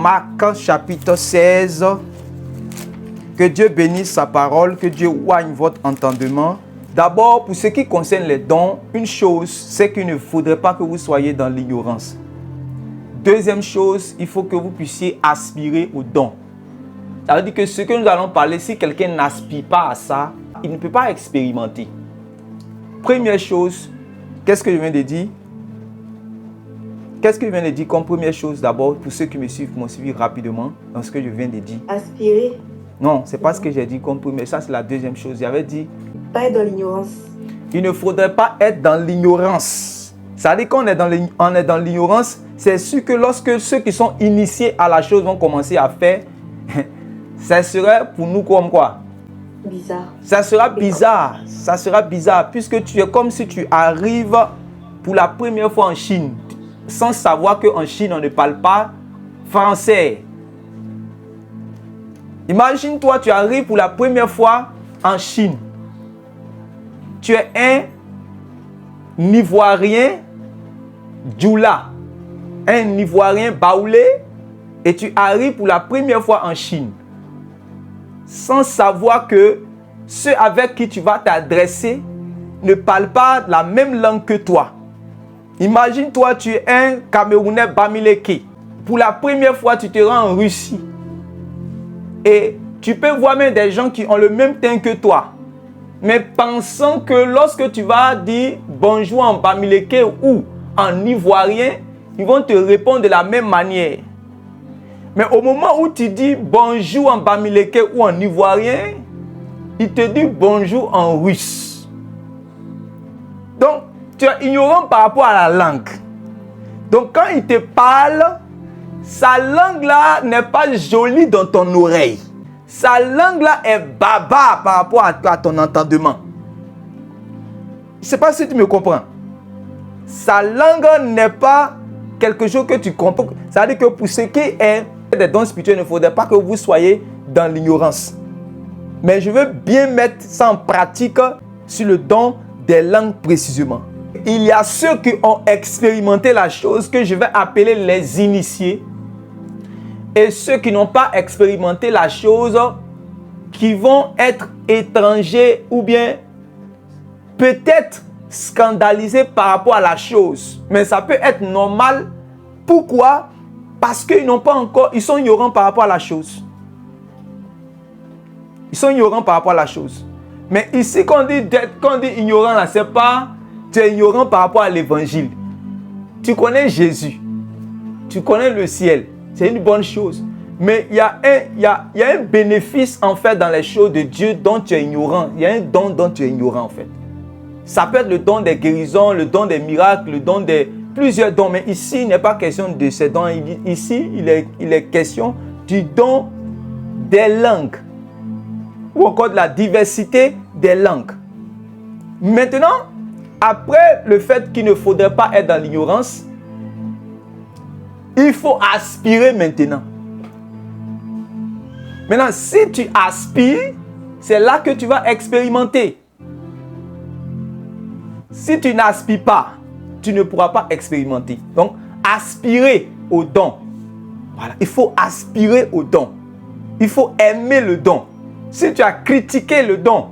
Marc chapitre 16. Que Dieu bénisse sa parole, que Dieu oigne votre entendement. D'abord, pour ce qui concerne les dons, une chose, c'est qu'il ne faudrait pas que vous soyez dans l'ignorance. Deuxième chose, il faut que vous puissiez aspirer aux dons. Ça veut dire que ce que nous allons parler, si quelqu'un n'aspire pas à ça, il ne peut pas expérimenter. Première chose, qu'est-ce que je viens de dire? Qu'est-ce que je viens de dire comme première chose d'abord, pour ceux qui me suivent, qui m'ont suivi rapidement dans ce que je viens de dire? Aspirer. Non, ce n'est pas ce que j'ai dit comme première. Ça, c'est la deuxième chose. J'avais dit... Pas être dans l'ignorance. Il ne faudrait pas être dans l'ignorance. Ça veut dire qu'on est dans l'ignorance, c'est sûr que lorsque ceux qui sont initiés à la chose vont commencer à faire, ça serait pour nous comme quoi? Bizarre. Ça sera bizarre. Ça sera bizarre puisque tu es comme si tu arrives pour la première fois en Chine sans savoir qu'en Chine, on ne parle pas français. Imagine-toi, tu arrives pour la première fois en Chine. Tu es un Ivoirien djoula, un Ivoirien baoulé, et tu arrives pour la première fois en Chine. Sans savoir que ceux avec qui tu vas t'adresser ne parlent pas la même langue que toi. Imagine-toi, tu es un Camerounais Bamileke. Pour la première fois, tu te rends en Russie. Et tu peux voir même des gens qui ont le même teint que toi. Mais pensant que lorsque tu vas dire bonjour en Bamileke ou en ivoirien, ils vont te répondre de la même manière. Mais au moment où tu dis bonjour en Bamileke ou en ivoirien, il te dit bonjour en russe. Donc, tu es ignorant par rapport à la langue. Donc, quand il te parle, sa langue là n'est pas jolie dans ton oreille. Sa langue là est baba par rapport à ton entendement. Je ne sais pas si tu me comprends. Sa langue n'est pas quelque chose que tu comprends. Ça veut dire que pour ce qui est des dons spirituels, il ne faudrait pas que vous soyez dans l'ignorance. Mais je veux bien mettre ça en pratique sur le don des langues précisément. Il y a ceux qui ont expérimenté la chose que je vais appeler les initiés. Et ceux qui n'ont pas expérimenté la chose, qui vont être étrangers ou bien peut-être scandalisés par rapport à la chose. Mais ça peut être normal. Pourquoi? Parce qu'ils n'ont pas encore, ils sont ignorants par rapport à la chose. Ils sont ignorants par rapport à la chose. Mais ici, quand on dit ignorant, là, c'est pas, tu es ignorant par rapport à l'évangile. Tu connais Jésus. Tu connais le ciel. C'est une bonne chose. Mais il y a un bénéfice en fait dans les choses de Dieu dont tu es ignorant. Il y a un don dont tu es ignorant en fait. Ça peut être le don des guérisons, le don des miracles, le don des plusieurs dons. Mais ici, il n'est pas question de ces dons. Ici, il est question du don des langues. Ou encore de la diversité des langues. Maintenant, après le fait qu'il ne faudrait pas être dans l'ignorance, il faut aspirer maintenant. Maintenant, si tu aspires, c'est là que tu vas expérimenter. Si tu n'aspires pas, tu ne pourras pas expérimenter. Donc, aspirer au don. Voilà, il faut aspirer au don. Il faut aimer le don. Si tu as critiqué le don,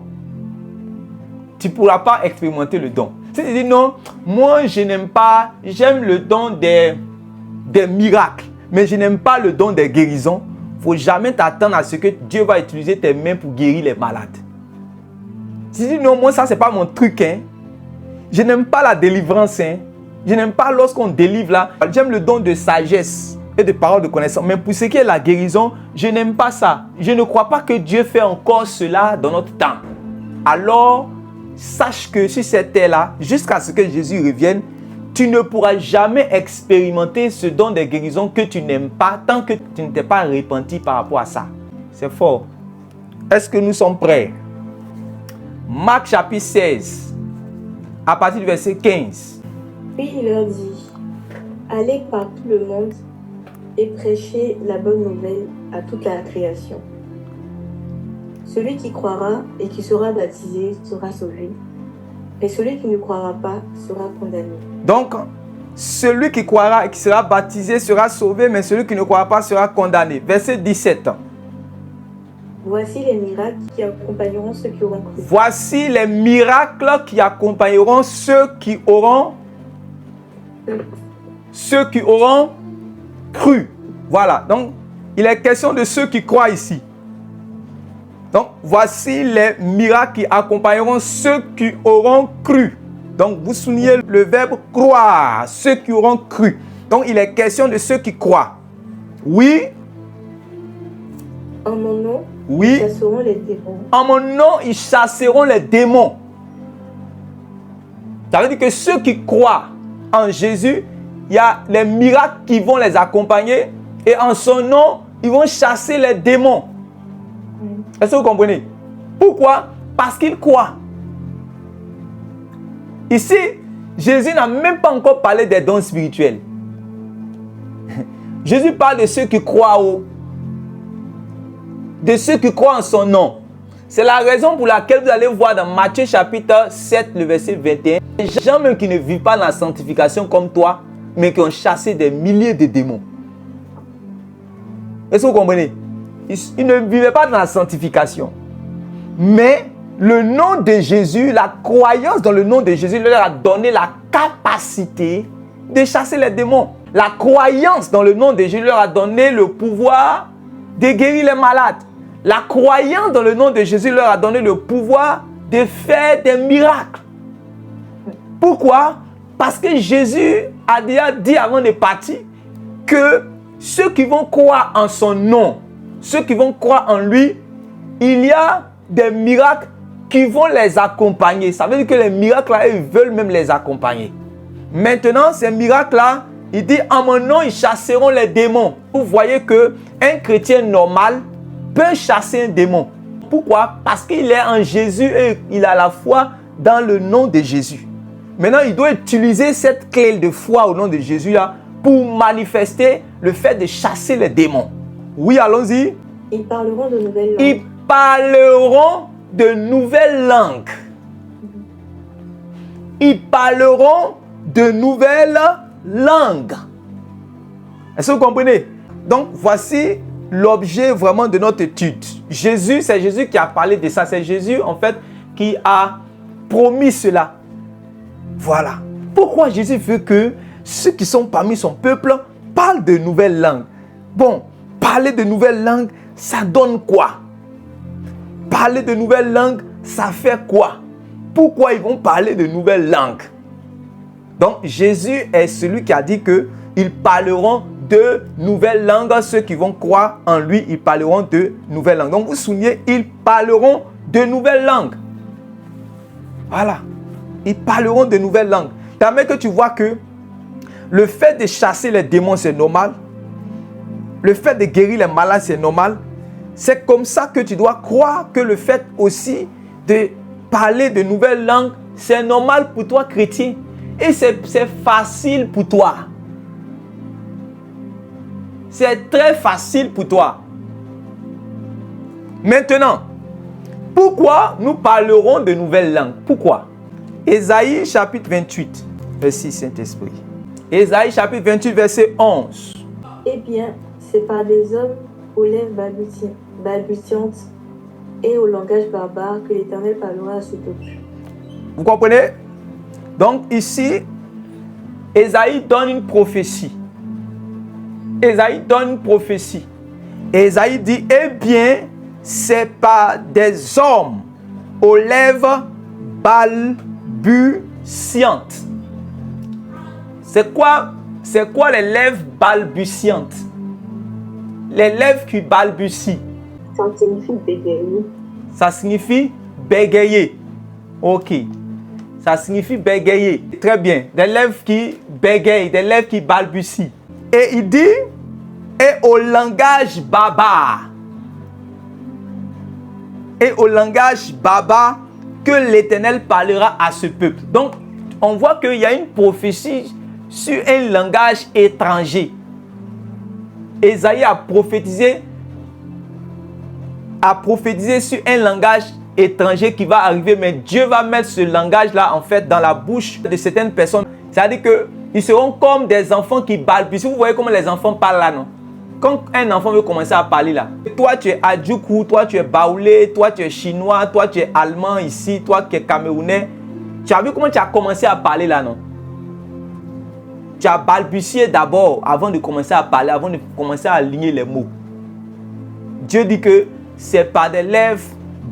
tu ne pourras pas expérimenter le don. Si tu dis non, moi je n'aime pas, j'aime le don des miracles, mais je n'aime pas le don des guérisons, il ne faut jamais t'attendre à ce que Dieu va utiliser tes mains pour guérir les malades. Si tu dis non, moi ça c'est pas mon truc, hein. Je n'aime pas la délivrance, hein. Je n'aime pas lorsqu'on délivre là. J'aime le don de sagesse et de paroles de connaissance. Mais pour ce qui est de la guérison, je n'aime pas ça. Je ne crois pas que Dieu fait encore cela dans notre temps. Alors, sache que sur cette terre-là, jusqu'à ce que Jésus revienne, tu ne pourras jamais expérimenter ce don de guérison que tu n'aimes pas tant que tu ne t'es pas repenti par rapport à ça. C'est fort. Est-ce que nous sommes prêts? Marc chapitre 16, à partir du verset 15. Puis il leur dit, allez par tout le monde et prêchez la bonne nouvelle à toute la création. Celui qui croira et qui sera baptisé sera sauvé, et celui qui ne croira pas sera condamné. Donc, celui qui croira et qui sera baptisé sera sauvé, mais celui qui ne croira pas sera condamné. Verset 17. Voici les miracles qui accompagneront ceux qui auront cru. Voici les miracles qui accompagneront ceux qui auront cru. Voilà. Donc, il est question de ceux qui croient ici. Donc, voici les miracles qui accompagneront ceux qui auront cru. Donc, vous soulignez le verbe croire, ceux qui auront cru. Donc, il est question de ceux qui croient. Oui. En mon nom, Oui. ils chasseront les démons. En mon nom, ils chasseront les démons. Ça veut dire que ceux qui croient en Jésus, il y a les miracles qui vont les accompagner. Et en son nom, ils vont chasser les démons. Est-ce que vous comprenez? Pourquoi? Parce qu'ils croient. Ici, Jésus n'a même pas encore parlé des dons spirituels. Jésus parle de ceux qui croient de ceux qui croient en son nom. C'est la raison pour laquelle vous allez voir dans Matthieu chapitre 7, le verset 21, les gens même qui ne vivent pas dans la sanctification comme toi, mais qui ont chassé des milliers de démons. Est-ce que vous comprenez? Ils ne vivaient pas dans la sanctification. Mais le nom de Jésus, la croyance dans le nom de Jésus leur a donné la capacité de chasser les démons. La croyance dans le nom de Jésus leur a donné le pouvoir de guérir les malades. La croyance dans le nom de Jésus leur a donné le pouvoir de faire des miracles. Pourquoi? Parce que Jésus a déjà dit avant de partir que ceux qui vont croire en son nom, ceux qui vont croire en lui, il y a des miracles qui vont les accompagner. Ça veut dire que les miracles-là, ils veulent même les accompagner. Maintenant, ces miracles-là, il dit, en mon nom, ils chasseront les démons. Vous voyez qu'un chrétien normal peut chasser un démon. Pourquoi? Parce qu'il est en Jésus et il a la foi dans le nom de Jésus. Maintenant, il doit utiliser cette clé de foi au nom de Jésus-là pour manifester le fait de chasser les démons. Oui, allons-y. Ils parleront de nouvelles langues. Ils parleront de nouvelles langues. Ils parleront de nouvelles langues. Est-ce que vous comprenez? Donc, voici l'objet vraiment de notre étude. Jésus, c'est Jésus qui a parlé de ça. C'est Jésus, en fait, qui a promis cela. Voilà. Pourquoi Jésus veut que ceux qui sont parmi son peuple parlent de nouvelles langues? Bon, parler de nouvelles langues, ça donne quoi? Parler de nouvelles langues, ça fait quoi? Pourquoi ils vont parler de nouvelles langues? Donc, Jésus est celui qui a dit qu'ils parleront de nouvelles langues. Ceux qui vont croire en lui, ils parleront de nouvelles langues. Donc, vous vous souvenez, ils parleront de nouvelles langues. Voilà. Ils parleront de nouvelles langues. Permet que tu vois que le fait de chasser les démons, c'est normal. Le fait de guérir les malades, c'est normal. C'est comme ça que tu dois croire que le fait aussi de parler de nouvelles langues, c'est normal pour toi, chrétien. Et c'est facile pour toi. C'est très facile pour toi. Maintenant, pourquoi nous parlerons de nouvelles langues? Pourquoi? Ésaïe chapitre 28, verset Saint-Esprit. Ésaïe chapitre 28, verset 11. Eh bien, c'est par des hommes aux lèvres balbutiantes et au langage barbare que l'Éternel parlera à ce peuple. Vous comprenez? Donc ici, Ésaïe donne une prophétie. Ésaïe donne une prophétie. Ésaïe dit, eh bien, c'est par des hommes aux lèvres balbutiantes. C'est quoi les lèvres balbutiantes? Les lèvres qui balbutient. Ça signifie bégayer. Ça signifie bégayer. Ok. Ça signifie bégayer. Très bien. Des lèvres qui bégayent, des lèvres qui balbutient. Et il dit, et au langage barbare. Et au langage barbare que l'Éternel parlera à ce peuple. Donc, on voit qu'il y a une prophétie sur un langage étranger. Ésaïe a prophétisé sur un langage étranger qui va arriver, mais Dieu va mettre ce langage-là, en fait, dans la bouche de certaines personnes. C'est-à-dire Ils seront comme des enfants qui balbutient. Vous voyez comment les enfants parlent là, non? Quand un enfant veut commencer à parler là, toi tu es Adjoukou, toi tu es Baoulé, toi tu es Chinois, toi tu es Allemand ici, toi qui es Camerounais. Tu as vu comment tu as commencé à parler là, non? Tu as balbutié d'abord avant de commencer à parler, avant de commencer à aligner les mots. Dieu dit que c'est par des lèvres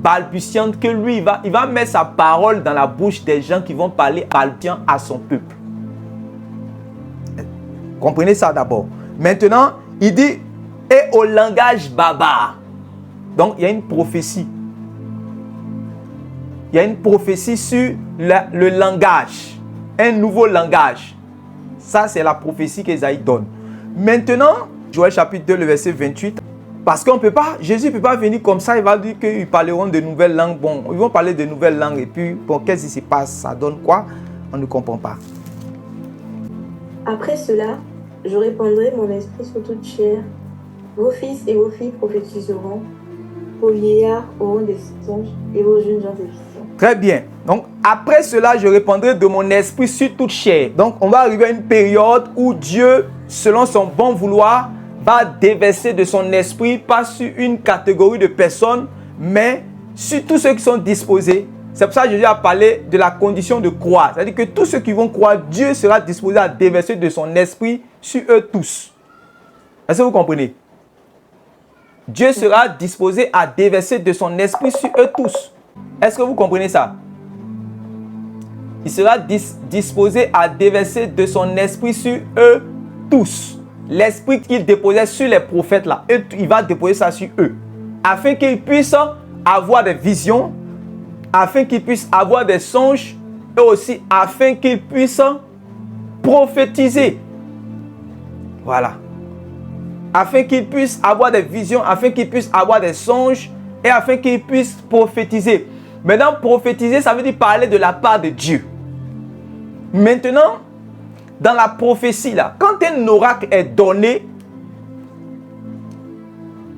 balbutiantes que lui, il va mettre sa parole dans la bouche des gens qui vont parler balbutiant à son peuple. Comprenez ça d'abord. Maintenant, il dit, et au langage baba. Donc, il y a une prophétie. Il y a une prophétie sur le langage. Un nouveau langage. Ça, c'est la prophétie qu'Ésaïe donne. Maintenant, Joël chapitre 2, le verset 28. Parce qu'on peut pas, Jésus ne peut pas venir comme ça, il va dire qu'ils parleront de nouvelles langues. Bon, ils vont parler de nouvelles langues. Et puis, bon, qu'est-ce qui se passe? Ça donne quoi? On ne comprend pas. Après cela, je répandrai mon esprit sur toute chair. Vos fils et vos filles prophétiseront. Vos vieillards auront des songes et vos jeunes gens des visions. Très bien. Donc, après cela, je répandrai de mon esprit sur toute chair. Donc, on va arriver à une période où Dieu, selon son bon vouloir, va déverser de son esprit, pas sur une catégorie de personnes, mais sur tous ceux qui sont disposés. C'est pour ça que Jésus a parlé de la condition de croire. C'est-à-dire que tous ceux qui vont croire, Dieu sera disposé à déverser de son esprit sur eux tous. Est-ce que vous comprenez? Dieu sera disposé à déverser de son esprit sur eux tous. Est-ce que vous comprenez ça? Il sera disposé à déverser de son esprit sur eux tous. L'esprit qu'il déposait sur les prophètes là, il va déposer ça sur eux. Afin qu'ils puissent avoir des visions, afin qu'ils puissent avoir des songes, et aussi afin qu'ils puissent prophétiser. Voilà. Afin qu'ils puissent avoir des visions, afin qu'ils puissent avoir des songes, et afin qu'ils puissent prophétiser. Maintenant, prophétiser, ça veut dire parler de la part de Dieu. Maintenant, dans la prophétie, là, quand un oracle est donné,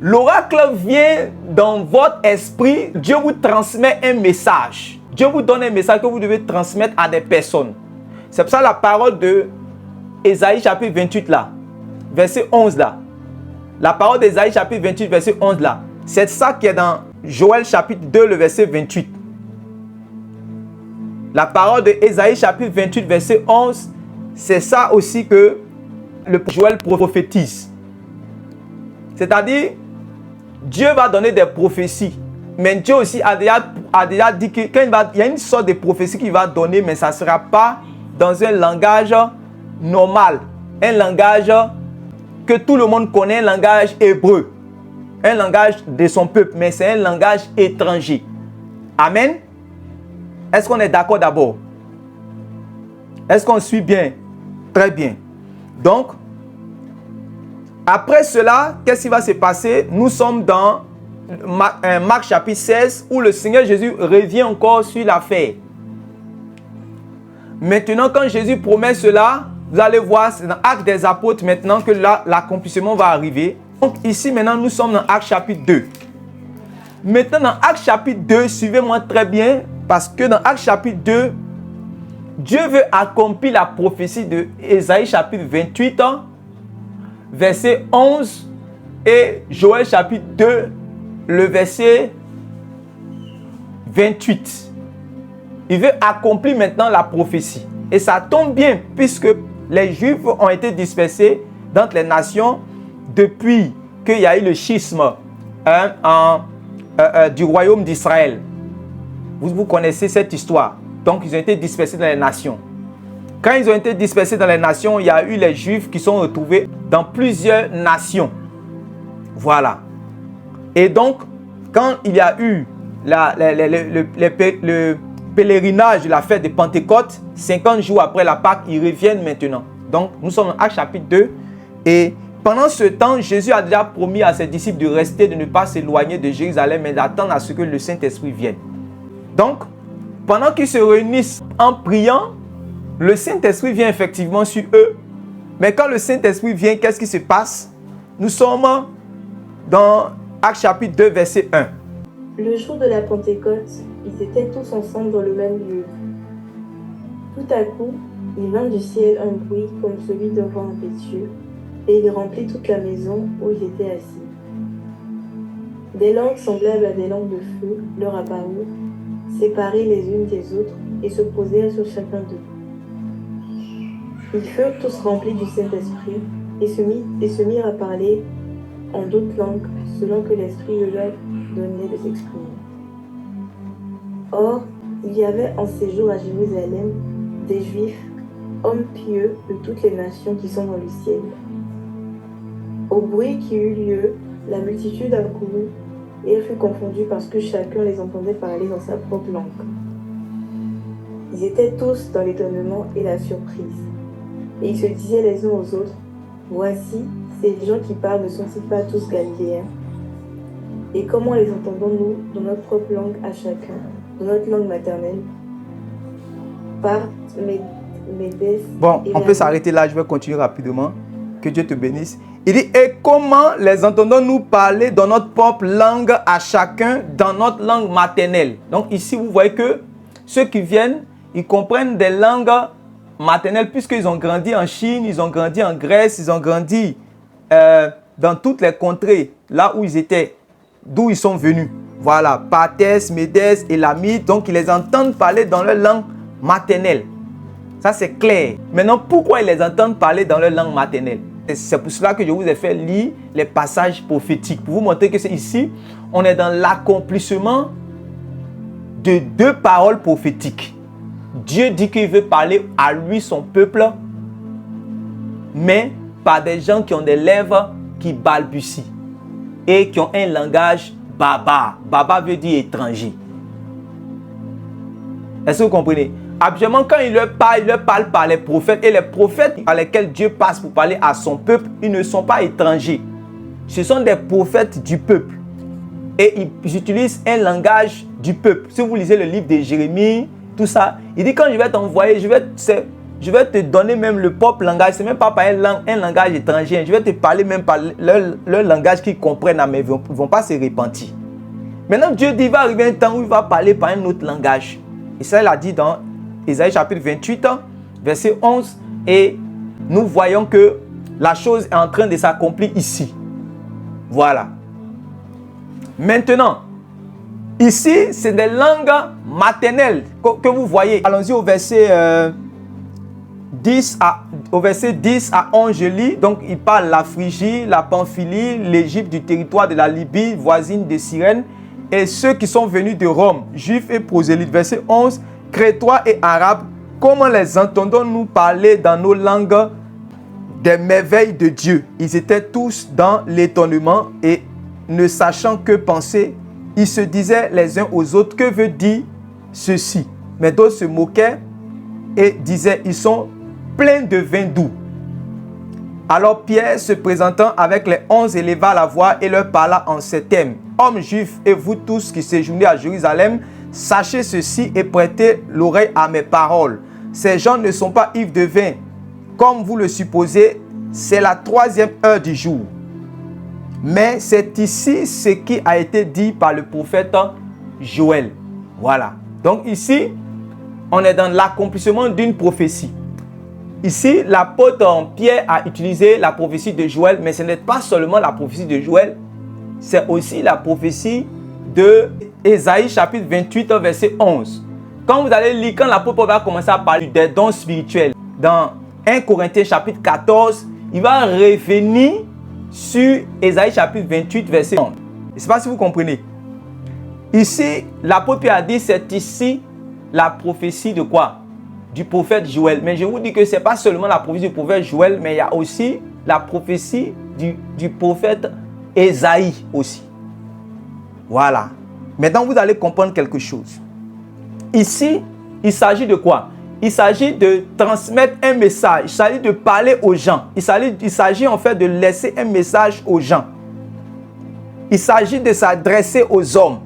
l'oracle vient dans votre esprit, Dieu vous transmet un message. Dieu vous donne un message que vous devez transmettre à des personnes. C'est pour ça la parole de Ésaïe chapitre 28 là, verset 11 là. La parole d'Ésaïe chapitre 28 verset 11 là. C'est ça qui est dans Joël chapitre 2 le verset 28. La parole de Ésaïe chapitre 28 verset 11, c'est ça aussi que le Joël prophétise. C'est-à-dire, Dieu va donner des prophéties. Mais Dieu aussi a déjà dit qu'il y a une sorte de prophétie qu'il va donner, mais ça ne sera pas dans un langage normal. Un langage que tout le monde connaît, un langage hébreu. Un langage de son peuple, mais c'est un langage étranger. Amen. Est-ce qu'on est d'accord d'abord? Est-ce qu'on suit bien? Très bien. Donc, après cela, qu'est-ce qui va se passer? Nous sommes dans Marc chapitre 16 où le Seigneur Jésus revient encore sur l'affaire. Maintenant, quand Jésus promet cela, vous allez voir, c'est dans Actes des Apôtres maintenant que l'accomplissement va arriver. Donc ici maintenant, nous sommes dans Actes chapitre 2. Maintenant, dans Actes chapitre 2, suivez-moi très bien, parce que dans Actes chapitre 2, Dieu veut accomplir la prophétie de Ésaïe chapitre 28, verset 11, et Joël chapitre 2, le verset 28. Il veut accomplir maintenant la prophétie. Et ça tombe bien, puisque les Juifs ont été dispersés dans les nations depuis qu'il y a eu le schisme du royaume d'Israël. Vous connaissez cette histoire. Donc, ils ont été dispersés dans les nations. Quand ils ont été dispersés dans les nations, il y a eu les Juifs qui sont retrouvés dans plusieurs nations. Voilà. Et donc, quand il y a eu le pèlerinage de la fête de Pentecôte, 50 jours après la Pâque, ils reviennent maintenant. Donc, nous sommes en Actes chapitre 2. Et pendant ce temps, Jésus a déjà promis à ses disciples de rester, de ne pas s'éloigner de Jérusalem, mais d'attendre à ce que le Saint-Esprit vienne. Donc, pendant qu'ils se réunissent en priant, le Saint-Esprit vient effectivement sur eux. Mais quand le Saint-Esprit vient, qu'est-ce qui se passe? Nous sommes dans Actes chapitre 2, verset 1. Le jour de la Pentecôte, ils étaient tous ensemble dans le même lieu. Tout à coup, Il vint du ciel un bruit comme celui d'un vent impétueux, et il remplit toute la maison où ils étaient assis. Des langues semblables à des langues de feu leur apparurent, séparées les unes des autres, et se posèrent sur chacun d'eux. Ils furent tous remplis du Saint-Esprit, et se mirent à parler en d'autres langues, selon que l'Esprit leur donnait de s'exprimer. Or, il y avait en séjour à Jérusalem des Juifs, hommes pieux de toutes les nations qui sont dans le ciel. Au bruit qui eut lieu, la multitude accourut, et elle fut confondue parce que chacun les entendait parler dans sa propre langue. Ils étaient tous dans l'étonnement et la surprise. Et ils se disaient les uns aux autres, « Voici, ces gens qui parlent ne sont-ils pas tous galiléens? Et comment les entendons-nous dans notre propre langue à chacun, dans notre langue maternelle? Parthes, Médès... » Bon, on peut s'arrêter là, je vais continuer rapidement. Que Dieu te bénisse. Il dit, et comment les entendons-nous parler dans notre propre langue à chacun, dans notre langue maternelle? Donc ici, vous voyez que ceux qui viennent, ils comprennent des langues maternelles puisqu'ils ont grandi en Chine, ils ont grandi en Grèce, ils ont grandi dans toutes les contrées, là où ils étaient, d'où ils sont venus. Voilà, Parthes, Médès, Élamites, donc ils les entendent parler dans leur langue maternelle. Ça, c'est clair. Maintenant, pourquoi ils les entendent parler dans leur langue maternelle? C'est pour cela que je vous ai fait lire les passages prophétiques, pour vous montrer que c'est ici, on est dans l'accomplissement de deux paroles prophétiques. Dieu dit qu'il veut parler à lui, son peuple, mais par des gens qui ont des lèvres qui balbutient et qui ont un langage baba. Baba veut dire étranger. Est-ce que vous comprenez? Habituellement, quand il leur parle par les prophètes. Et les prophètes par lesquels Dieu passe pour parler à son peuple, ils ne sont pas étrangers. Ce sont des prophètes du peuple. Et ils utilisent un langage du peuple. Si vous lisez le livre de Jérémie, tout ça, il dit quand je vais t'envoyer, je vais te donner même le propre langage. Ce n'est même pas par un langage étranger. Je vais te parler même par leur langage qu'ils comprennent, mais ils ne vont pas se repentir. Maintenant, Dieu dit, il va arriver un temps où il va parler par un autre langage. Et ça, il a dit dans Ésaïe chapitre 28, verset 11. Et nous voyons que la chose est en train de s'accomplir ici. Voilà. Maintenant, ici, c'est des langues maternelles que vous voyez. Allons-y au verset 10 à 11, je lis. Donc, il parle la Phrygie, la Pamphylie, l'Égypte du territoire de la Libye, voisine de Cyrène, et ceux qui sont venus de Rome, juifs et prosélytes. Verset 11. Crétois et Arabes, comment les entendons-nous parler dans nos langues des merveilles de Dieu? Ils étaient tous dans l'étonnement et ne sachant que penser, ils se disaient les uns aux autres, que veut dire ceci? Mais d'autres se moquaient et disaient, ils sont pleins de vin doux. Alors Pierre, se présentant avec les 11, éleva la voix et leur parla en ces termes. Hommes juifs et vous tous qui séjournez à Jérusalem, sachez ceci et prêtez l'oreille à mes paroles. Ces gens ne sont pas ivres de vin, comme vous le supposez, c'est la 3e heure du jour. Mais c'est ici ce qui a été dit par le prophète Joël. Voilà. Donc ici, on est dans l'accomplissement d'une prophétie. Ici, l'apôtre Pierre a utilisé la prophétie de Joël, mais ce n'est pas seulement la prophétie de Joël, c'est aussi la prophétie de Ésaïe chapitre 28, verset 11. Quand vous allez lire, quand l'apôtre va commencer à parler des dons spirituels, dans 1 Corinthiens chapitre 14, il va revenir sur Ésaïe chapitre 28, verset 11. Je ne sais pas si vous comprenez. Ici, l'apôtre Pierre a dit, c'est ici la prophétie de quoi? Du prophète Joël. Mais je vous dis que ce n'est pas seulement la prophétie du prophète Joël, mais il y a aussi la prophétie du prophète Ésaïe aussi. Voilà. Maintenant, vous allez comprendre quelque chose. Ici, il s'agit de quoi? Il s'agit de transmettre un message. Il s'agit de parler aux gens. Il s'agit en fait de laisser un message aux gens. Il s'agit de s'adresser aux hommes.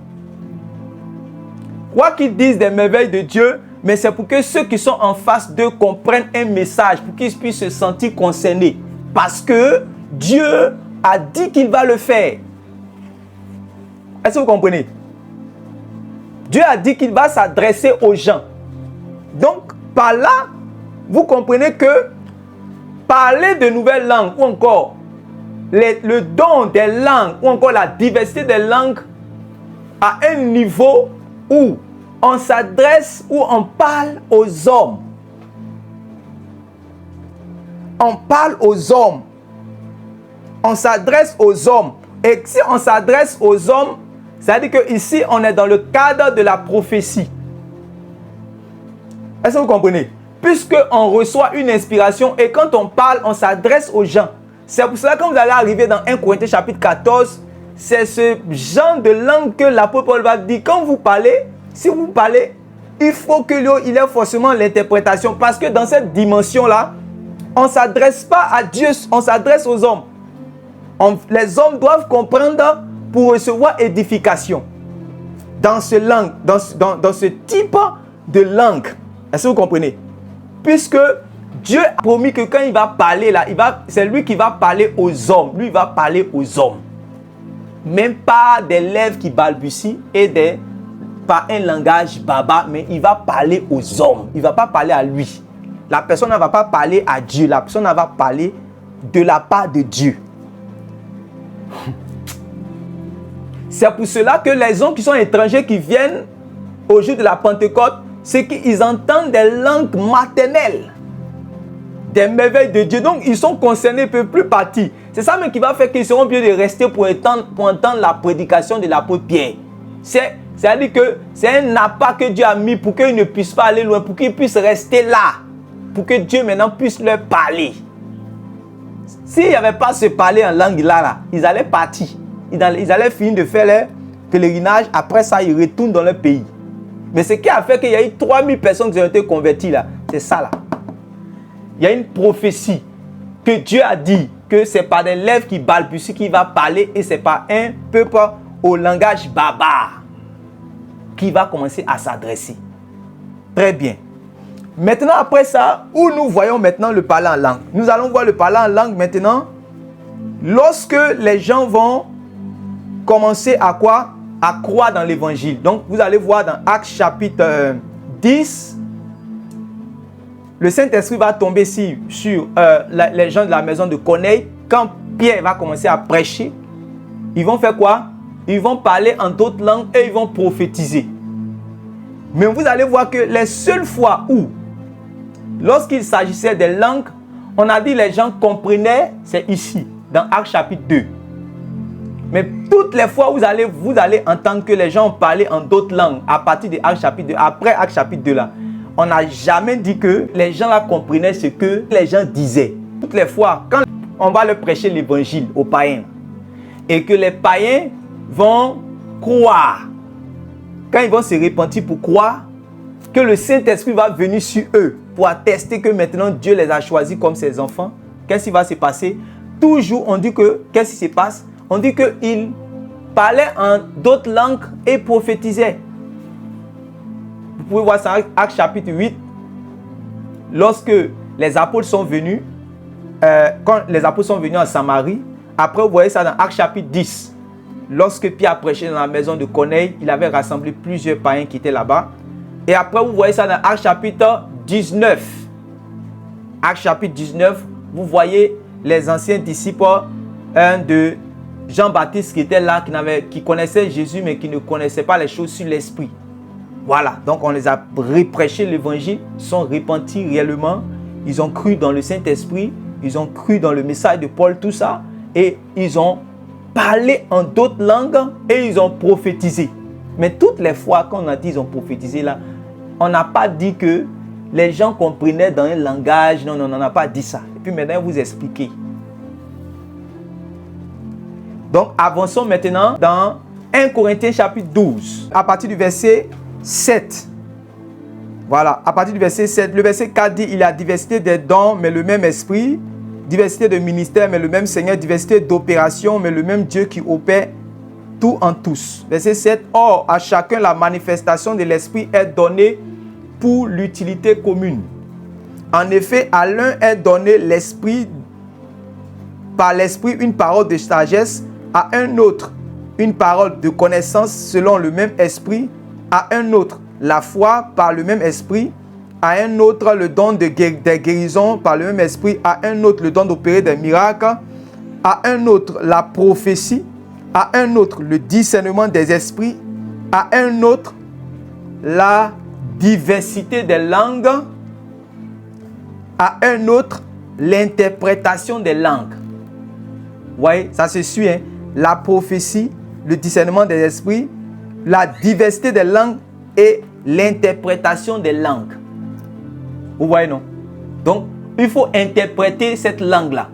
Quoi qu'ils disent des merveilles de Dieu, mais c'est pour que ceux qui sont en face d'eux comprennent un message, pour qu'ils puissent se sentir concernés. Parce que Dieu a dit qu'il va le faire. Est-ce que vous comprenez? Dieu a dit qu'il va s'adresser aux gens. Donc, par là, vous comprenez que parler de nouvelles langues ou encore le don des langues ou encore la diversité des langues à un niveau où on s'adresse, où on parle aux hommes. On parle aux hommes. On s'adresse aux hommes. Et si on s'adresse aux hommes, ça veut dire qu'ici, on est dans le cadre de la prophétie. Est-ce que vous comprenez? Puisqu'on reçoit une inspiration et quand on parle, on s'adresse aux gens. C'est pour cela que quand vous allez arriver dans 1 Corinthiens chapitre 14, c'est ce genre de langue que l'apôtre Paul va dire. Quand vous parlez, si vous parlez, il faut qu'il y ait forcément l'interprétation. Parce que dans cette dimension-là, on ne s'adresse pas à Dieu, on s'adresse aux hommes. Les hommes doivent comprendre pour recevoir édification. Dans ce langue, dans ce type de langue. Est-ce que vous comprenez? Puisque Dieu a promis que quand il va parler là, c'est lui qui va parler aux hommes. Lui, il va parler aux hommes. Même pas des lèvres qui balbutient et pas un langage baba, mais il va parler aux hommes. Il ne va pas parler à lui. La personne ne va pas parler à Dieu. La personne va parler de la part de Dieu. C'est pour cela que les hommes qui sont étrangers, qui viennent au jour de la Pentecôte, c'est qu'ils entendent des langues maternelles, des merveilles de Dieu. Donc, ils sont concernés, ils ne peuvent plus partir. C'est ça même qui va faire qu'ils seront bien de rester pour entendre la prédication de l'apôtre Pierre. C'est-à-dire que c'est un appât que Dieu a mis pour qu'ils ne puissent pas aller loin, pour qu'ils puissent rester là, pour que Dieu maintenant puisse leur parler. S'il n'y avait pas ce parler en langue là, ils allaient partir. Ils allaient finir de faire leur pèlerinage. Après ça, ils retournent dans leur pays. Mais ce qui a fait qu'il y a eu 3000 personnes qui ont été converties là, c'est ça là. Il y a une prophétie que Dieu a dit que c'est par des lèvres qui balbutient qu'il va parler et c'est par un peuple au langage barbare qui va commencer à s'adresser. Très bien. Maintenant, après ça, où nous voyons maintenant le parler en langue? Nous allons voir le parler en langue maintenant. Lorsque les gens vont commencer à quoi? À croire dans l'évangile. Donc, vous allez voir dans Actes chapitre 10, le Saint-Esprit va tomber sur les gens de la maison de Corneille. Quand Pierre va commencer à prêcher, ils vont faire quoi? Ils vont parler en d'autres langues et ils vont prophétiser. Mais vous allez voir que les seules fois où, lorsqu'il s'agissait des langues, on a dit les gens comprenaient, c'est ici, dans Actes chapitre 2. Mais toutes les fois où vous allez entendre que les gens ont parlé en d'autres langues à partir de Actes chapitre 2, après Actes chapitre 2 là, on n'a jamais dit que les gens là comprenaient ce que les gens disaient. Toutes les fois, quand on va leur prêcher l'évangile aux païens et que les païens vont croire, quand ils vont se repentir pour croire, que le Saint-Esprit va venir sur eux pour attester que maintenant Dieu les a choisis comme ses enfants, qu'est-ce qui va se passer? Toujours on dit que, qu'est-ce qui se passe? On dit qu'ils parlaient en d'autres langues et prophétisaient. Vous pouvez voir ça dans Actes chapitre 8. Lorsque les apôtres sont venus, quand les apôtres sont venus en Samarie, après vous voyez ça dans Actes chapitre 10. Lorsque Pierre a prêché dans la maison de Corneille, il avait rassemblé plusieurs païens qui étaient là-bas. Et après vous voyez ça dans Actes chapitre 19. Actes chapitre 19, vous voyez les anciens disciples, un de Jean-Baptiste qui était là, qui connaissait Jésus, mais qui ne connaissait pas les choses sur l'esprit. Voilà, donc on les a prêché l'évangile, sont repentis réellement, ils ont cru dans le Saint-Esprit, ils ont cru dans le message de Paul, tout ça, et ils ont parlé en d'autres langues et ils ont prophétisé. Mais toutes les fois qu'on a dit ils ont prophétisé là, on n'a pas dit que les gens comprenaient dans un langage, non, on n'a pas dit ça. Et puis maintenant, vous expliquez. Donc, avançons maintenant dans 1 Corinthiens chapitre 12, à partir du verset 7. Voilà, à partir du verset 7. Le verset 4 dit, il y a diversité des dons, mais le même esprit. Diversité de ministères, mais le même Seigneur. Diversité d'opérations, mais le même Dieu qui opère tout en tous. Verset 7. Or, à chacun, la manifestation de l'esprit est donnée pour l'utilité commune. En effet, à l'un est donné l'esprit, par l'esprit, une parole de sagesse, à un autre une parole de connaissance selon le même esprit, à un autre la foi par le même esprit, à un autre le don des guérisons par le même esprit, à un autre le don d'opérer des miracles, à un autre la prophétie, à un autre le discernement des esprits, à un autre la diversité des langues, à un autre l'interprétation des langues. Vous voyez, ça se suit, hein? La prophétie, le discernement des esprits, la diversité des langues et l'interprétation des langues. Vous voyez, non? Donc, il faut interpréter cette langue-là.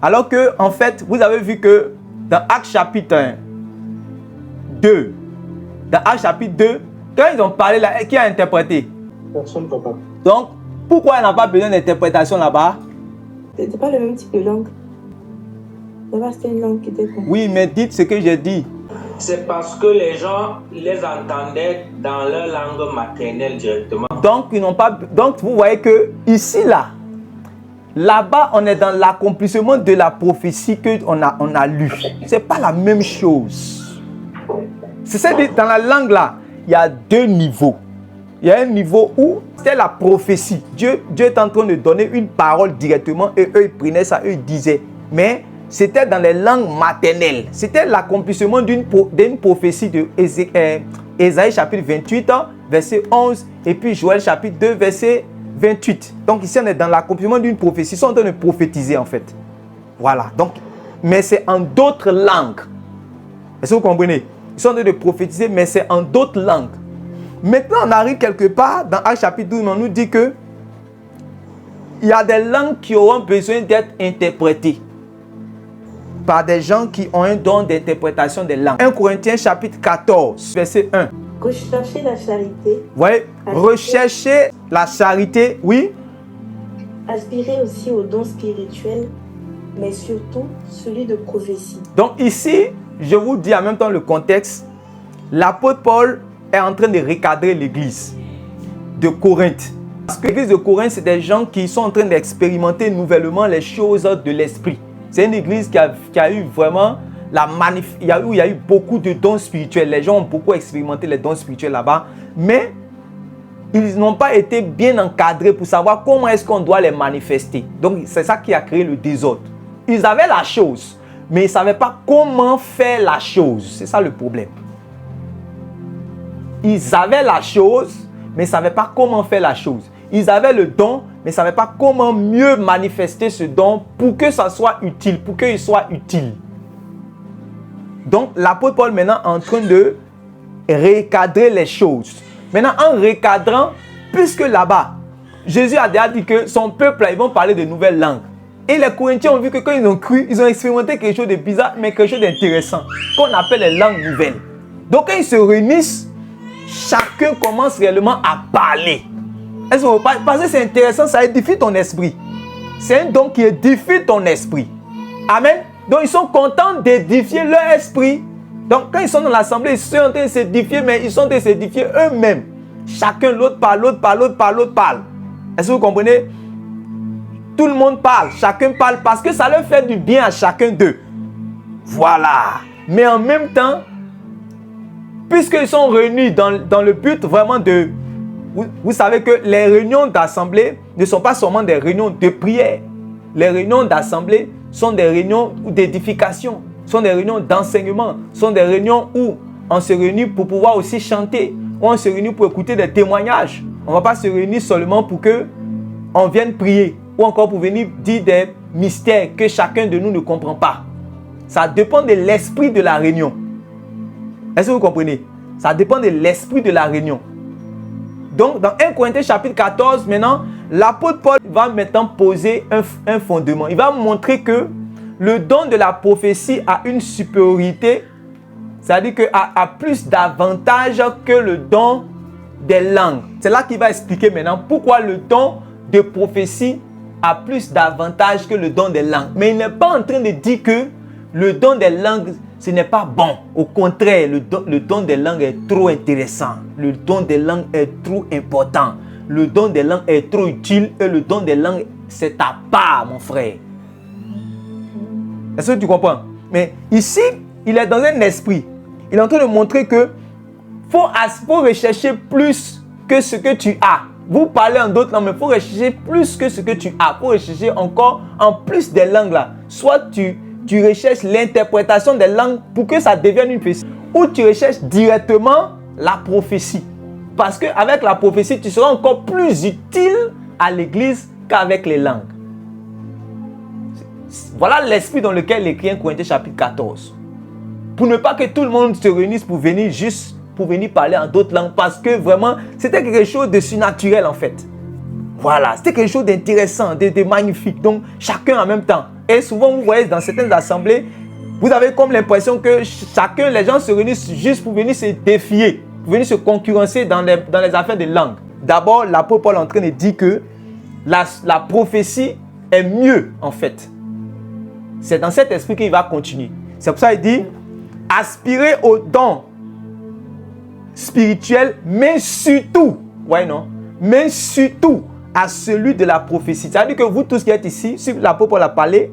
Alors que, en fait, vous avez vu que dans Actes chapitre 2, dans Actes chapitre 2, quand ils ont parlé là, qui a interprété? Personne, papa. Donc, pourquoi il n'a pas besoin d'interprétation là-bas? C'était pas le même type de langue. Là-bas, c'était une langue qui était comme... Oui, mais dites ce que j'ai dit. C'est parce que les gens les entendaient dans leur langue maternelle directement. Donc, ils n'ont pas. Donc, vous voyez que ici, là-bas, on est dans l'accomplissement de la prophétie qu'on a lue. C'est pas la même chose. C'est ça, dans la langue là, il y a deux niveaux. Il y a un niveau où c'était la prophétie. Dieu est en train de donner une parole directement et eux, ils prenaient ça, eux, ils disaient. Mais c'était dans les langues maternelles. C'était l'accomplissement d'une prophétie de Ésaïe chapitre 28, verset 11, et puis Joël chapitre 2, verset 28. Donc ici, on est dans l'accomplissement d'une prophétie. Ils sont en train de prophétiser, en fait. Voilà. Donc, mais c'est en d'autres langues. Est-ce que vous comprenez? Ils sont en train de prophétiser, mais c'est en d'autres langues. Maintenant, on arrive quelque part, dans Actes chapitre 12, on nous dit que il y a des langues qui auront besoin d'être interprétées par des gens qui ont un don d'interprétation des langues. 1 Corinthiens chapitre 14, verset 1. Recherchez la charité. Oui, recherchez la charité, oui. Aspirez aussi aux dons spirituels, mais surtout celui de prophétie. Donc ici, je vous dis en même temps le contexte. L'apôtre Paul est en train de recadrer l'église de Corinthe. Parce que l'église de Corinthe, c'est des gens qui sont en train d'expérimenter nouvellement les choses de l'esprit. C'est une église qui a eu vraiment il y a eu beaucoup de dons spirituels. Les gens ont beaucoup expérimenté les dons spirituels là-bas. Mais ils n'ont pas été bien encadrés pour savoir comment est-ce qu'on doit les manifester. Donc, c'est ça qui a créé le désordre. Ils avaient la chose, mais ils ne savaient pas comment faire la chose. C'est ça le problème. Ils avaient la chose, mais ils ne savaient pas comment faire la chose. Ils avaient le don, mais ils ne savaient pas comment mieux manifester ce don pour que ça soit utile, pour qu'il soit utile. Donc, l'apôtre Paul maintenant est en train de recadrer les choses. Maintenant, en recadrant, puisque là-bas, Jésus a déjà dit que son peuple, ils vont parler de nouvelles langues. Et les Corinthiens ont vu que quand ils ont cru, ils ont expérimenté quelque chose de bizarre, mais quelque chose d'intéressant, qu'on appelle les langues nouvelles. Donc, quand ils se réunissent, chacun commence réellement à parler. Est-ce que parce que c'est intéressant, ça édifie ton esprit. C'est un don qui édifie ton esprit. Amen. Donc, ils sont contents d'édifier leur esprit. Donc, quand ils sont dans l'assemblée, ils sont en train de s'édifier, mais ils sont en train de s'édifier eux-mêmes. Chacun, l'autre parle, l'autre parle, l'autre parle, l'autre parle. Est-ce que vous comprenez? Tout le monde parle, chacun parle parce que ça leur fait du bien à chacun d'eux. Voilà. Mais en même temps, puisqu'ils sont réunis dans le but vraiment de... Vous savez que les réunions d'assemblée ne sont pas seulement des réunions de prière. Les réunions d'assemblée sont des réunions d'édification, sont des réunions d'enseignement, sont des réunions où on se réunit pour pouvoir aussi chanter, où on se réunit pour écouter des témoignages. On ne va pas se réunir seulement pour que on vienne prier ou encore pour venir dire des mystères que chacun de nous ne comprend pas. Ça dépend de l'esprit de la réunion. Est-ce que vous comprenez? Ça dépend de l'esprit de la réunion. Donc, dans 1 Corinthiens chapitre 14, maintenant, l'apôtre Paul va maintenant poser un fondement. Il va montrer que le don de la prophétie a une supériorité, c'est-à-dire qu'il a plus d'avantages que le don des langues. C'est là qu'il va expliquer maintenant pourquoi le don de prophétie a plus d'avantages que le don des langues. Mais il n'est pas en train de dire que le don des langues, ce n'est pas bon. Au contraire, le don des langues est trop intéressant. Le don des langues est trop important. Le don des langues est trop utile et le don des langues, c'est ta part, mon frère. Est-ce que tu comprends? Mais ici, il est dans un esprit. Il est en train de montrer que faut rechercher plus que ce que tu as. vous parlez en d'autres langues, mais il faut rechercher plus que ce que tu as. Il faut rechercher encore en plus des langues là. Soit tu recherches l'interprétation des langues pour que ça devienne une prophétie, ou tu recherches directement la prophétie. Parce qu'avec la prophétie, tu seras encore plus utile à l'église qu'avec les langues. Voilà l'esprit dans lequel il écrit 1 Corinthiens chapitre 14. Pour ne pas que tout le monde se réunisse pour venir parler en d'autres langues, parce que vraiment, c'était quelque chose de surnaturel en fait. Voilà, c'était quelque chose d'intéressant, de magnifique. Donc, chacun en même temps. Et souvent, vous voyez dans certaines assemblées, vous avez comme l'impression que les gens se réunissent juste pour venir se défier, pour venir se concurrencer dans les affaires de langue. D'abord, l'apôtre Paul est en train de dire que la prophétie est mieux en fait. C'est dans cet esprit qu'il va continuer. C'est pour ça qu'il dit, aspirez aux dons spirituels, mais surtout, ouais non, mais surtout à celui de la prophétie. C'est-à-dire que vous tous qui êtes ici, si l'apôtre Paul a parlé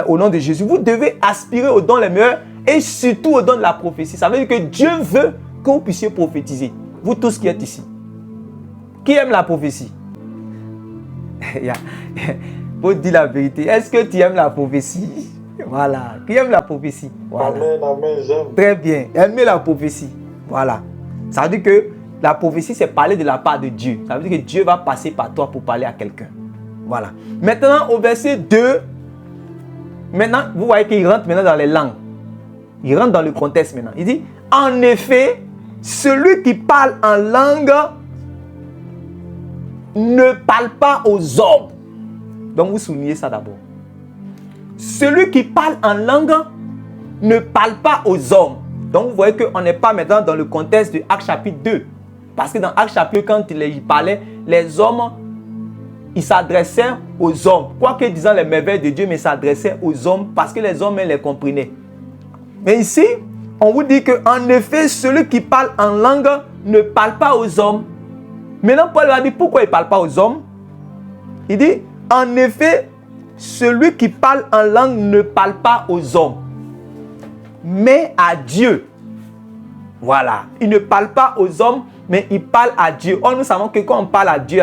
au nom de Jésus, vous devez aspirer aux dons les meilleurs et surtout aux dons de la prophétie. Ça veut dire que Dieu veut que vous puissiez prophétiser. Vous tous qui êtes ici. Qui aime la prophétie? Faut dire la vérité. Est-ce que tu aimes la prophétie? Voilà. Qui aime la prophétie? Voilà. Amen, amen, j'aime. Très bien. Aimer la prophétie. Voilà. Ça veut dire que la prophétie, c'est parler de la part de Dieu. Ça veut dire que Dieu va passer par toi pour parler à quelqu'un. Voilà. Maintenant, au verset 2, maintenant, vous voyez qu'il rentre maintenant dans les langues. Il rentre dans le contexte maintenant. Il dit, en effet, celui qui parle en langue ne parle pas aux hommes. Donc, vous soulignez ça d'abord. Celui qui parle en langue ne parle pas aux hommes. Donc, vous voyez qu'on n'est pas maintenant dans le contexte de Actes chapitre 2. Parce que dans Actes chapitre 2, quand il parlait, les hommes, ils s'adressaient aux hommes. Quoique disant les merveilles de Dieu, mais ils s'adressaient aux hommes parce que les hommes les comprenaient. Mais ici, on vous dit qu'en effet, celui qui parle en langue ne parle pas aux hommes. Maintenant, Paul va dire pourquoi il ne parle pas aux hommes. Il dit, en effet, celui qui parle en langue ne parle pas aux hommes, mais à Dieu. Voilà. Il ne parle pas aux hommes, mais il parle à Dieu. Or, nous savons que quand on parle à Dieu,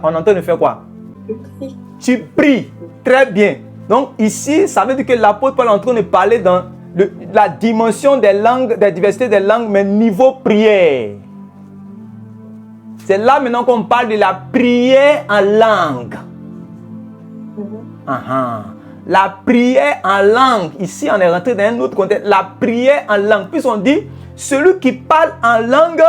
on entend de faire quoi? Tu pries. Très bien. Donc, ici, ça veut dire que l'apôtre Paul est en train de parler dans la dimension des langues, des diversités des langues, mais niveau prière. C'est là maintenant qu'on parle de la prière en langue. La prière en langue. Ici, on est rentré dans un autre contexte. La prière en langue. Puis on dit, celui qui parle en langue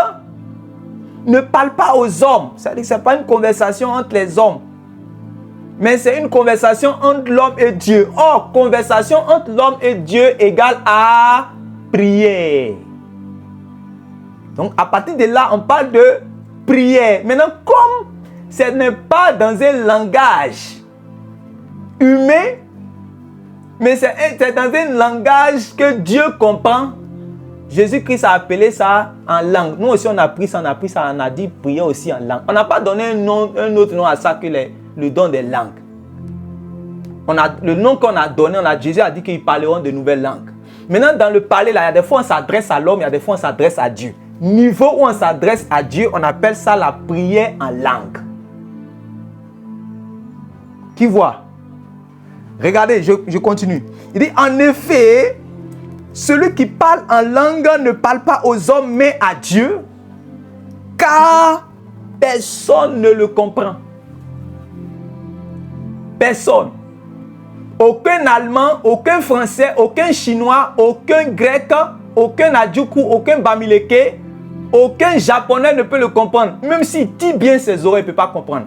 ne parle pas aux hommes. C'est-à-dire que ce n'est pas une conversation entre les hommes, mais c'est une conversation entre l'homme et Dieu. Or, conversation entre l'homme et Dieu égale à prière. Donc, à partir de là, on parle de prière. Maintenant, comme ce n'est pas dans un langage humain, mais c'est dans un langage que Dieu comprend, Jésus-Christ a appelé ça en langue. Nous aussi, on a pris ça, on a dit prier aussi en langue. On n'a pas donné un autre nom à ça que le don des langues. Le nom qu'on a donné, Jésus a dit qu'ils parleront de nouvelles langues. Maintenant, dans le parler, là, il y a des fois on s'adresse à l'homme, il y a des fois on s'adresse à Dieu. Niveau où on s'adresse à Dieu, on appelle ça la prière en langue. Qui voit? Regardez, je continue. Il dit, en effet, celui qui parle en langue ne parle pas aux hommes, mais à Dieu, car personne ne le comprend. Personne. Aucun Allemand, aucun Français, aucun Chinois, aucun Grec, aucun Adjoukou, aucun Bamileke, aucun Japonais ne peut le comprendre. Même s'il dit bien ses oreilles, il ne peut pas comprendre.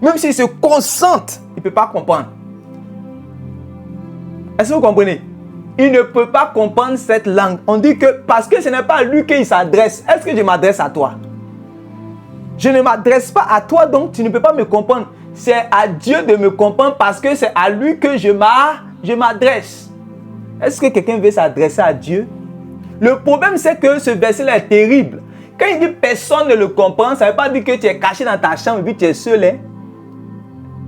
Même s'il se concentre, il ne peut pas comprendre. Est-ce que vous comprenez? Il ne peut pas comprendre cette langue. On dit que parce que ce n'est pas à lui qu'il s'adresse. Est-ce que je m'adresse à toi? Je ne m'adresse pas à toi, donc tu ne peux pas me comprendre. C'est à Dieu de me comprendre parce que c'est à lui que je m'adresse. Est-ce que quelqu'un veut s'adresser à Dieu? Le problème, c'est que ce verset-là est terrible. Quand il dit personne ne le comprend, ça ne veut pas dire que tu es caché dans ta chambre et puis tu es seul. Hein?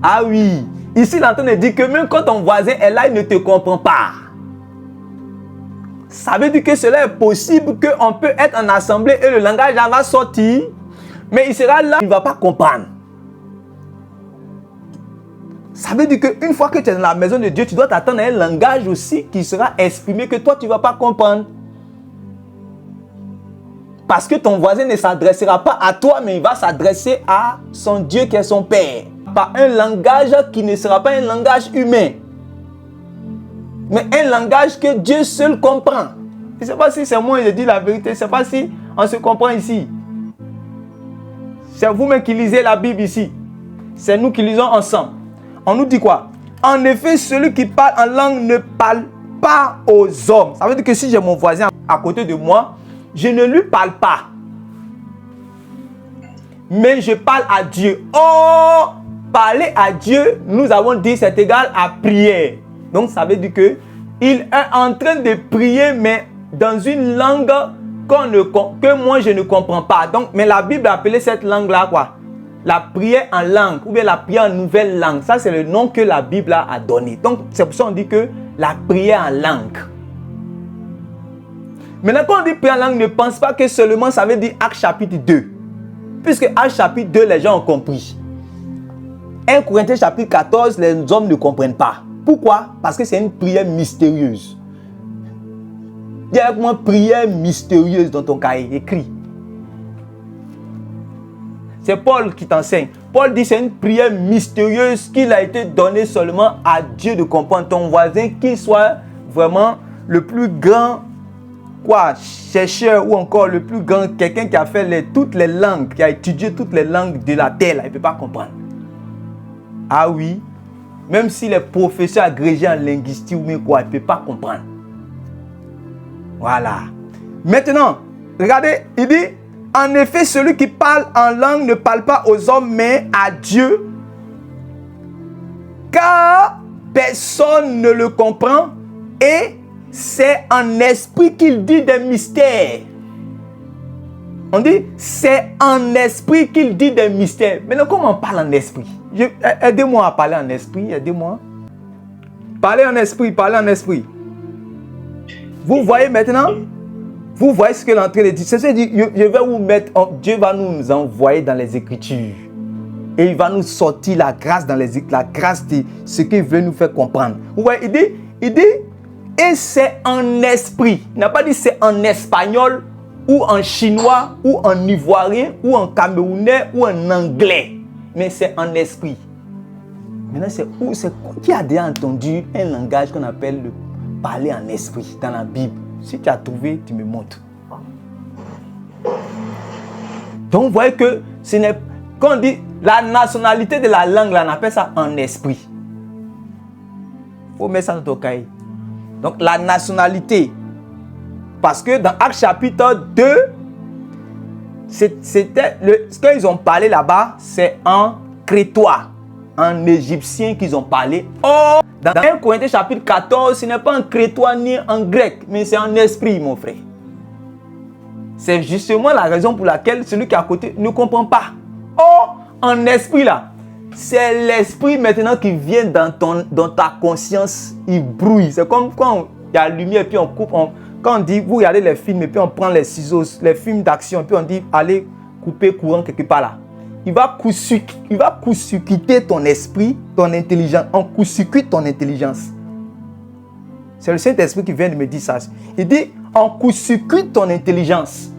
Ah oui. Ici, il est en train de dire que même quand ton voisin est là, il ne te comprend pas. Ça veut dire que cela est possible qu'on peut être en assemblée et le langage va sortir. Mais il sera là, il ne va pas comprendre. Ça veut dire qu'une fois que tu es dans la maison de Dieu, tu dois t'attendre à un langage aussi qui sera exprimé que toi, tu ne vas pas comprendre. Parce que ton voisin ne s'adressera pas à toi, mais il va s'adresser à son Dieu qui est son Père. Par un langage qui ne sera pas un langage humain, mais un langage que Dieu seul comprend. Je ne sais pas si c'est moi qui dis la vérité, je ne sais pas si on se comprend ici. C'est vous-même qui lisez la Bible ici. C'est nous qui lisons ensemble. On nous dit quoi? En effet, celui qui parle en langue ne parle pas aux hommes. Ça veut dire que si j'ai mon voisin à côté de moi, je ne lui parle pas. Mais je parle à Dieu. Oh, parler à Dieu, nous avons dit, c'est égal à prière. Donc, ça veut dire que il est en train de prier, mais dans une langue que moi, je ne comprends pas. Donc, mais la Bible a appelé cette langue-là quoi? La prière en langue, ou bien la prière en nouvelle langue. Ça, c'est le nom que la Bible a donné. Donc, c'est pour ça qu'on dit que la prière en langue. Maintenant, quand on dit prière en langue, ne pense pas que seulement ça veut dire Actes chapitre 2. Puisque Actes chapitre 2, les gens ont compris. 1 Corinthiens chapitre 14, les hommes ne comprennent pas. Pourquoi? Parce que c'est une prière mystérieuse. Dis avec moi, prière mystérieuse dans ton cahier, écrit. C'est Paul qui t'enseigne. Paul dit que c'est une prière mystérieuse qu'il a été donnée seulement à Dieu de comprendre. Ton voisin, qu'il soit vraiment le plus grand chercheur ou encore le plus grand, quelqu'un qui a fait toutes les langues, qui a étudié toutes les langues de la terre, là, il ne peut pas comprendre. Ah oui, même s'il est professeur agrégé en linguistique ou quoi, il ne peut pas comprendre. Voilà. Maintenant, regardez, il dit, en effet, celui qui parle en langue ne parle pas aux hommes, mais à Dieu, car personne ne le comprend et c'est en esprit qu'il dit des mystères. On dit, c'est en esprit qu'il dit des mystères. Maintenant, comment on parle en esprit? Aidez-moi à parler en esprit, aidez-moi. Parlez en esprit, parlez en esprit. Vous voyez maintenant? Vous voyez ce que l'entrée de dire. C'est-à-dire, je vais vous mettre, Dieu va nous envoyer dans les Écritures. Et il va nous sortir la grâce dans les Écritures, la grâce de ce qu'il veut nous faire comprendre. Vous voyez, il dit, et c'est en esprit. Il n'a pas dit c'est en espagnol, ou en chinois, ou en ivoirien, ou en camerounais, ou en anglais. Mais c'est en esprit. Maintenant, qui a déjà entendu un langage qu'on appelle le parler en esprit dans la Bible? Si tu as trouvé, tu me montres. Donc, vous voyez que ce n'est, quand on dit la nationalité de la langue, là, on appelle ça en esprit. Il faut mettre ça dans ton cahier. Donc, la nationalité. Parce que dans Actes chapitre 2, c'était ce qu'ils ont parlé là-bas, c'est en crétois, en égyptien qu'ils ont parlé. Or, dans 1 Corinthiens chapitre 14, ce n'est pas en crétois ni en grec, mais c'est en esprit, mon frère. C'est justement la raison pour laquelle celui qui est à côté ne comprend pas. Or, en esprit là, c'est l'esprit maintenant qui vient dans ta conscience, il brouille. C'est comme quand il y a la lumière et puis on coupe. Quand on dit, vous regardez les films et puis on prend les ciseaux, les films d'action, et puis on dit, allez couper courant quelque part là. Il va court-circuiter ton esprit, ton intelligence. On court-circuite ton intelligence. C'est le Saint-Esprit qui vient de me dire ça. Il dit, on court-circuite ton intelligence.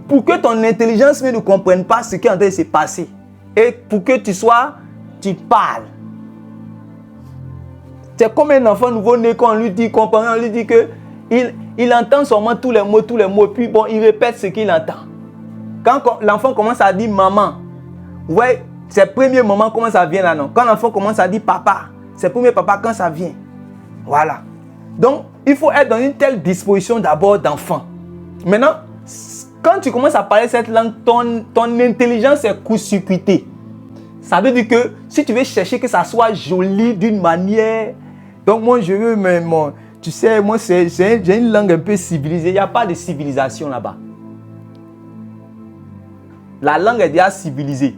Pour que ton intelligence ne comprenne pas ce qui est en train de se passer. Et pour que tu parles. C'est comme un enfant nouveau-né quand on lui dit, on lui dit que il entend seulement tous les mots, puis bon, il répète ce qu'il entend. Quand l'enfant commence à dire maman, ouais, c'est le premier moment, comment ça vient là, non? Quand l'enfant commence à dire papa, c'est le premier papa quand ça vient. Voilà. Donc, il faut être dans une telle disposition d'abord d'enfant. Maintenant, quand tu commences à parler cette langue, ton intelligence est court-circuitée. Ça veut dire que si tu veux chercher que ça soit joli d'une manière, donc moi je veux, tu sais, moi j'ai une langue un peu civilisée. Il n'y a pas de civilisation là-bas. La langue est déjà civilisée.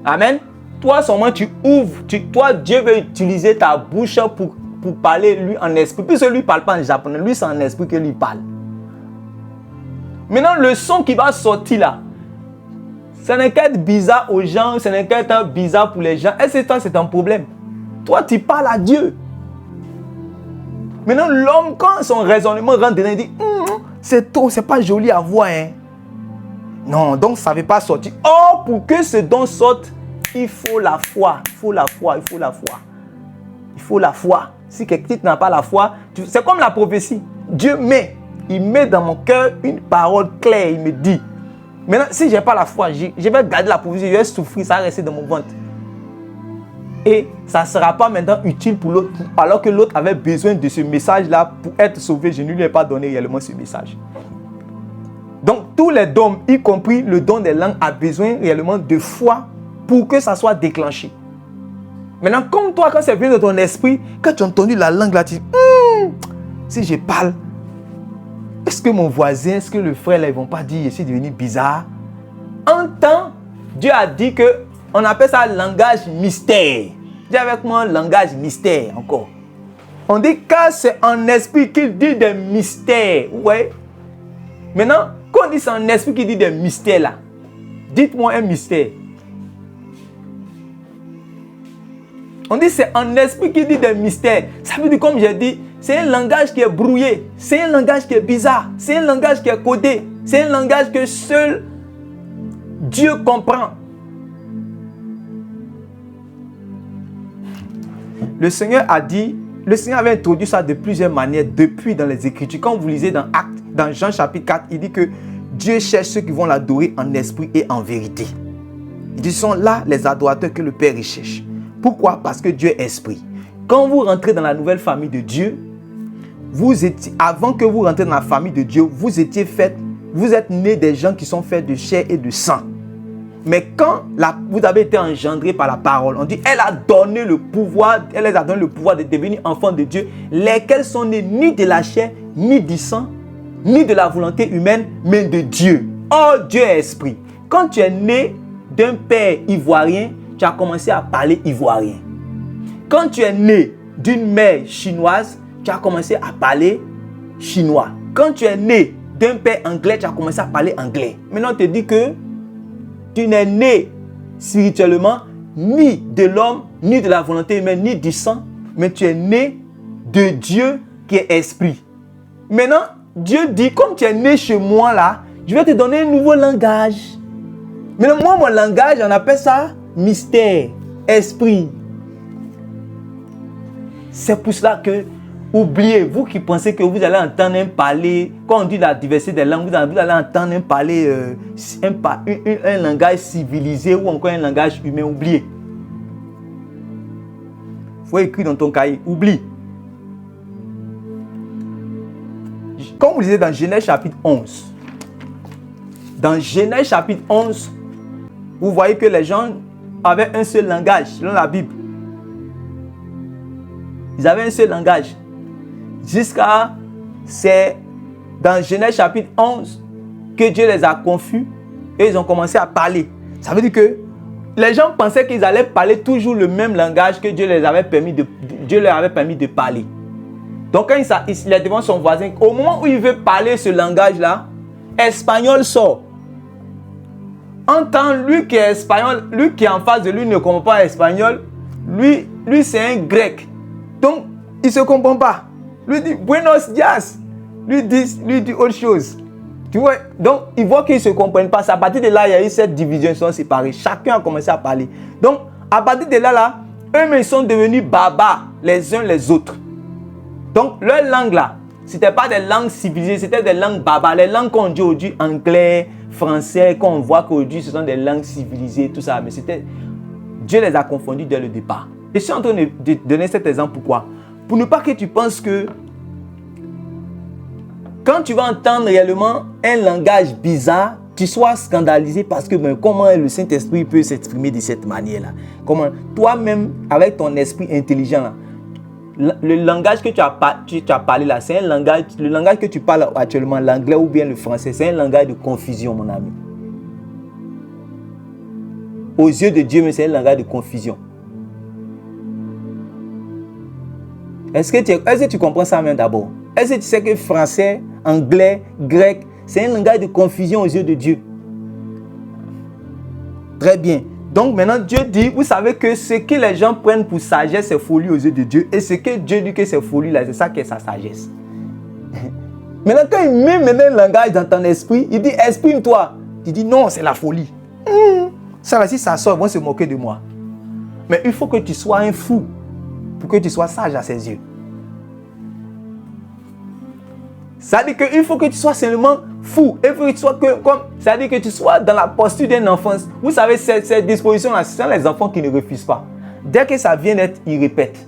Amen. Toi seulement tu ouvres, toi Dieu veut utiliser ta bouche pour parler lui en esprit. Puisque lui ne parle pas en japonais, lui c'est en esprit que lui parle. Maintenant, le son qui va sortir là, ça n'est qu'à être bizarre aux gens, ça n'est qu'à être bizarre pour les gens. Est-ce que toi, c'est un problème? Toi, tu parles à Dieu. Maintenant, l'homme, quand son raisonnement rentre dedans, il dit c'est trop, c'est pas joli à voir. Hein. Non, donc ça ne veut pas sortir. Or, pour que ce don sorte, il faut la foi. Il faut la foi, il faut la foi. Il faut la foi. Si quelqu'un n'a pas la foi, c'est comme la prophétie. Dieu il met dans mon cœur une parole claire. Il me dit, maintenant, si je n'ai pas la foi, je vais garder la prophétie, je vais souffrir, ça va rester dans mon ventre. Et ça ne sera pas maintenant utile pour l'autre, alors que l'autre avait besoin de ce message-là pour être sauvé. Je ne lui ai pas donné réellement ce message. Donc, tous les dons, y compris le don des langues, a besoin réellement de foi pour que ça soit déclenché. Maintenant, comme toi, quand c'est venu de ton esprit, quand tu as entendu la langue là, tu dis, si je parle, est-ce que mon voisin, est-ce que le frère là, ils ne vont pas dire, je suis devenu bizarre? En temps, Dieu a dit que on appelle ça langage mystère. Dis avec moi, langage mystère encore. On dit que c'est en esprit qu'il dit des mystères. Ouais. Maintenant, quand on dit c'est en esprit qu'il dit des mystères là, dites-moi un mystère. On dit c'est en esprit qu'il dit des mystères. Ça veut dire, comme j'ai dit, c'est un langage qui est brouillé. C'est un langage qui est bizarre. C'est un langage qui est codé. C'est un langage que seul Dieu comprend. Le Seigneur a dit, le Seigneur avait introduit ça de plusieurs manières depuis dans les Écritures. Quand vous lisez dans Actes, dans Jean chapitre 4, il dit que Dieu cherche ceux qui vont l'adorer en esprit et en vérité. Il dit, ce sont là les adorateurs que le Père recherche. Pourquoi? Parce que Dieu est esprit. Quand vous rentrez dans la nouvelle famille de Dieu, avant que vous rentrez dans la famille de Dieu, vous êtes nés des gens qui sont faits de chair et de sang. Mais quand vous avez été engendrés par la parole, on dit, elle les a donné le pouvoir de devenir enfants de Dieu, lesquels sont nés ni de la chair, ni du sang, ni de la volonté humaine, mais de Dieu. Oh, Dieu est esprit. Quand tu es né d'un père ivoirien, tu as commencé à parler ivoirien. Quand tu es né d'une mère chinoise, tu as commencé à parler chinois. Quand tu es né d'un père anglais, tu as commencé à parler anglais. Maintenant, on te dit que tu n'es né spirituellement ni de l'homme, ni de la volonté humaine, ni du sang, mais tu es né de Dieu qui est esprit. Maintenant, Dieu dit, comme tu es né chez moi là, je vais te donner un nouveau langage. Maintenant, moi, mon langage, on appelle ça mystère, esprit. C'est pour cela que, oubliez, vous qui pensez que vous allez entendre un parler, quand on dit la diversité des langues, vous allez entendre un parler, un langage civilisé ou encore un langage humain, oubliez. Il faut écrire dans ton cahier, oublie. Comme vous lisez dans Genèse chapitre 11, dans Genèse chapitre 11, vous voyez que les gens avaient un seul langage, selon la Bible. Ils avaient un seul langage. Jusqu'à, c'est dans Genèse chapitre 11 que Dieu les a confus et ils ont commencé à parler. Ça veut dire que les gens pensaient qu'ils allaient parler toujours le même langage que Dieu leur avait permis de parler. Donc quand il est devant son voisin, au moment où il veut parler ce langage-là, espagnol sort. En temps, lui qui est espagnol, lui qui est en face de lui ne comprend pas espagnol, lui c'est un grec. Donc il ne se comprend pas. Lui dit Buenos dias. Lui dit autre chose. Tu vois? Donc, il voit qu'ils ne se comprennent pas. À partir de là, il y a eu cette division, ils sont séparés. Chacun a commencé à parler. Donc, à partir de là, eux-mêmes, ils sont devenus barbares les uns les autres. Donc, leur langue là, ce n'était pas des langues civilisées, c'était des langues barbares. Les langues qu'on dit aujourd'hui, anglais, français, qu'on voit qu'aujourd'hui, ce sont des langues civilisées, tout ça. Mais c'était... Dieu les a confondus dès le départ. Je suis en train de donner cet exemple. Pourquoi? Pour ne pas que tu penses que quand tu vas entendre réellement un langage bizarre, tu sois scandalisé parce que comment le Saint-Esprit peut s'exprimer de cette manière-là? Comment toi-même, avec ton esprit intelligent, là, le langage que tu as parlé là, c'est un langage, le langage que tu parles actuellement, l'anglais ou bien le français, c'est un langage de confusion, mon ami. Aux yeux de Dieu, mais c'est un langage de confusion. Est-ce que tu comprends ça même d'abord? Est-ce que tu sais que français, anglais, grec, C'est un langage de confusion aux yeux de Dieu. Très bien. Donc maintenant, Dieu dit, vous savez que ce que les gens prennent pour sagesse, c'est folie aux yeux de Dieu. Et ce que Dieu dit que c'est folie, là, c'est ça qui est sa sagesse. Maintenant, quand il met un langage dans ton esprit, il dit, exprime-toi. Il dit, non, c'est la folie. Ça va, si ça sort, ils vont se moquer de moi. Mais il faut que tu sois un fou pour que tu sois sage à ses yeux. Ça veut dire qu'il faut que tu sois seulement fou. Il faut que tu sois ça veut dire que tu sois dans la posture d'un enfant. Vous savez, cette disposition-là, ce sont les enfants qui ne refusent pas. Dès que ça vient d'être, ils répètent.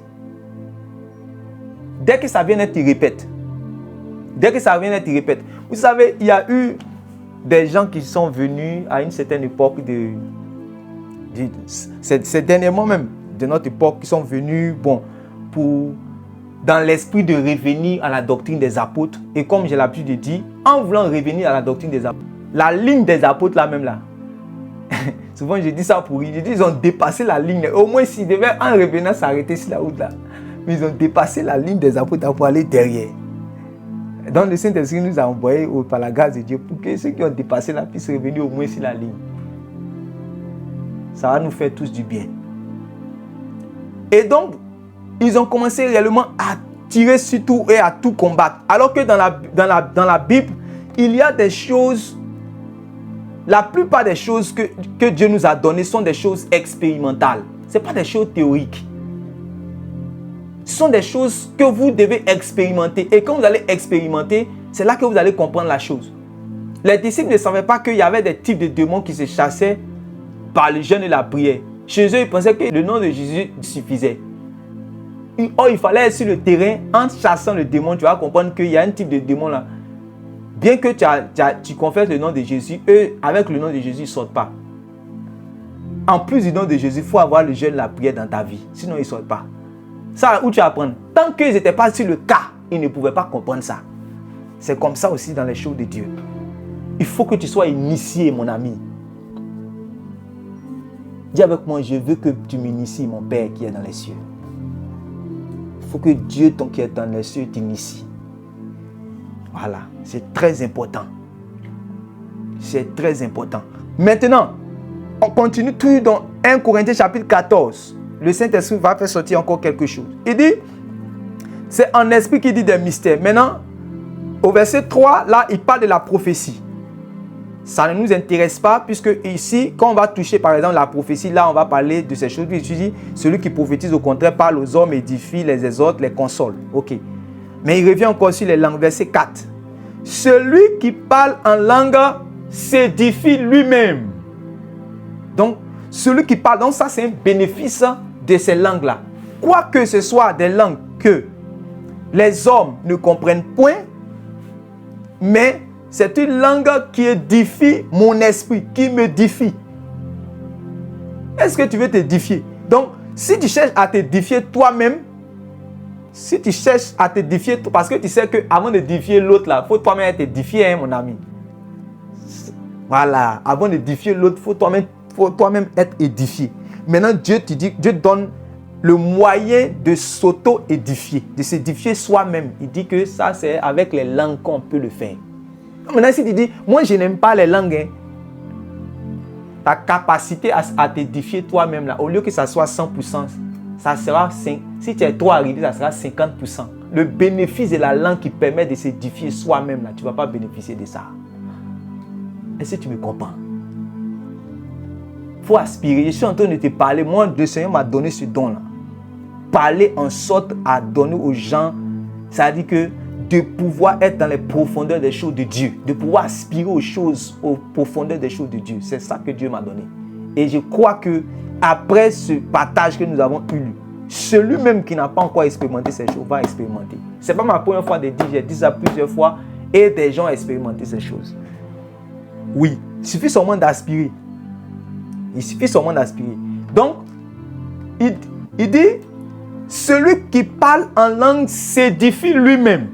Dès que ça vient d'être, ils répètent. Dès que ça vient d'être, ils répètent. Vous savez, il y a eu des gens qui sont venus à une certaine époque c'est dernièrement même de notre époque qui sont venus dans l'esprit de revenir à la doctrine des apôtres. Et comme j'ai l'habitude de dire, en voulant revenir à la doctrine des apôtres, la ligne des apôtres là même là, souvent je dis ça pour rire, je dis ils ont dépassé la ligne. Au moins s'ils devaient en revenant s'arrêter sur la route là, mais ils ont dépassé la ligne des apôtres pour aller derrière. Donc le Saint-Esprit nous a envoyé par la grâce de Dieu pour que ceux qui ont dépassé la puissent revenir au moins sur la ligne. Ça va nous faire tous du bien. Et donc, ils ont commencé réellement à tirer sur tout et à tout combattre. Alors que dans la Bible, il y a des choses, la plupart des choses que Dieu nous a données sont des choses expérimentales. Ce ne sont pas des choses théoriques. Ce sont des choses que vous devez expérimenter. Et quand vous allez expérimenter, c'est là que vous allez comprendre la chose. Les disciples ne savaient pas qu'il y avait des types de démons qui se chassaient par le jeûne et la prière. Chez eux, ils pensaient que le nom de Jésus suffisait. Or, il fallait être sur le terrain, en chassant le démon, tu vas comprendre qu'il y a un type de démon là. Bien que tu confesses le nom de Jésus, eux, avec le nom de Jésus, ils ne sortent pas. En plus du nom de Jésus, il faut avoir le jeûne et la prière dans ta vie. Sinon, ils ne sortent pas. Ça, où tu vas apprendre. Tant qu'ils n'étaient pas sur le cas, ils ne pouvaient pas comprendre ça. C'est comme ça aussi dans les choses de Dieu. Il faut que tu sois initié, mon ami. Dis avec moi, je veux que tu m'inities, mon Père qui est dans les cieux. Il faut que Dieu, ton qui est dans les cieux, t'initie. Voilà, c'est très important. C'est très important. Maintenant, on continue tout dans 1 Corinthiens chapitre 14. Le Saint-Esprit va faire sortir encore quelque chose. Il dit, c'est un esprit qui dit des mystères. Maintenant, au verset 3, là, il parle de la prophétie. Ça ne nous intéresse pas, puisque ici, quand on va toucher par exemple la prophétie, là on va parler de ces choses. Puis il dit, celui qui prophétise au contraire parle aux hommes, édifie, les exhorte, les console. Ok. Mais il revient encore sur les langues. Verset 4. Celui qui parle en langue s'édifie lui-même. Donc, celui qui parle, donc ça c'est un bénéfice de ces langues-là. Quoi que ce soit des langues que les hommes ne comprennent point, mais c'est une langue qui édifie mon esprit, qui m'édifie. Est-ce que tu veux t'édifier? Donc, si tu cherches à t'édifier toi-même, parce que tu sais qu'avant d'édifier l'autre, il faut toi-même être édifié, hein, mon ami. Voilà, avant d'édifier l'autre, il faut toi-même être édifié. Maintenant, Dieu donne le moyen de s'auto-édifier, de s'édifier soi-même. Il dit que ça, c'est avec les langues qu'on peut le faire. Maintenant, si tu dis, moi je n'aime pas les langues, hein, ta capacité à t'édifier toi-même, là, au lieu que ça soit 100%, ça sera 5%. Si tu es trop arrivé, ça sera 50%. Le bénéfice de la langue qui permet de s'édifier soi-même, là, tu ne vas pas bénéficier de ça. Est-ce que tu me comprends? Il faut aspirer. Je suis en train de te parler. Moi, le Seigneur m'a donné ce don-là. Parler en sorte à donner aux gens, ça veut dire que de pouvoir être dans les profondeurs des choses de Dieu, de pouvoir aspirer aux choses, aux profondeurs des choses de Dieu. C'est ça que Dieu m'a donné. Et je crois que après ce partage que nous avons eu, celui-même qui n'a pas encore expérimenté ces choses va expérimenter. Ce n'est pas ma première fois de dire, j'ai dit ça plusieurs fois, et des gens ont expérimenté ces choses. Oui, il suffit seulement d'aspirer. Il suffit seulement d'aspirer. Donc, il dit, celui qui parle en langue s'édifie lui-même.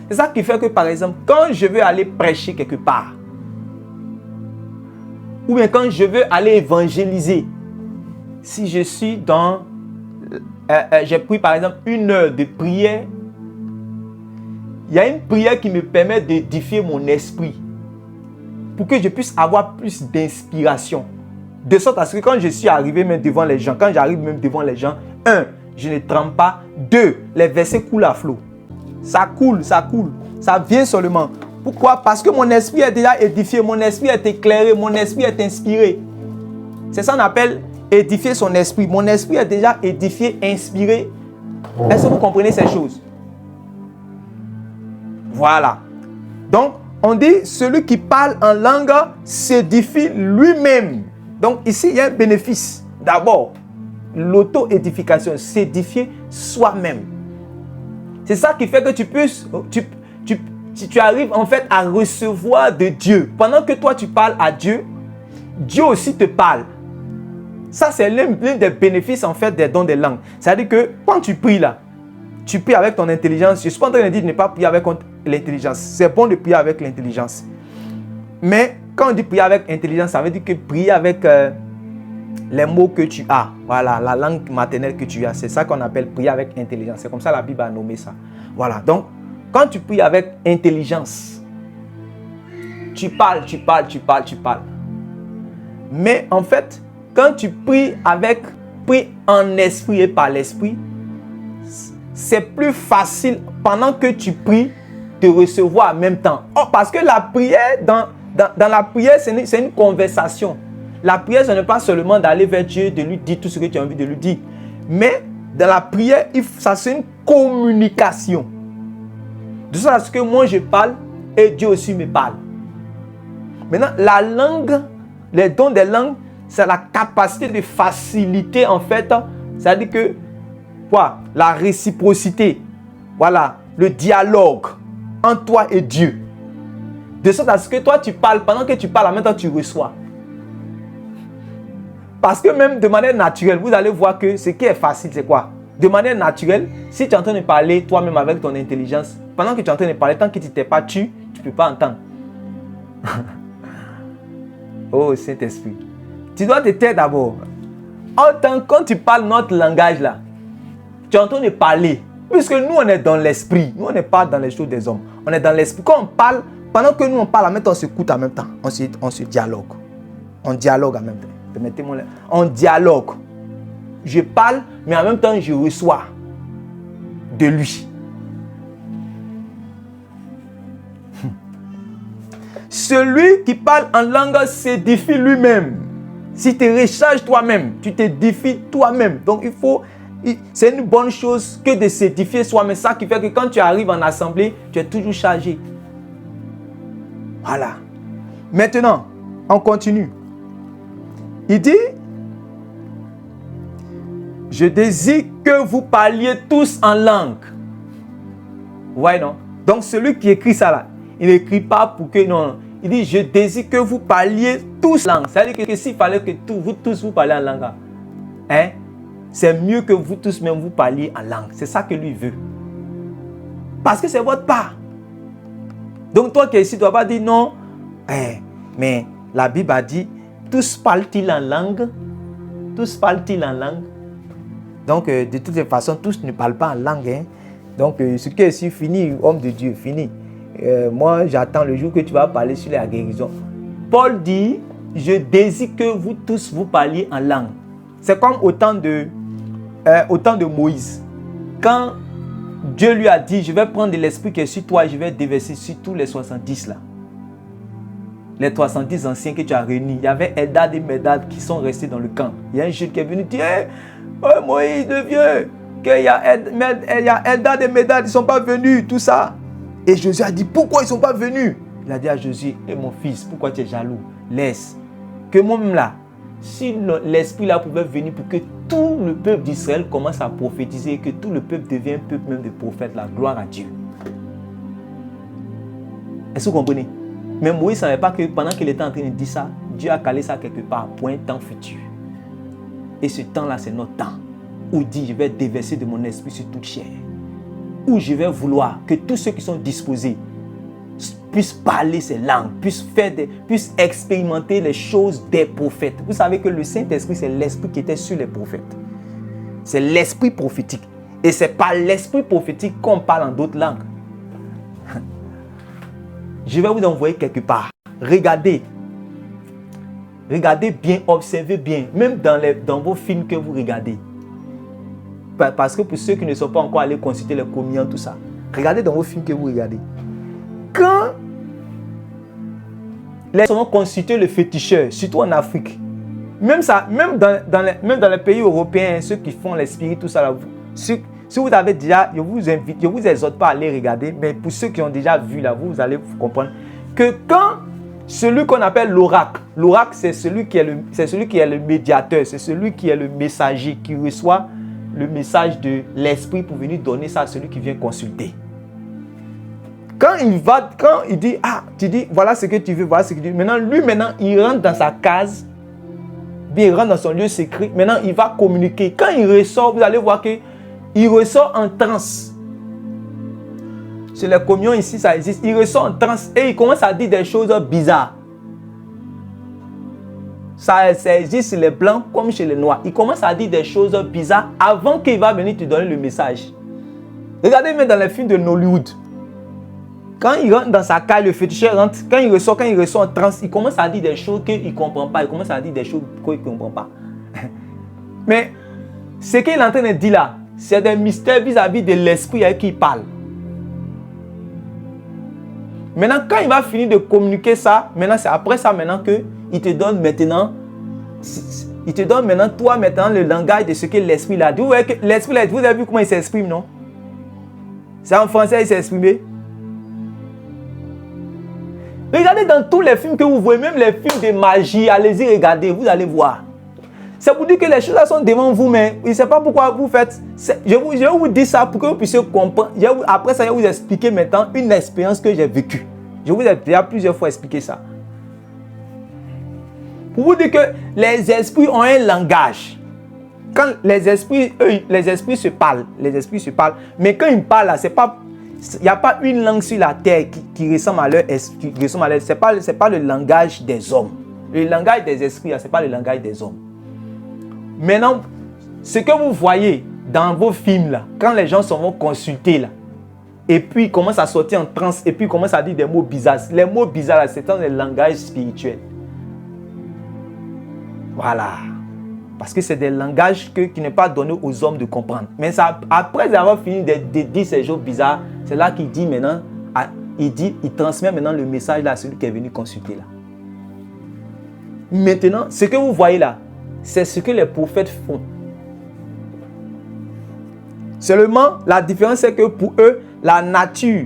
C'est ça qui fait que, par exemple, quand je veux aller prêcher quelque part, ou bien quand je veux aller évangéliser, si je suis dans... j'ai pris, par exemple, 1 heure de prière, il y a une prière qui me permet d'édifier mon esprit. pour que je puisse avoir plus d'inspiration. De sorte à ce que quand je suis arrivé même devant les gens, quand j'arrive même devant les gens, 1, je ne tremble pas. 2, les versets coulent à flot. Ça coule, ça vient seulement. Pourquoi? Parce que mon esprit est déjà édifié, mon esprit est éclairé, mon esprit est inspiré. C'est ça qu'on appelle édifier son esprit. Mon esprit est déjà édifié, inspiré. Est-ce que vous comprenez ces choses? Voilà. Donc, on dit, celui qui parle en langue s'édifie lui-même. Donc, ici, il y a un bénéfice. D'abord, l'auto-édification, s'édifier soi-même. C'est ça qui fait que tu arrives en fait à recevoir de Dieu. Pendant que toi, tu parles à Dieu, Dieu aussi te parle. Ça, c'est l'un des bénéfices en fait des dons des langues. C'est-à-dire que quand tu pries là, tu pries avec ton intelligence. Je suis pas en train de dire de ne pas prier avec l'intelligence. C'est bon de prier avec l'intelligence. Mais quand on dit prier avec intelligence, ça veut dire que prier avec les mots que tu as. Voilà, la langue maternelle que tu as. C'est ça qu'on appelle prier avec intelligence. C'est comme ça la Bible a nommé ça. Voilà, donc quand tu pries avec intelligence, tu parles. Mais en fait, quand tu pries en esprit et par l'esprit, c'est plus facile pendant que tu pries de recevoir en même temps. Oh, parce que la prière, dans la prière, c'est une conversation. La prière, ce n'est pas seulement d'aller vers Dieu, de lui dire tout ce que tu as envie de lui dire. Mais dans la prière, ça c'est une communication. De sorte à ce que moi je parle et Dieu aussi me parle. Maintenant, la langue, les dons des langues, c'est la capacité de faciliter en fait. C'est-à-dire que quoi? La réciprocité, voilà, le dialogue entre toi et Dieu. De sorte à ce que toi tu parles, pendant que tu parles, en même temps tu reçois. Parce que même de manière naturelle, vous allez voir que ce qui est facile, c'est quoi? De manière naturelle, si tu es en train de parler toi-même avec ton intelligence, pendant que tu es en train de parler, tant que tu ne t'es pas tu ne peux pas entendre. Oh Saint-Esprit. Tu dois te taire d'abord. Quand tu parles notre langage là, tu es en train de parler. Puisque nous on est dans l'esprit. Nous on n'est pas dans les choses des hommes. On est dans l'esprit. Quand on parle, pendant que nous on parle, en même temps on s'écoute en même temps. On se dialogue. On dialogue en même temps. Mettez-moi là. On dialogue. Je parle, mais en même temps je reçois de lui. Celui qui parle en langue s'édifie lui-même. Si tu recharges toi-même, tu t'édifies toi-même. Donc c'est une bonne chose que de s'édifier soi-même. Ça qui fait que quand tu arrives en assemblée, tu es toujours chargé. Voilà. Maintenant, on continue. Il dit, je désire que vous parliez tous en langue. Ouais, non? Donc celui qui écrit ça là, il n'écrit pas pour que non. Il dit, je désire que vous parliez tous en langue. C'est-à-dire que s'il fallait que vous tous vous parliez en langue, hein, c'est mieux que vous tous même vous parliez en langue. C'est ça que lui veut. Parce que c'est votre part. Donc toi qui es ici, tu ne dois pas dire non. Mais la Bible a dit, tous parlent-ils en langue? Tous parlent-ils en langue? Donc de toutes les façons, tous ne parlent pas en langue. Hein? Donc ce qui est ici, fini, homme de Dieu, fini. Moi, j'attends le jour que tu vas parler sur la guérison. Paul dit, je désire que vous tous vous parliez en langue. C'est comme au temps de Moïse. Quand Dieu lui a dit, je vais prendre de l'esprit qui est sur toi et je vais déverser sur tous les 70 là. Les 70 anciens que tu as réunis. Il y avait Eldad et Medad qui sont restés dans le camp. Il y a un jeune qui est venu dire, oh Moïse, le vieux, qu'il y a Eldad et Medad, ils ne sont pas venus, tout ça. Et Josué a dit, pourquoi ils ne sont pas venus? Il a dit à Josué, mon fils, pourquoi tu es jaloux? Laisse. Que moi-même là, si l'esprit là pouvait venir pour que tout le peuple d'Israël commence à prophétiser et que tout le peuple devienne un peuple même de prophètes, la gloire à Dieu. Est-ce que vous comprenez? Mais Moïse ne savait pas que pendant qu'il était en train de dire ça, Dieu a calé ça quelque part pour un temps futur. Et ce temps-là, c'est notre temps. Où il dit, je vais déverser de mon esprit sur toute chair. Où je vais vouloir que tous ceux qui sont disposés puissent parler ces langues, puissent expérimenter les choses des prophètes. Vous savez que le Saint-Esprit, c'est l'esprit qui était sur les prophètes. C'est l'esprit prophétique. Et c'est par l'esprit prophétique qu'on parle en d'autres langues. Je vais vous envoyer quelque part. regardez. Regardez bien, observez bien, même dans vos films que vous regardez. Parce que pour ceux qui ne sont pas encore allés consulter les communions, tout ça, regardez dans vos films que vous regardez. Quand les gens vont consulter le féticheur, surtout en Afrique, même dans les pays européens, ceux qui font l'esprit, tout ça, là, si vous avez déjà, je vous exhorte pas à aller regarder, mais pour ceux qui ont déjà vu là, vous allez comprendre que quand celui qu'on appelle l'oracle, c'est celui qui est le médiateur, c'est celui qui est le messager, qui reçoit le message de l'esprit pour venir donner ça à celui qui vient consulter. Quand il dit, tu dis, voilà ce que tu veux, voilà ce que tu veux. Maintenant, il rentre dans sa case, bien, il rentre dans son lieu secret. Maintenant, il va communiquer. Quand il ressort, vous allez voir qu'il ressort en transe. Sur les communions ici, ça existe. Il ressort en transe et il commence à dire des choses bizarres. Ça existe chez les blancs comme chez les noirs. Il commence à dire des choses bizarres avant qu'il va venir te donner le message. Regardez même dans les films de Hollywood. Quand il rentre dans sa cage, le féticheur rentre. Quand il ressort en transe, il commence à dire des choses qu'il ne comprend pas. Il commence à dire des choses qu'il ne comprend pas. Mais ce qu'il est en train de dire là, c'est des mystères vis-à-vis de l'esprit avec qui il parle. Maintenant, quand il va finir de communiquer ça, maintenant c'est après ça maintenant qu'il te donne maintenant, toi maintenant le langage de ce que l'esprit a dit. Vous voyez que l'esprit là, vous avez vu comment il s'exprime, non? C'est en français il s'est exprimé. Regardez dans tous les films que vous voyez, même les films de magie, allez-y regarder, vous allez voir. C'est pour dire que les choses là sont devant vous, mais je ne sais pas pourquoi vous faites. Je vais vous dire ça pour que vous puissiez comprendre. Après ça, je vais vous expliquer maintenant une expérience que j'ai vécue. Je vous ai déjà plusieurs fois expliqué ça. Pour vous dire que les esprits ont un langage. Quand les esprits se parlent, mais quand ils parlent là, il n'y a pas une langue sur la terre qui ressemble à leur esprit. Ce n'est pas le langage des hommes. Le langage des esprits, ce n'est pas le langage des hommes. Maintenant, ce que vous voyez dans vos films là, quand les gens vont consulter là, et puis ils commencent à sortir en transe, et puis ils commencent à dire des mots bizarres. Les mots bizarres là, c'est dans le langage spirituel. Voilà. Parce que c'est des langages qui n'est pas donné aux hommes de comprendre. Mais ça, après avoir fini de dire ces choses bizarres, c'est là qu'il dit maintenant, il transmet maintenant le message là à celui qui est venu consulter là. Maintenant, ce que vous voyez là, c'est ce que les prophètes font. Seulement, la différence c'est que pour eux, la nature,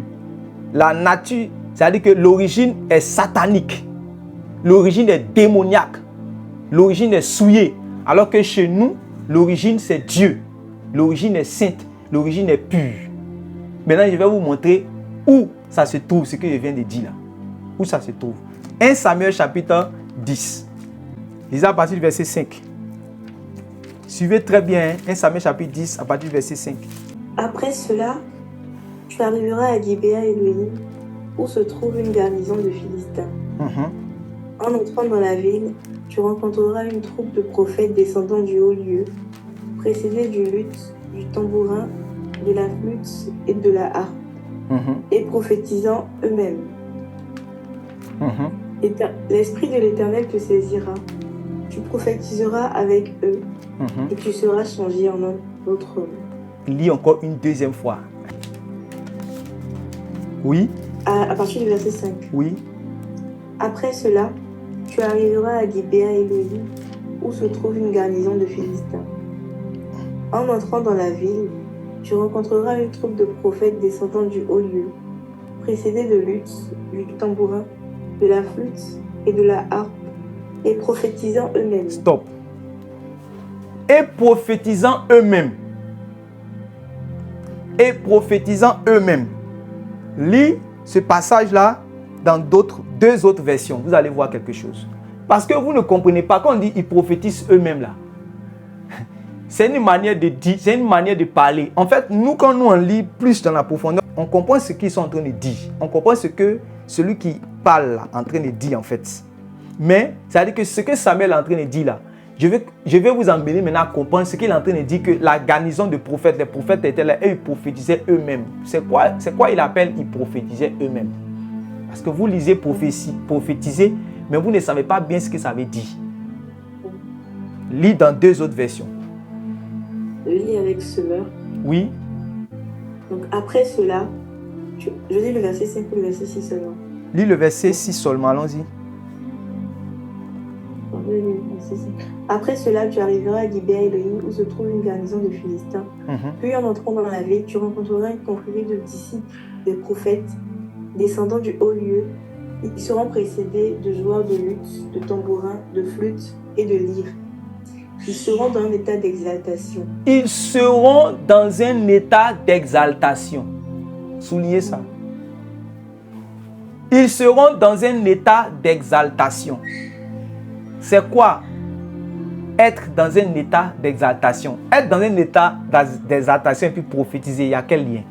c'est-à-dire que l'origine est satanique. L'origine est démoniaque. L'origine est souillée. Alors que chez nous, l'origine c'est Dieu. L'origine est sainte. L'origine est pure. Maintenant, je vais vous montrer où ça se trouve, ce que je viens de dire là. Où ça se trouve. 1 Samuel chapitre 10. Lisez à partir du verset 5. Suivez très bien, 1 Samuel chapitre 10, à partir du verset 5. Après cela, tu arriveras à Gibéa Elohim, où se trouve une garnison de Philistins. En entrant dans la ville, tu rencontreras une troupe de prophètes descendant du haut lieu, précédés du luth, du tambourin, de la flûte et de la harpe, et prophétisant eux-mêmes. L'Esprit de l'Éternel te saisira. Tu prophétiseras avec eux, et tu seras changé en un autre homme. Lis encore une deuxième fois. Oui. À partir du verset 5. Oui. Après cela, tu arriveras à Gibéa Elohim, où se trouve une garnison de Philistins. En entrant dans la ville, tu rencontreras une troupe de prophètes descendant du haut lieu, précédés de luth, du tambourin, de la flûte et de la harpe, et prophétisant eux-mêmes. Stop. Et prophétisant eux-mêmes. Et prophétisant eux-mêmes. Lis ce passage-là dans deux autres versions. Vous allez voir quelque chose. Parce que vous ne comprenez pas. Quand on dit ils prophétisent eux-mêmes là, c'est une manière de dire, c'est une manière de parler. En fait, quand on lit plus dans la profondeur, on comprend ce qu'ils sont en train de dire. On comprend ce que celui qui parle là, en train de dire en fait. Mais, c'est-à-dire que ce que Samuel est en train de dire là, je vais vous emmener maintenant à comprendre ce qu'il est en train de dire, que la garnison de prophètes, les prophètes étaient là et ils prophétisaient eux-mêmes. C'est quoi il appelle ils prophétisaient eux-mêmes? Parce que vous lisez prophétiser, mais vous ne savez pas bien ce que ça veut dire. Lis dans 2 autres versions. Lis avec semeur. Oui. Donc après cela, je lis le verset 5 ou le verset 6 seulement. Lis le verset 6 seulement, allons-y. Après cela, tu arriveras à Gibea Elohim, où se trouve une garnison de Philistins. Puis en entrant dans la ville, tu rencontreras une confrérie de disciples, des prophètes, descendants du haut lieu. Ils seront précédés de joueurs de luth, de tambourins, de flûtes et de lyres. Ils seront dans un état d'exaltation. Ils seront dans un état d'exaltation. Soulignez ça. Ils seront dans un état d'exaltation. C'est quoi être dans un état d'exaltation? Être dans un état d'exaltation et puis prophétiser, il y a quel lien?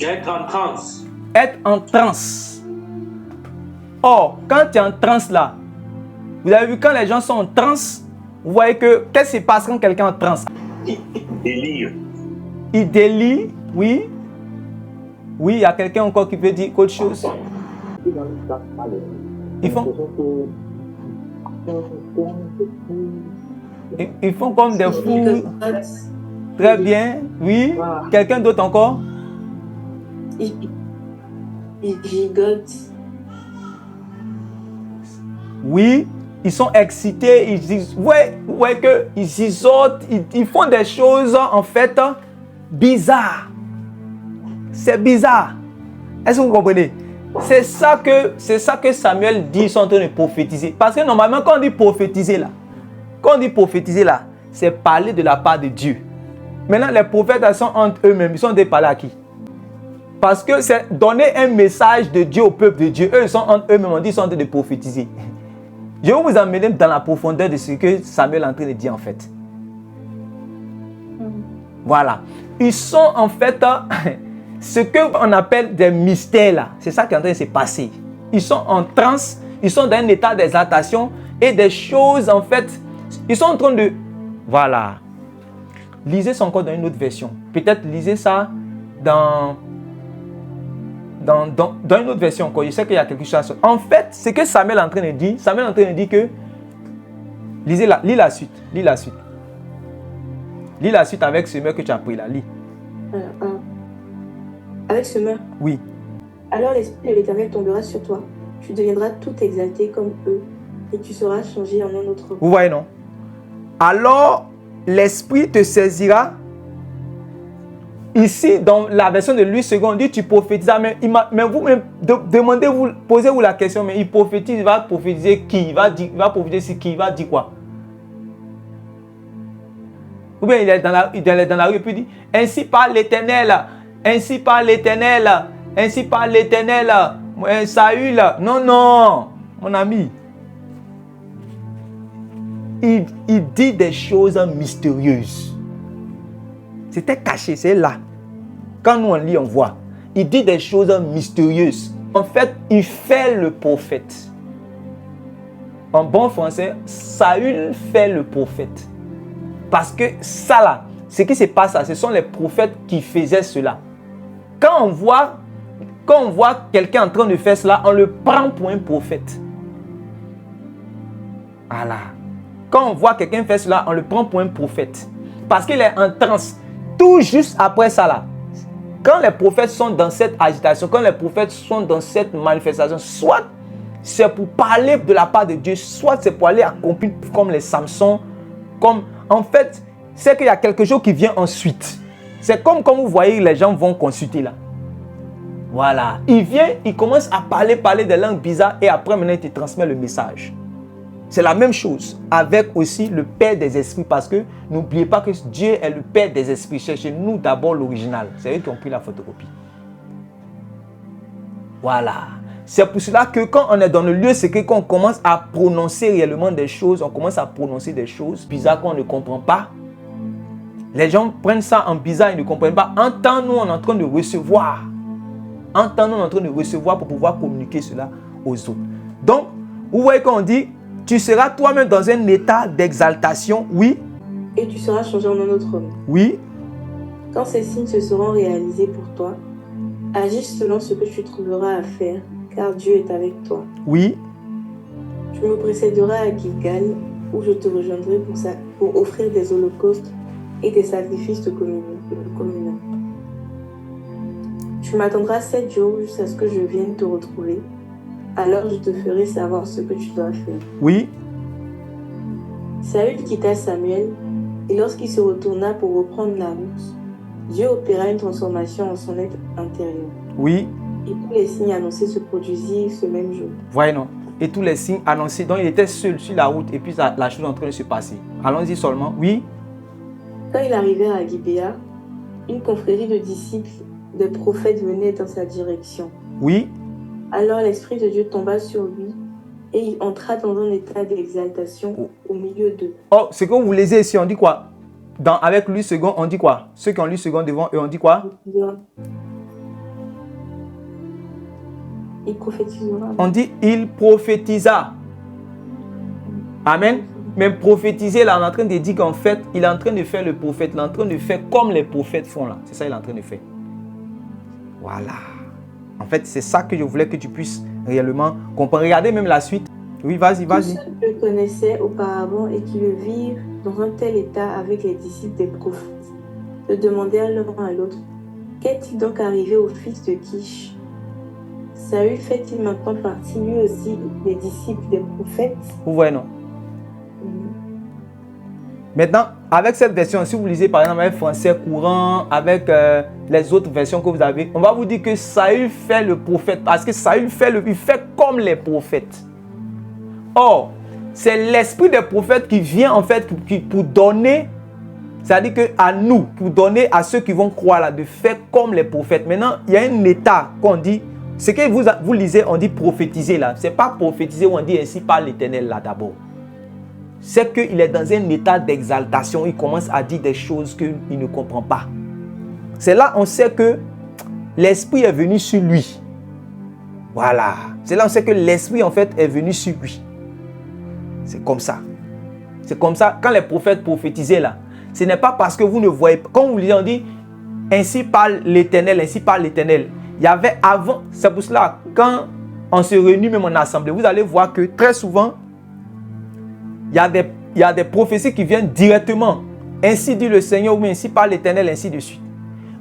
Être en transe. Être en transe. Or, quand tu es en transe là, vous avez vu quand les gens sont en transe, vous voyez que qu'est-ce qui se passe quand quelqu'un est en transe? Délire. Il délie, oui. Oui, il y a quelqu'un encore qui peut dire autre chose. Ils font comme des fous. Très bien, oui. Quelqu'un d'autre encore? Ils gigotent. Oui, ils sont excités, ils disent, ouais, que ils isotent, ils font des choses en fait bizarres. C'est bizarre. Est-ce que vous comprenez? C'est ça que Samuel dit, ils sont en train de prophétiser. Parce que normalement, quand on dit prophétiser là, c'est parler de la part de Dieu. Maintenant, les prophètes sont entre eux-mêmes, ils sont des parler à qui? Parce que c'est donner un message de Dieu au peuple de Dieu. Eux, ils sont entre eux-mêmes, on dit qu'ils sont en train de prophétiser. Je vais vous emmener dans la profondeur de ce que Samuel est en train de dire en fait. Voilà. Ils sont en fait ce qu'on appelle des mystères là. C'est ça qui est en train de se passer. Ils sont en transe, ils sont dans un état d'exaltation et des choses en fait, ils sont en train de... Voilà. Lisez ça encore dans une autre version. Peut-être lisez ça dans une autre version encore. Je sais qu'il y a quelque chose. En fait, ce que Samuel est en train de dire, que... lis la suite. Lis la suite avec ce mot que tu as pris là. Lis. Avec semeur. Oui. Alors l'Esprit de l'Éternel tombera sur toi. Tu deviendras tout exalté comme eux et tu seras changé en un autre homme. Vous voyez, non? Alors, l'Esprit te saisira. Ici, dans la version de Louis II, on dit tu prophétises. Mais vous-même, demandez-vous, posez-vous la question, mais il prophétise, il va prophétiser qui? Il va prophétiser sur qui? Il va dire quoi? Ou bien il est dans la rue et puis il dit ainsi parle l'Éternel, ainsi parle l'Éternel, ainsi parle l'Éternel, Saül. Non, mon ami. Il dit des choses mystérieuses. C'était caché, c'est là. Quand nous on lit, on voit. Il dit des choses mystérieuses. En fait, il fait le prophète. En bon français, Saül fait le prophète. Parce que ça là, ce qui se passe là, ce sont les prophètes qui faisaient cela. Quand on voit quelqu'un en train de faire cela, on le prend pour un prophète. Voilà. Quand on voit quelqu'un faire cela, on le prend pour un prophète. Parce qu'il est en transe. Tout juste après ça là, quand les prophètes sont dans cette agitation, quand les prophètes sont dans cette manifestation, soit c'est pour parler de la part de Dieu, soit c'est pour aller accomplir comme les Samson, comme en fait, c'est qu'il y a quelque chose qui vient ensuite. C'est comme quand vous voyez les gens vont consulter là. Voilà. Il vient, il commence à parler des langues bizarres et après maintenant il te transmet le message. C'est la même chose avec aussi le Père des esprits parce que n'oubliez pas que Dieu est le Père des esprits. Cherchez-nous d'abord l'original. C'est eux qui ont pris la photocopie. Voilà. C'est pour cela que quand on est dans le lieu secret, qu'on commence à prononcer réellement des choses, on commence à prononcer des choses bizarres qu'on ne comprend pas. Les gens prennent ça en bizarre, ils ne comprennent pas. En temps, nous, on est en train de recevoir. En temps, nous, on est en train de recevoir pour pouvoir communiquer cela aux autres. Donc, vous voyez qu'on dit, tu seras toi-même dans un état d'exaltation, oui. Et tu seras changé en un autre homme. Oui. Quand ces signes se seront réalisés pour toi, agis selon ce que tu trouveras à faire car Dieu est avec toi. Oui. Tu me précéderas à Gilgal, où je te rejoindrai pour offrir des holocaustes et des sacrifices de communion. Tu m'attendras 7 jours jusqu'à ce que je vienne te retrouver. Alors je te ferai savoir ce que tu dois faire. Oui. Saül quitta Samuel, et lorsqu'il se retourna pour reprendre la route, Dieu opéra une transformation en son être intérieur. Oui. Et tous les signes annoncés se produisirent ce même jour. Voyez, non. Et tous les signes annoncés. Donc, il était seul sur la route et puis la chose est en train de se passer. Allons-y seulement. Oui. Quand il arrivait à Gibéa, une confrérie de disciples des prophètes venait dans sa direction. Oui. Alors l'Esprit de Dieu tomba sur lui et il entra dans un état d'exaltation au milieu d'eux. Oh, c'est que vous lisez ici, on dit quoi? Avec lui second, on dit quoi? Ceux qui ont lu second devant eux, on dit quoi? Il prophétisera. On dit il prophétisa. Amen. Mais prophétiser, là, on est en train de dire qu'en fait, il est en train de faire le prophète. Il est en train de faire comme les prophètes font là. C'est ça qu'il est en train de faire. Voilà. En fait, c'est ça que je voulais que tu puisses réellement comprendre. Regardez même la suite. Oui, vas-y, vas-y. Tous ceux que je connaissais auparavant et qui le virent dans un tel état avec les disciples des prophètes se demandèrent l'un à l'autre, qu'est-il donc arrivé au fils de Kish? Saül fait-il maintenant partie lui aussi des disciples des prophètes? Vous voyez, non? Maintenant, avec cette version, si vous lisez par exemple avec français courant, avec les autres versions que vous avez, on va vous dire que Saül fait le prophète. Parce que Saül il fait comme les prophètes. Or, c'est l'esprit des prophètes qui vient en fait pour donner, c'est-à-dire que à nous, pour donner à ceux qui vont croire là, de faire comme les prophètes. Maintenant, il y a un état qu'on dit, ce que vous lisez, on dit prophétiser là. Ce n'est pas prophétiser où on dit ainsi par l'Éternel là d'abord. C'est qu'il est dans un état d'exaltation. Il commence à dire des choses qu'il ne comprend pas. C'est là on sait que l'esprit est venu sur lui. Voilà. C'est là on sait que l'esprit en fait est venu sur lui. C'est comme ça. C'est comme ça. Quand les prophètes prophétisaient là, ce n'est pas parce que vous ne voyez pas. Quand vous lisez, on dit ainsi parle l'Éternel, ainsi parle l'Éternel. Il y avait avant, c'est pour cela, quand on se réunit même en assemblée, vous allez voir que très souvent, il y a des prophéties qui viennent directement. Ainsi dit le Seigneur, ou bien ainsi parle l'Éternel, ainsi de suite.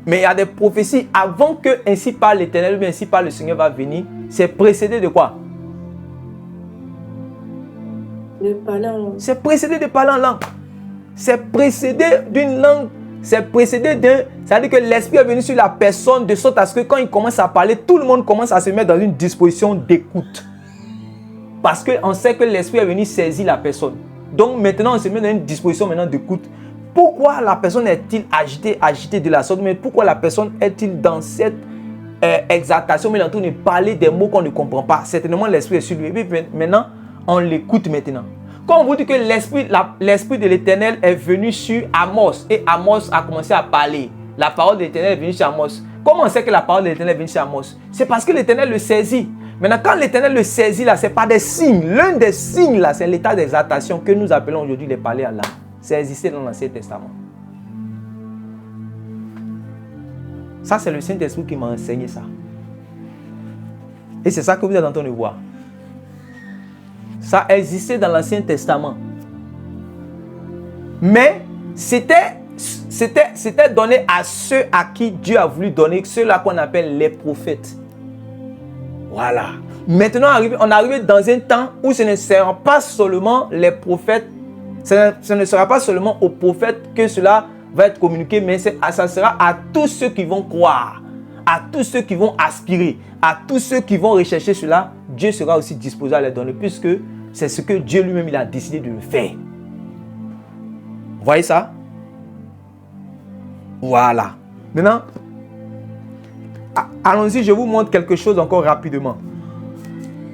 Mais il y a des prophéties avant que ainsi parle l'Éternel, ou bien ainsi parle le Seigneur va venir. C'est précédé de quoi? De parler en langue. C'est précédé de parler en langue. C'est précédé d'une langue. C'est précédé d'un... C'est-à-dire que l'Esprit est venu sur la personne de sorte à ce que quand il commence à parler, tout le monde commence à se mettre dans une disposition d'écoute. Parce qu'on sait que l'Esprit est venu saisir la personne. Donc maintenant, on se met dans une disposition maintenant d'écoute. Pourquoi la personne est-il agitée de la sorte? Mais pourquoi la personne est-il dans cette exaltation? Mais il est en train de parler des mots qu'on ne comprend pas. Certainement, l'Esprit est sur lui. Et puis maintenant, on l'écoute maintenant. Quand on vous dit que l'Esprit de l'Éternel est venu sur Amos, et Amos a commencé à parler. La parole de l'Éternel est venue sur Amos. Comment on sait que la parole de l'Éternel est venue sur Amos? C'est parce que l'Éternel le saisit. Maintenant, quand l'Éternel le saisit, là, ce n'est pas des signes. L'un des signes, là, c'est l'état d'exaltation que nous appelons aujourd'hui les parler à l'âme. C'est existé dans l'Ancien Testament. Ça, c'est le Saint-Esprit qui m'a enseigné ça. Et c'est ça que vous êtes en train de voir. Ça existait dans l'Ancien Testament. Mais c'était donné à ceux à qui Dieu a voulu donner, ceux-là qu'on appelle les prophètes. Voilà. Maintenant, on est arrivé dans un temps où ce ne sera pas seulement les prophètes, ce ne sera pas seulement aux prophètes que cela va être communiqué, mais ça sera à tous ceux qui vont croire, à tous ceux qui vont aspirer, à tous ceux qui vont rechercher cela. Dieu sera aussi disposé à les donner, puisque c'est ce que Dieu lui-même il a décidé de le faire. Vous voyez ça? Voilà. Maintenant, allons-y, je vous montre quelque chose encore rapidement.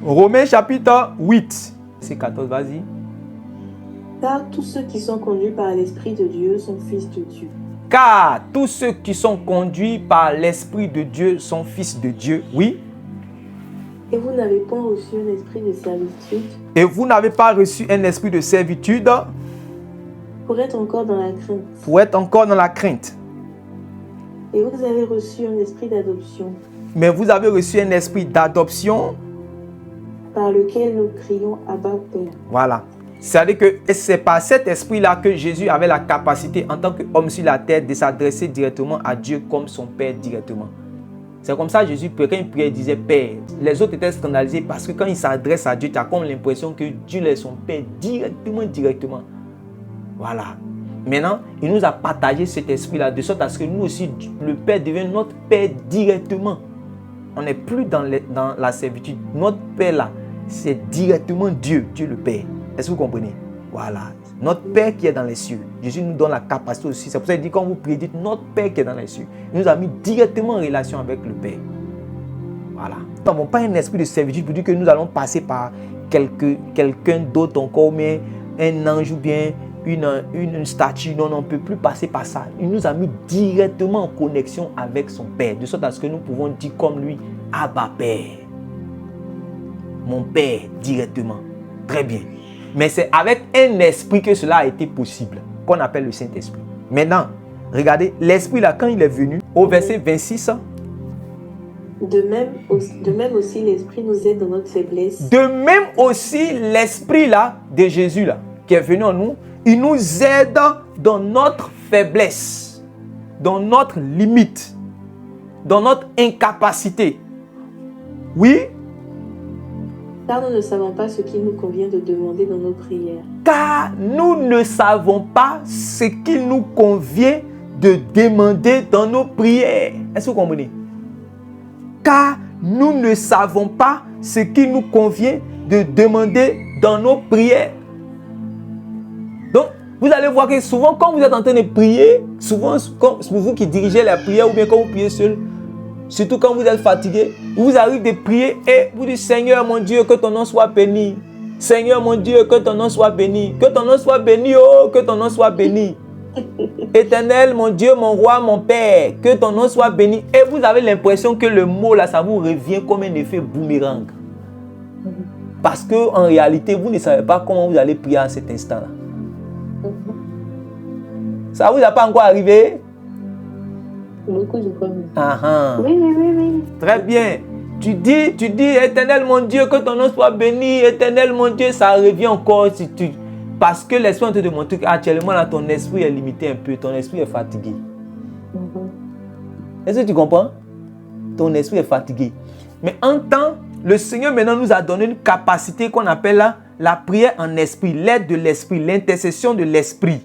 Romains chapitre 8. C'est 14, vas-y. Car tous ceux qui sont conduits par l'Esprit de Dieu sont fils de Dieu. Car tous ceux qui sont conduits par l'Esprit de Dieu sont fils de Dieu. Oui. Et vous n'avez pas reçu un esprit de servitude. Et vous n'avez pas reçu un esprit de servitude. Pour être encore dans la crainte. Pour être encore dans la crainte. Et vous avez reçu un esprit d'adoption. Mais vous avez reçu un esprit d'adoption. par lequel nous crions Abba Père. Voilà. C'est-à-dire que c'est par cet esprit-là que Jésus avait la capacité, en tant qu'homme sur la terre, de s'adresser directement à Dieu comme son Père directement. C'est comme ça que Jésus, quand il priait, il disait Père. Les autres étaient scandalisés parce que quand il s'adresse à Dieu, tu as comme l'impression que Dieu est son Père directement. Voilà. Maintenant, il nous a partagé cet esprit-là de sorte à ce que nous aussi, le Père devient notre Père directement. On n'est plus dans la servitude. Notre Père là, c'est directement Dieu le Père. Est-ce que vous comprenez? Voilà. Notre Père qui est dans les cieux. Jésus nous donne la capacité aussi. C'est pour ça qu'il dit quand vous priez, dites notre Père qui est dans les cieux. Il nous a mis directement en relation avec le Père. Voilà. Nous n'avons pas un esprit de servitude pour dire que nous allons passer par quelqu'un d'autre encore, mais un ange ou bien une statue. Non, on ne peut plus passer par ça. Il nous a mis directement en connexion avec son Père. De sorte à ce que nous pouvons dire comme lui, Abba Père. Mon Père directement. Très bien. Mais c'est avec un esprit que cela a été possible, qu'on appelle le Saint-Esprit. Maintenant, regardez, l'esprit là, quand il est venu, au verset 26, De même aussi, l'Esprit nous aide dans notre faiblesse. de même aussi, l'esprit là, de Jésus là, qui est venu en nous, il nous aide dans notre faiblesse, dans notre limite, dans notre incapacité. Oui, Car nous ne savons pas ce qu'il nous convient de demander dans nos prières. car nous ne savons pas ce qu'il nous convient de demander dans nos prières. Est-ce que vous comprenez? Car nous ne savons pas ce qu'il nous convient de demander dans nos prières. Donc, vous allez voir que souvent, quand vous êtes en train de prier, souvent, comme vous qui dirigez la prière ou bien quand vous priez seul, surtout quand vous êtes fatigué, vous arrivez de prier et vous dites Seigneur mon Dieu, que ton nom soit béni. Seigneur mon Dieu, que ton nom soit béni. Que ton nom soit béni, oh, que ton nom soit béni. Éternel, mon Dieu, mon roi, mon Père, que ton nom soit béni. Et vous avez l'impression que le mot là, ça vous revient comme un effet boomerang. Parce qu'en réalité, vous ne savez pas comment vous allez prier à cet instant-là. Ça vous a pas encore arrivé? Beaucoup de fois. Oui. Très bien. Tu dis, Éternel mon Dieu, que ton nom soit béni. Éternel mon Dieu, ça revient encore. Parce que l'esprit te montre qu'actuellement, là, ton esprit est limité un peu. Ton esprit est fatigué. Est-ce que tu comprends? Ton esprit est fatigué. Mais en temps, le Seigneur maintenant nous a donné une capacité qu'on appelle la prière en esprit, l'aide de l'esprit, l'intercession de l'esprit.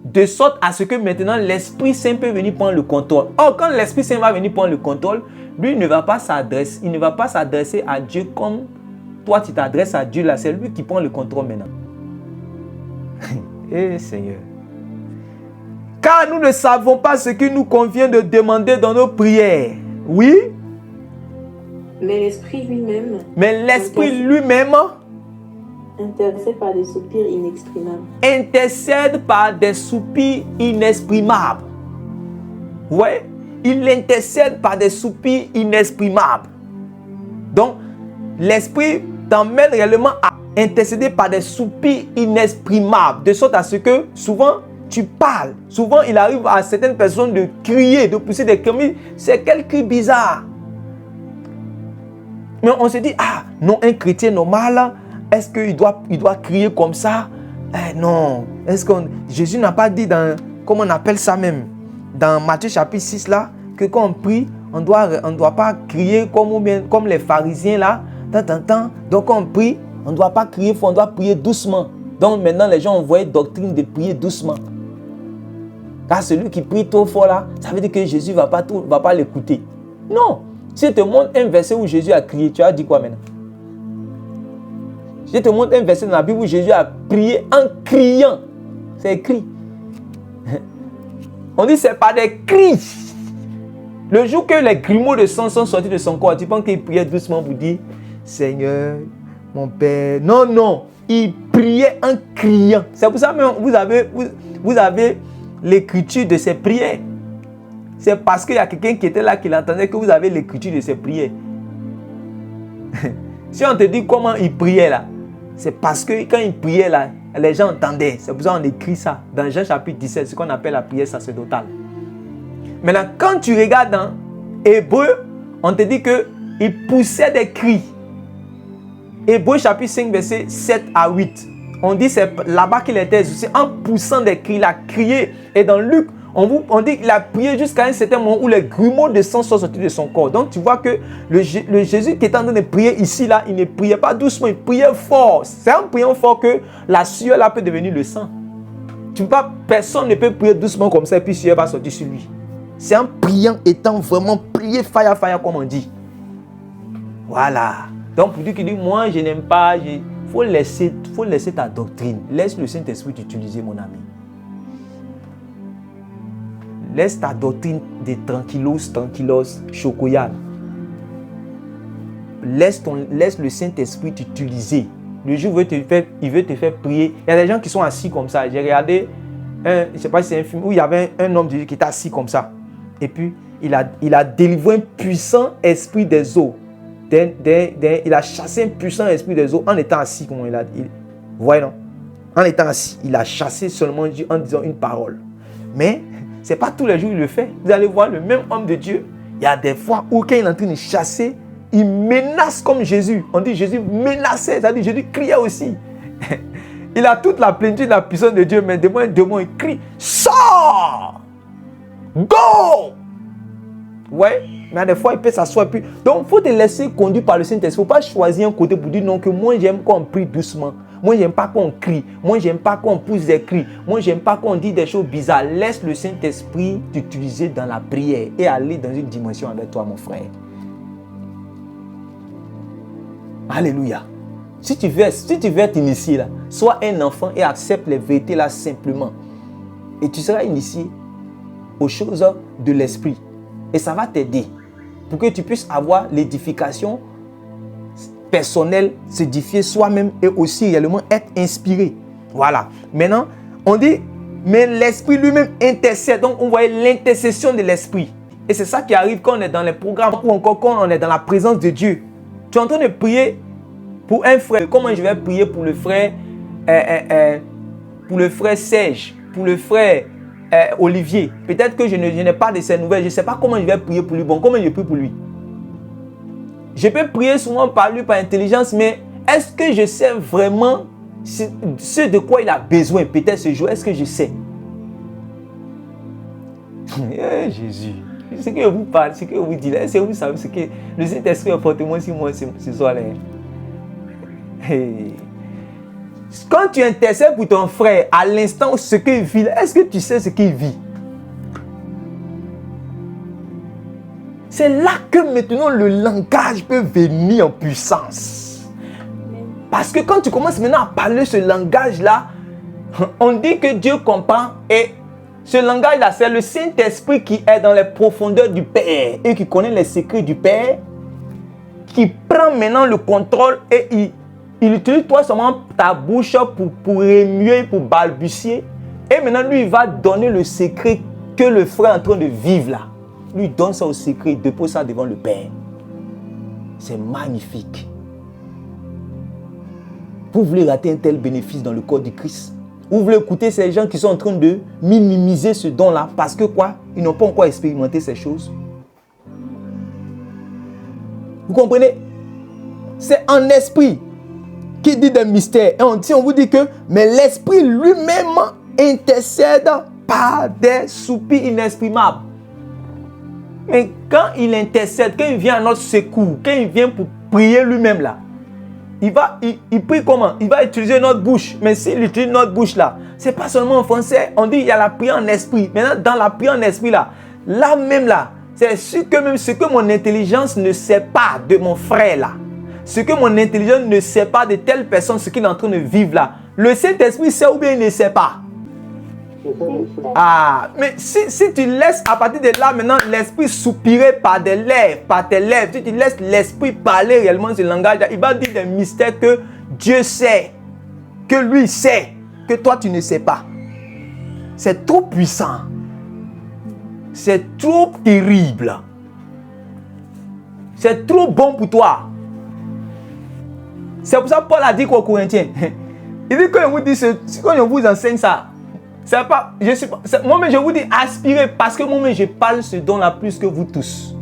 De sorte à ce que maintenant l'Esprit Saint peut venir prendre le contrôle. Or, quand l'Esprit Saint va venir prendre le contrôle, lui il ne va pas s'adresser à Dieu comme toi tu t'adresses à Dieu là. C'est lui qui prend le contrôle maintenant. Eh Seigneur. Car nous ne savons pas ce qu'il nous convient de demander dans nos prières. Oui. Mais l'Esprit lui-même. Intercède par des soupirs inexprimables. Intercède par des soupirs inexprimables. Ouais, il intercède par des soupirs inexprimables. Donc, l'Esprit t'emmène réellement à intercéder par des soupirs inexprimables, de sorte à ce que souvent tu parles. Souvent, il arrive à certaines personnes de crier, de pousser des cris. C'est quel cri bizarre. Mais on se dit, ah, non, un chrétien normal, est-ce qu'il doit crier comme ça? Non. Est-ce que Jésus n'a pas dit dans, comment on appelle ça même, dans Matthieu chapitre 6 là, que quand on prie, on doit pas crier comme les pharisiens là. Donc quand on prie, on ne doit pas crier fort, on doit prier doucement. Donc maintenant les gens ont envoyé doctrine de prier doucement. Car celui qui prie trop fort là, ça veut dire que Jésus ne va pas l'écouter. Non. Si je te montre un verset où Jésus a crié, tu as dit quoi maintenant? Je te montre un verset dans la Bible où Jésus a prié en criant. C'est écrit. On dit c'est pas des cris. Le jour que les grumeaux de sang sont sortis de son corps, tu penses qu'il priait doucement pour dire Seigneur, mon Père. Non. Il priait en criant. C'est pour ça que vous avez l'écriture de ses prières. C'est parce qu'il y a quelqu'un qui était là qui l'entendait que vous avez l'écriture de ses prières. Si on te dit comment il priait là, c'est parce que quand il priait là, les gens entendaient. C'est pour ça qu'on écrit ça dans Jean chapitre 17, ce qu'on appelle la prière sacerdotale. Maintenant, quand tu regardes dans Hébreu, on te dit qu'il poussait des cris. Hébreux chapitre 5, verset 7 à 8. On dit c'est là-bas qu'il était exaucé. En poussant des cris, il a crié. Et dans Luc, on dit qu'il a prié jusqu'à un certain moment où les grumeaux de sang sont sortis de son corps. Donc tu vois que le Jésus qui est en train de prier ici, là, il ne priait pas doucement, il priait fort. C'est en priant fort que la sueur là peut devenir le sang. Personne ne peut prier doucement comme ça et puis la sueur va sortir sur lui. C'est en priant, étant vraiment prié fire comme on dit. Voilà. Donc pour dire qu'il dit, moi je n'aime pas, faut laisser ta doctrine. Laisse le Saint-Esprit t'utiliser, mon ami. Laisse ta doctrine de tranquillos, chocoyal. Laisse le Saint-Esprit t'utiliser. Le jour où il veut te faire prier. Il y a des gens qui sont assis comme ça. J'ai regardé, je ne sais pas si c'est un film, où il y avait un homme de Dieu qui était assis comme ça. Et puis, il a délivré un puissant esprit des eaux. Il a chassé un puissant esprit des eaux en étant assis, comme vous voyez, non? En étant assis, il a chassé seulement en disant une parole. Mais ce n'est pas tous les jours qu'il le fait. Vous allez voir le même homme de Dieu. Il y a des fois où quand il est en train de chasser, il menace comme Jésus. On dit Jésus menaçait, c'est-à-dire Jésus criait aussi. Il a toute la plénitude de la puissance de Dieu, mais de démon, il crie, sors! Go! Ouais, mais des fois il peut s'asseoir. Donc il faut te laisser conduire par le Saint-Esprit. Il ne faut pas choisir un côté pour dire non, que moi j'aime quand on prie doucement. Moi j'aime pas quand on crie. Moi j'aime pas quand on pousse des cris. Moi j'aime pas quand on dit des choses bizarres. Laisse le Saint-Esprit t'utiliser dans la prière et aller dans une dimension avec toi, mon frère. Alléluia. Si tu veux t'initier là, sois un enfant et accepte les vérités là simplement. Et tu seras initié aux choses de l'esprit. Et ça va t'aider pour que tu puisses avoir l'édification personnelle, s'édifier soi-même et aussi réellement être inspiré. Voilà. Maintenant, on dit, mais l'esprit lui-même intercède. Donc, on voit l'intercession de l'esprit. Et c'est ça qui arrive quand on est dans les programmes ou encore quand on est dans la présence de Dieu. Tu es en train de prier pour un frère. Comment je vais prier pour le frère Serge, pour le frère Olivier? Peut-être que je n'ai pas de ces nouvelles. Je ne sais pas comment je vais prier pour lui. Bon, comment je prie pour lui? Je peux prier souvent par lui, par intelligence, mais est-ce que je sais vraiment ce de quoi il a besoin peut-être ce jour? Est-ce que je sais? Jésus, ce que je vous parle, ce que je vous dis là, est-ce que vous savez ce que le Saint-Esprit a fortement sur moi ce soir-là? Hey. Quand tu intercèdes pour ton frère, à l'instant ce qu'il vit, est-ce que tu sais ce qu'il vit? C'est là que maintenant le langage peut venir en puissance. Parce que quand tu commences maintenant à parler ce langage-là, on dit que Dieu comprend et ce langage-là, c'est le Saint-Esprit qui est dans les profondeurs du Père et qui connaît les secrets du Père, qui prend maintenant le contrôle et il utilise toi seulement ta bouche pour remuer, pour balbutier. Et maintenant, lui, il va donner le secret que le frère est en train de vivre là. Lui donne ça au secret, il dépose ça devant le Père. C'est magnifique. Vous voulez rater un tel bénéfice dans le corps du Christ? Vous voulez écouter ces gens qui sont en train de minimiser ce don-là parce que quoi? Ils n'ont pas encore expérimenté ces choses. Vous comprenez? C'est en esprit qui dit des mystères. Et on vous dit que, mais l'esprit lui-même intercède par des soupirs inexprimables. Mais quand il intercède, quand il vient à notre secours, quand il vient pour prier lui-même là, il prie comment? Il va utiliser notre bouche. Mais s'il utilise notre bouche là, c'est pas seulement en français. On dit il y a la prière en esprit. Maintenant, dans la prière en esprit là même là, c'est sûr que même ce que mon intelligence ne sait pas de mon frère là, ce que mon intelligence ne sait pas de telle personne, ce qu'il est en train de vivre là, le Saint-Esprit sait ou bien il ne sait pas. Ah, mais si tu laisses à partir de là maintenant l'esprit soupirer par tes lèvres, si tu laisses l'esprit parler réellement ce langage, il va dire des mystères que Dieu sait, que lui sait, que toi tu ne sais pas. C'est trop puissant. C'est trop terrible. C'est trop bon pour toi. C'est pour ça que Paul a dit quoi aux Corinthiens. Il dit quand je vous dis quand je vous enseigne ça, c'est pas, moi-même je vous dis aspirez parce que moi-même je parle ce don-là plus que vous tous.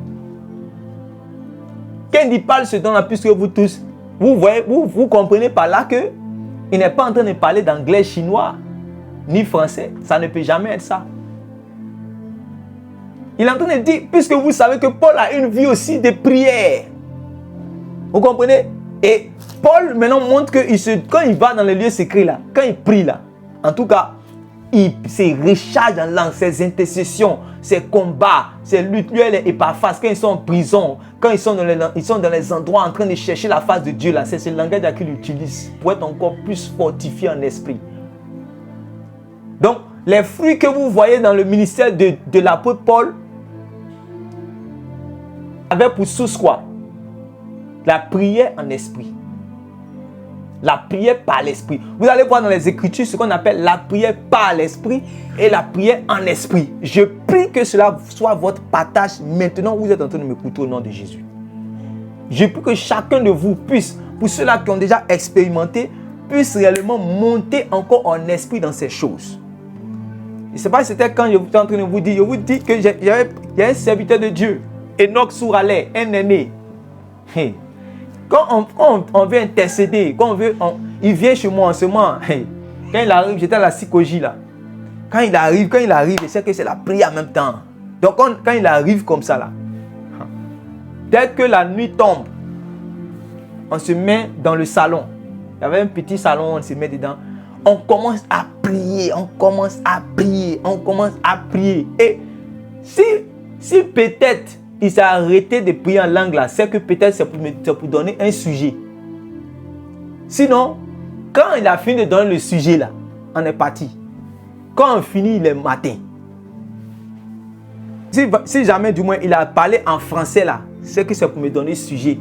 Quand il parle ce don-là plus que vous tous, Vous voyez, vous comprenez par là que il n'est pas en train de parler d'anglais, chinois, ni français. Ça ne peut jamais être ça. Il est en train de dire, puisque vous savez que Paul a une vie aussi de prière. Vous comprenez? Et Paul maintenant montre que quand il va dans les lieux secrets là, quand il prie là, en tout cas, il se recharge en langue, ses intercessions, ses combats, ses luttes, lui et Épaphras, quand ils sont en prison, quand ils sont dans les endroits en train de chercher la face de Dieu là, c'est ce langage qu'il utilise pour être encore plus fortifié en esprit. Donc, les fruits que vous voyez dans le ministère de l'apôtre Paul avaient pour source quoi? La prière en esprit. La prière par l'esprit. Vous allez voir dans les Écritures ce qu'on appelle la prière par l'esprit et la prière en esprit. Je prie que cela soit votre partage maintenant où vous êtes en train de m'écouter au nom de Jésus. Je prie que chacun de vous puisse, pour ceux-là qui ont déjà expérimenté, puisse réellement monter encore en esprit dans ces choses. Je ne sais pas si c'était quand je suis en train de vous dire, je vous dis que il y a un serviteur de Dieu, Enoch Souralais, un aîné. Hey. Quand on veut intercéder, il vient chez moi en ce moment. Hey. Quand il arrive, j'étais à la psychologie là. Quand il arrive, je sais que c'est la prière en même temps. Donc quand il arrive comme ça là, dès que la nuit tombe, on se met dans le salon. Il y avait un petit salon, on se met dedans. On commence à prier, Et si peut-être il s'est arrêté de prier en langue là, c'est que peut-être c'est pour donner un sujet. Sinon, quand il a fini de donner le sujet là, on est parti. Quand on finit, il est matin. Si jamais du moins il a parlé en français là, c'est que c'est pour me donner sujet.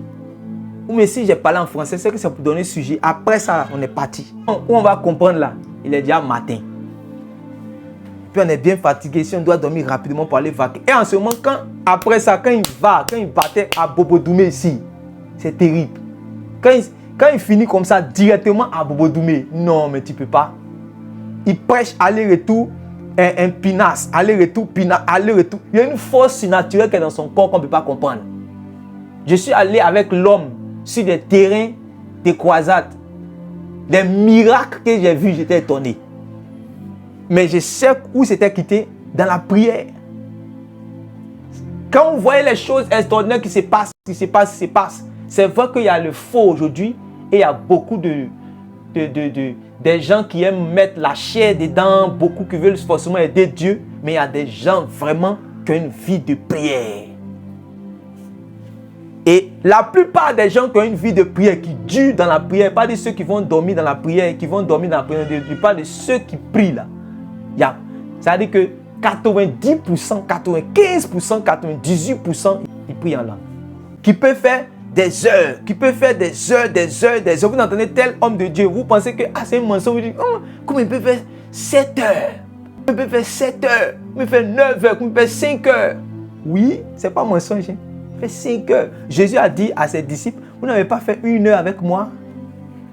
Ou mais si j'ai parlé en français, c'est que c'est pour donner sujet. Après ça, on est parti. Où on va comprendre là, il est déjà matin. Puis on est bien fatigué. Si on doit dormir rapidement pour aller vaquer. Et en ce moment, après ça, quand il partait à Bobo-Doumé ici, c'est terrible. Quand il finit comme ça, directement à Bobo-Doumé, non, mais tu ne peux pas. Il prêche aller-retour, un pinasse, aller-retour, pinasse, aller-retour. Il y a une force surnaturelle qui est dans son corps qu'on ne peut pas comprendre. Je suis allé avec l'homme sur des terrains de croisade. Des miracles que j'ai vus, j'étais étonné. Mais je sais où c'était quitté, dans la prière. Quand vous voyez les choses extraordinaires qui se passent, c'est vrai qu'il y a le faux aujourd'hui et il y a beaucoup des gens qui aiment mettre la chair dedans, beaucoup qui veulent forcément aider Dieu, mais il y a des gens vraiment qui ont une vie de prière. Et la plupart des gens qui ont une vie de prière, qui durent dans la prière, pas de ceux qui vont dormir dans la prière, je parle de ceux qui prient là. C'est-à-dire que 90%, 95%, 98%, ils prient en langue. Qui peut faire des heures, Vous entendez tel homme de Dieu, vous pensez que c'est un mensonge, vous dites, comment il peut faire 7 heures, comment il peut faire 7 heures, comment il peut faire 9 heures, comment il peut faire 5 heures. Oui, c'est pas mensonge. Il fait 5 heures. Jésus a dit à ses disciples, vous n'avez pas fait 1 heure avec moi.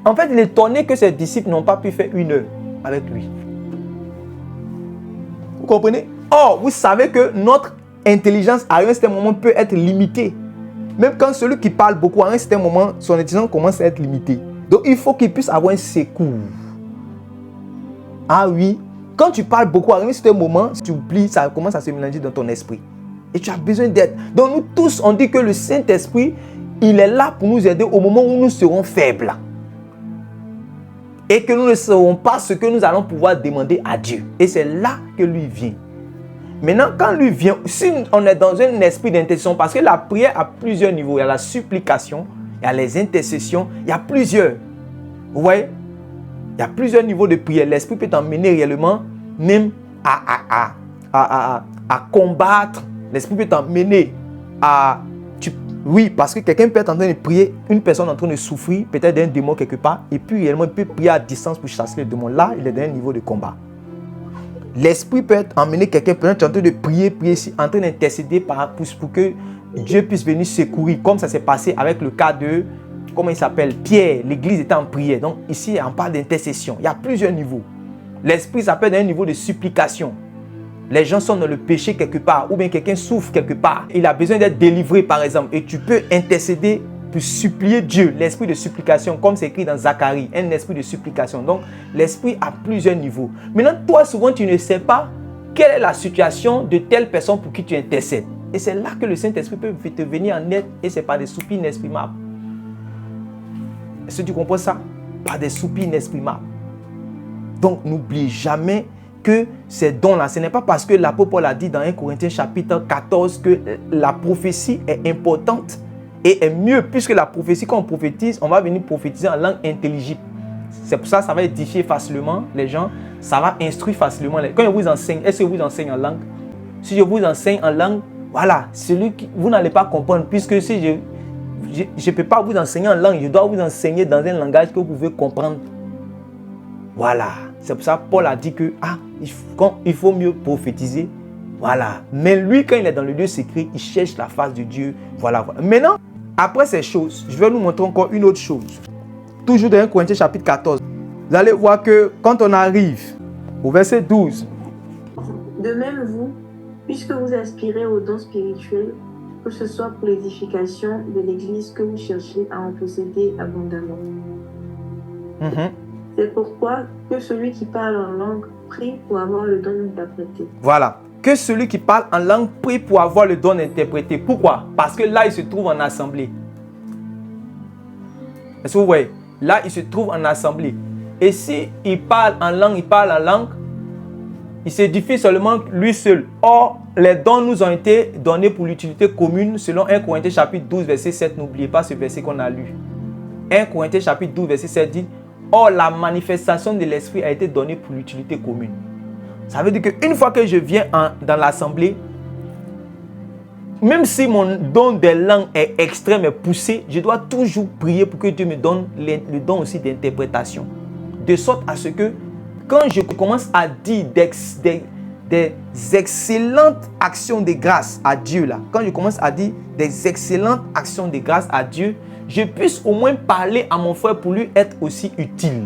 En fait, il est étonné que ses disciples n'ont pas pu faire 1 heure avec lui. Vous comprenez? Or, vous savez que notre intelligence à un certain moment peut être limitée. Même quand celui qui parle beaucoup, à un certain moment, son intelligence commence à être limitée. Donc, il faut qu'il puisse avoir un secours. Ah oui, quand tu parles beaucoup, à un certain moment, si tu oublies, ça commence à se mélanger dans ton esprit. Et tu as besoin d'aide. Donc, nous tous, on dit que le Saint-Esprit, il est là pour nous aider au moment où nous serons faibles. Et que nous ne saurons pas ce que nous allons pouvoir demander à Dieu. Et c'est là que lui vient. Maintenant, quand lui vient, si on est dans un esprit d'intercession, parce que la prière a plusieurs niveaux. Il y a la supplication, il y a les intercessions, il y a plusieurs. Vous voyez? Il y a plusieurs niveaux de prière. L'esprit peut t'emmener réellement même à combattre. L'esprit peut t'emmener à... Oui, parce que quelqu'un peut être en train de prier, une personne en train de souffrir, peut-être d'un démon quelque part, et puis réellement, il peut prier à distance pour chasser le démon. Là, il est dans un niveau de combat. L'esprit peut être emmené quelqu'un, peut-être en train de prier ici, en train d'intercéder pour que Dieu puisse venir secourir, comme ça s'est passé avec le cas de, comment il s'appelle, Pierre. L'église était en prière. Donc ici, on parle d'intercession. Il y a plusieurs niveaux. L'esprit, ça peut être un niveau de supplication. Les gens sont dans le péché quelque part, ou bien quelqu'un souffre quelque part. Il a besoin d'être délivré, par exemple. Et tu peux intercéder pour supplier Dieu, l'esprit de supplication, comme c'est écrit dans Zacharie, un esprit de supplication. Donc, l'esprit a plusieurs niveaux. Maintenant, toi, souvent, tu ne sais pas quelle est la situation de telle personne pour qui tu intercèdes. Et c'est là que le Saint-Esprit peut te venir en aide et c'est par des soupirs inexprimables. Est-ce que tu comprends ça? Par des soupirs inexprimables. Donc, n'oublie jamais que ces dons-là, ce n'est pas parce que l'apôtre Paul a dit dans 1 Corinthiens chapitre 14 que la prophétie est importante et est mieux, puisque la prophétie, quand on prophétise, on va venir prophétiser en langue intelligible. C'est pour ça que ça va édifier facilement les gens, ça va instruire facilement. Quand je vous enseigne, est-ce que je vous enseigne en langue? Si je vous enseigne en langue, voilà, celui qui vous n'allez pas comprendre, puisque si je ne peux pas vous enseigner en langue, je dois vous enseigner dans un langage que vous pouvez comprendre. Voilà, c'est pour ça que Paul a dit que il faut mieux prophétiser. Voilà, mais lui, quand il est dans le lieu secret, il cherche la face de Dieu. Voilà. Maintenant, après ces choses, je vais vous montrer encore une autre chose. Toujours dans 1 Corinthiens chapitre 14. Vous allez voir que quand on arrive au verset 12. De même vous, puisque vous aspirez aux dons spirituels, que ce soit pour l'édification de l'Église que vous cherchez à en posséder abondamment. C'est pourquoi que celui qui parle en langue prie pour avoir le don d'interpréter. Voilà. Que celui qui parle en langue prie pour avoir le don d'interpréter. Pourquoi? Parce que là, il se trouve en assemblée. Est-ce que vous voyez? Là, il se trouve en assemblée. Et si il parle en langue, il s'édifie seulement lui seul. Or, les dons nous ont été donnés pour l'utilité commune selon 1 Corinthiens chapitre 12, verset 7. N'oubliez pas ce verset qu'on a lu. 1 Corinthiens chapitre 12, verset 7 dit: or, la manifestation de l'esprit a été donnée pour l'utilité commune. Ça veut dire qu'une fois que je viens dans l'assemblée, même si mon don des langues est extrême et poussé, je dois toujours prier pour que Dieu me donne le don aussi d'interprétation. De sorte à ce que quand je commence à dire des excellentes actions de grâce à Dieu, là, quand je commence à dire des excellentes actions de grâce à Dieu, je puisse au moins parler à mon frère pour lui être aussi utile.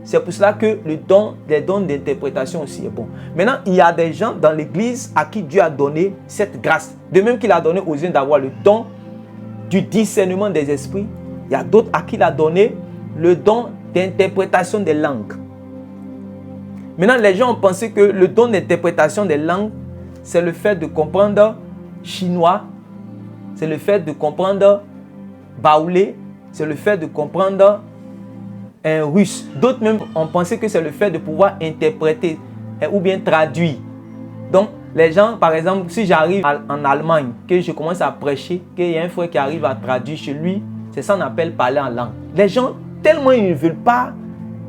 C'est pour cela que les dons d'interprétation aussi est bon. Maintenant, il y a des gens dans l'église à qui Dieu a donné cette grâce. De même qu'il a donné aux uns d'avoir le don du discernement des esprits, il y a d'autres à qui il a donné le don d'interprétation des langues. Maintenant, les gens ont pensé que le don d'interprétation des langues, c'est le fait de comprendre chinois, c'est le fait de comprendre baoulé, c'est le fait de comprendre un russe. D'autres même ont pensé que c'est le fait de pouvoir interpréter ou bien traduire. Donc, les gens, par exemple, si j'arrive en Allemagne, que je commence à prêcher, qu'il y a un frère qui arrive à traduire chez lui, c'est ça qu'on appelle parler en langue. Les gens, tellement ils ne veulent pas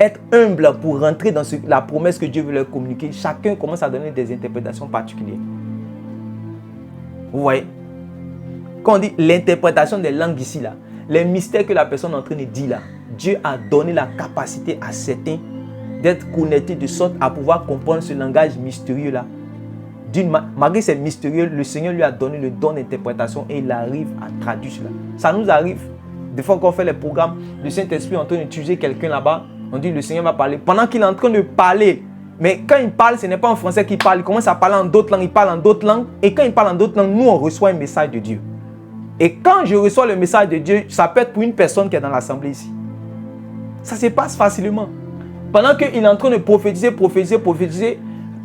être humbles pour rentrer dans la promesse que Dieu veut leur communiquer, chacun commence à donner des interprétations particulières. Vous voyez? Quand on dit l'interprétation des langues ici, là, les mystères que la personne est en train de dire là, Dieu a donné la capacité à certains d'être connectés de sorte à pouvoir comprendre ce langage mystérieux là. Malgré c'est mystérieux, le Seigneur lui a donné le don d'interprétation et il arrive à traduire cela. Ça nous arrive. Des fois qu'on fait les programmes, le Saint-Esprit est en train d'utiliser quelqu'un là-bas, on dit le Seigneur va parler. Pendant qu'il est en train de parler, mais quand il parle, ce n'est pas en français qu'il parle, il commence à parler en d'autres langues, il parle en d'autres langues. Et quand il parle en d'autres langues, nous on reçoit un message de Dieu. Et quand je reçois le message de Dieu, ça peut être pour une personne qui est dans l'assemblée ici. Ça se passe facilement. Pendant qu'il est en train de prophétiser,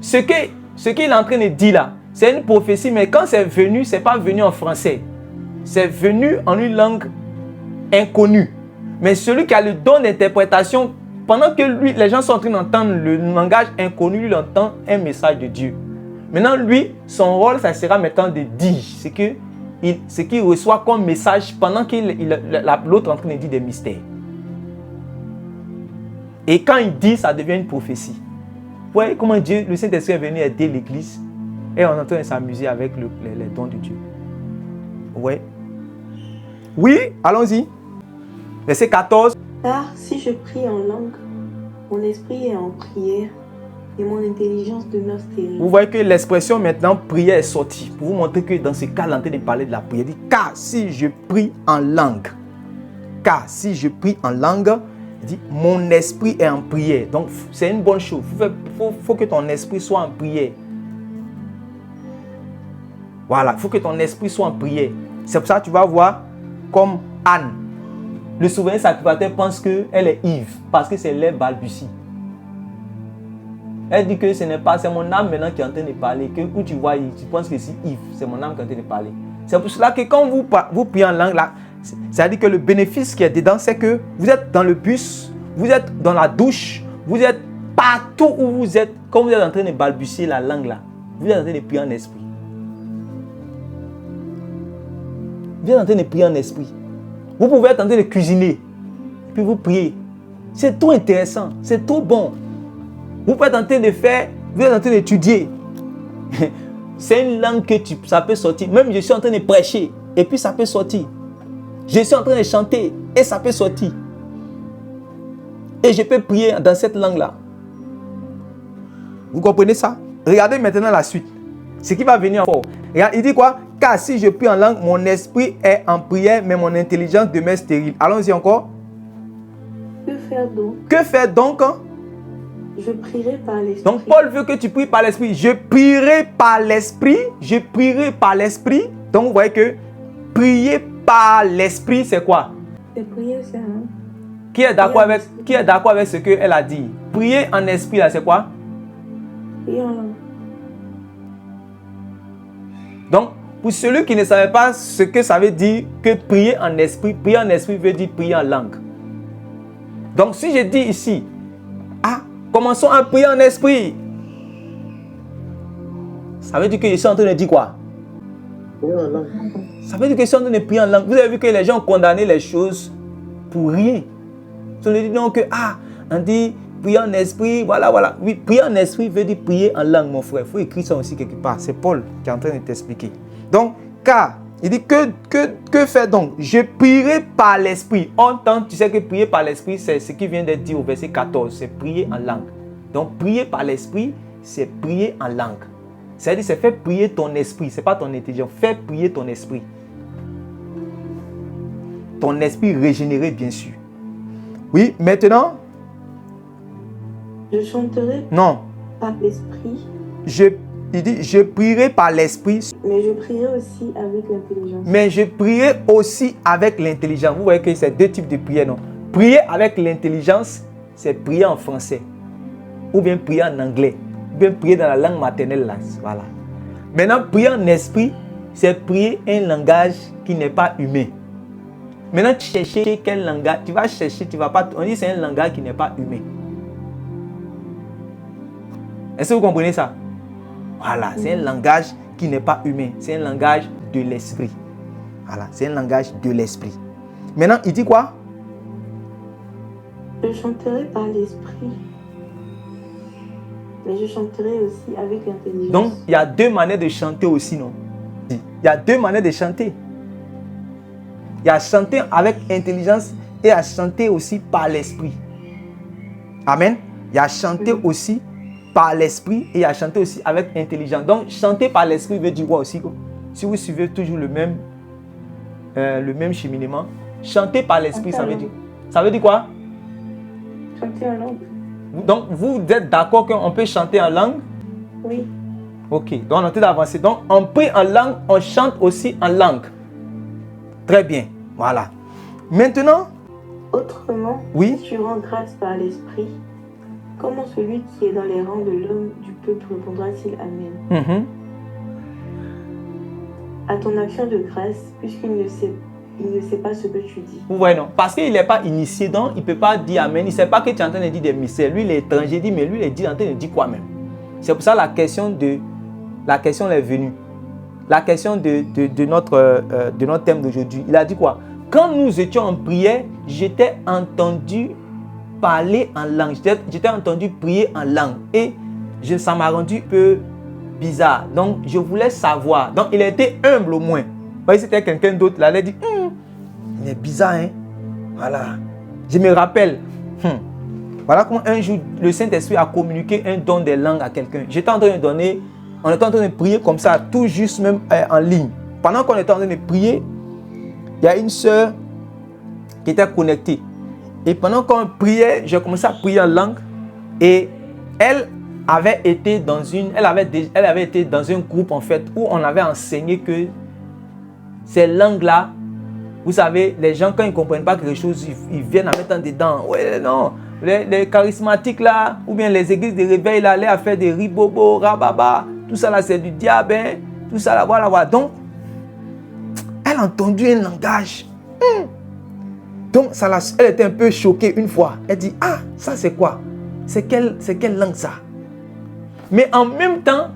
ce qu'il est en train de dire là, c'est une prophétie, mais quand c'est venu, ce n'est pas venu en français. C'est venu en une langue inconnue. Mais celui qui a le don d'interprétation, pendant que lui, les gens sont en train d'entendre le langage inconnu, lui, il entend un message de Dieu. Maintenant, lui, son rôle, ça sera maintenant de dire ce qu'il reçoit comme message pendant que l'autre est en train de dire des mystères. Et quand il dit, ça devient une prophétie. Vous voyez comment Dieu, le Saint-Esprit est venu aider l'Église et on est en train de s'amuser avec les dons de Dieu. Ouais. Oui, allons-y. Verset 14. Car si je prie en langue, mon esprit est en prière et mon intelligence demeure stérile. Vous voyez que l'expression maintenant prière est sortie pour vous montrer que dans ce cas, il est en train de parler de la prière. Il dit car si je prie en langue, il dit mon esprit est en prière. Donc c'est une bonne chose. Faut que ton esprit soit en prière. Voilà, il faut que ton esprit soit en prière. C'est pour ça que tu vas voir comme Anne. Le souverain sacrificateur pense qu'elle est Yves parce que c'est l'air balbutie. Elle dit que ce n'est pas, c'est mon âme maintenant qui est en train de parler. Que où tu vois Yves, tu penses que c'est Yves, c'est mon âme qui est en train de parler. C'est pour cela que quand vous priez en langue là, c'est-à-dire que le bénéfice qui est dedans, c'est que vous êtes dans le bus, vous êtes dans la douche, vous êtes partout où vous êtes, quand vous êtes en train de balbutier la langue là, vous êtes en train de prier en esprit. Vous êtes en train de prier en esprit. Vous pouvez être en train de cuisiner, puis vous priez. C'est trop intéressant, c'est trop bon. Vous pouvez être en train de faire, vous êtes en train d'étudier. C'est une langue que ça peut sortir. Même je suis en train de prêcher, et puis ça peut sortir. Je suis en train de chanter, et ça peut sortir. Et je peux prier dans cette langue-là. Vous comprenez ça? Regardez maintenant la suite. Ce qui va venir encore. Regarde, il dit quoi? Car si je prie en langue, mon esprit est en prière, mais mon intelligence demeure stérile. Allons-y encore. Que faire donc? Que faire donc? Je prierai par l'esprit. Donc Paul veut que tu pries par l'esprit. Je prierai par l'esprit. Je prierai par l'esprit. Donc vous voyez que prier par l'esprit, c'est quoi? C'est prier, c'est un... Qui est d'accord avec ce qu'elle a dit? Prier en esprit, là, c'est quoi? Prier en langue. Donc, pour celui qui ne savait pas ce que ça veut dire que prier en esprit veut dire prier en langue. Donc, si je dis ici, commençons à prier en esprit, ça veut dire que je suis en train de dire quoi? Prier en langue. Ça veut dire que je suis en train de prier en langue. Vous avez vu que les gens ont condamné les choses pour rien. Ils ont dit donc que, on dit prier en esprit, voilà. Oui, prier en esprit veut dire prier en langue, mon frère. Il faut écrire ça aussi quelque part. C'est Paul qui est en train de t'expliquer. Donc, car, il dit que faire donc? Je prierai par l'esprit. En temps, tu sais que prier par l'esprit, c'est ce qui vient d'être dit au verset 14. C'est prier en langue. Donc, prier par l'esprit, c'est prier en langue. C'est-à-dire, c'est faire prier ton esprit. Ce n'est pas ton intelligence. Faire prier ton esprit. Ton esprit régénéré, bien sûr. Oui, maintenant. Je chanterai par l'esprit. Il dit, je prierai par l'esprit. Mais je prierai aussi avec l'intelligence. Mais je prierai aussi avec l'intelligence. Vous voyez que c'est deux types de prières, non? Prier avec l'intelligence, c'est prier en français. Ou bien prier en anglais. Ou bien prier dans la langue maternelle, là. Voilà. Maintenant, prier en esprit, c'est prier un langage qui n'est pas humain. Maintenant, tu cherches quel langage, tu vas chercher, tu vas pas. On dit c'est un langage qui n'est pas humain. Est-ce que vous comprenez ça? Voilà, c'est un langage qui n'est pas humain. C'est un langage de l'esprit. Voilà, c'est un langage de l'esprit. Maintenant, il dit quoi? Je chanterai par l'esprit. Mais je chanterai aussi avec l'intelligence. Donc, il y a deux manières de chanter aussi, non? Il y a deux manières de chanter. Il y a chanter avec intelligence et à chanter aussi par l'esprit. Amen. Il y a chanter aussi par l'esprit et à chanter aussi avec intelligence. Donc, chanter par l'esprit veut dire quoi aussi? Si vous suivez toujours le même cheminement, chanter par l'esprit, ça veut dire quoi? Chanter en langue. Donc, vous êtes d'accord qu'on peut chanter en langue? Oui. Ok, donc on est en train d'avancer. Donc, on prie en langue, on chante aussi en langue. Très bien, voilà. Maintenant, autrement, oui? si tu rends grâce par l'esprit, comment celui qui est dans les rangs de l'homme du peuple répondra-t-il Amen? À ton action de grâce, puisqu'il ne sait pas ce que tu dis. Vous voyez, non? Parce qu'il n'est pas initié, donc il ne peut pas dire Amen. Il ne sait pas que tu es en train de dire des mystères. Lui, il est étranger, dit, mais lui, il est en train de dire quoi même? C'est pour ça la question est venue. La question de notre thème d'aujourd'hui. Il a dit quoi? Quand nous étions en prière, j'étais entendu parler en langue. J'étais entendu prier en langue. Et ça m'a rendu un peu bizarre. Donc, je voulais savoir. Donc, il était humble au moins. Si c'était quelqu'un d'autre, là, il a dit, il est bizarre, hein? Voilà. Je me rappelle. Voilà comment un jour, le Saint-Esprit a communiqué un don des langues à quelqu'un. J'étais en train de donner, on était en train de prier comme ça, tout juste même en ligne. Pendant qu'on était en train de prier, il y a une sœur qui était connectée. Et pendant qu'on priait, j'ai commencé à prier en langue. Et elle avait été dans un groupe en fait où on avait enseigné que ces langues-là Vous savez, les gens, quand ils ne comprennent pas quelque chose, ils viennent en mettant dedans. Ouais, non. Les charismatiques là, ou bien les églises de réveil là, allaient à faire des ribobo, rababa. Tout ça là, c'est du diable. Hein? Tout ça là, voilà. Donc, elle a entendu un langage. Donc, elle était un peu choquée une fois. Elle dit, ah, ça c'est quoi? C'est quelle langue ça? Mais en même temps,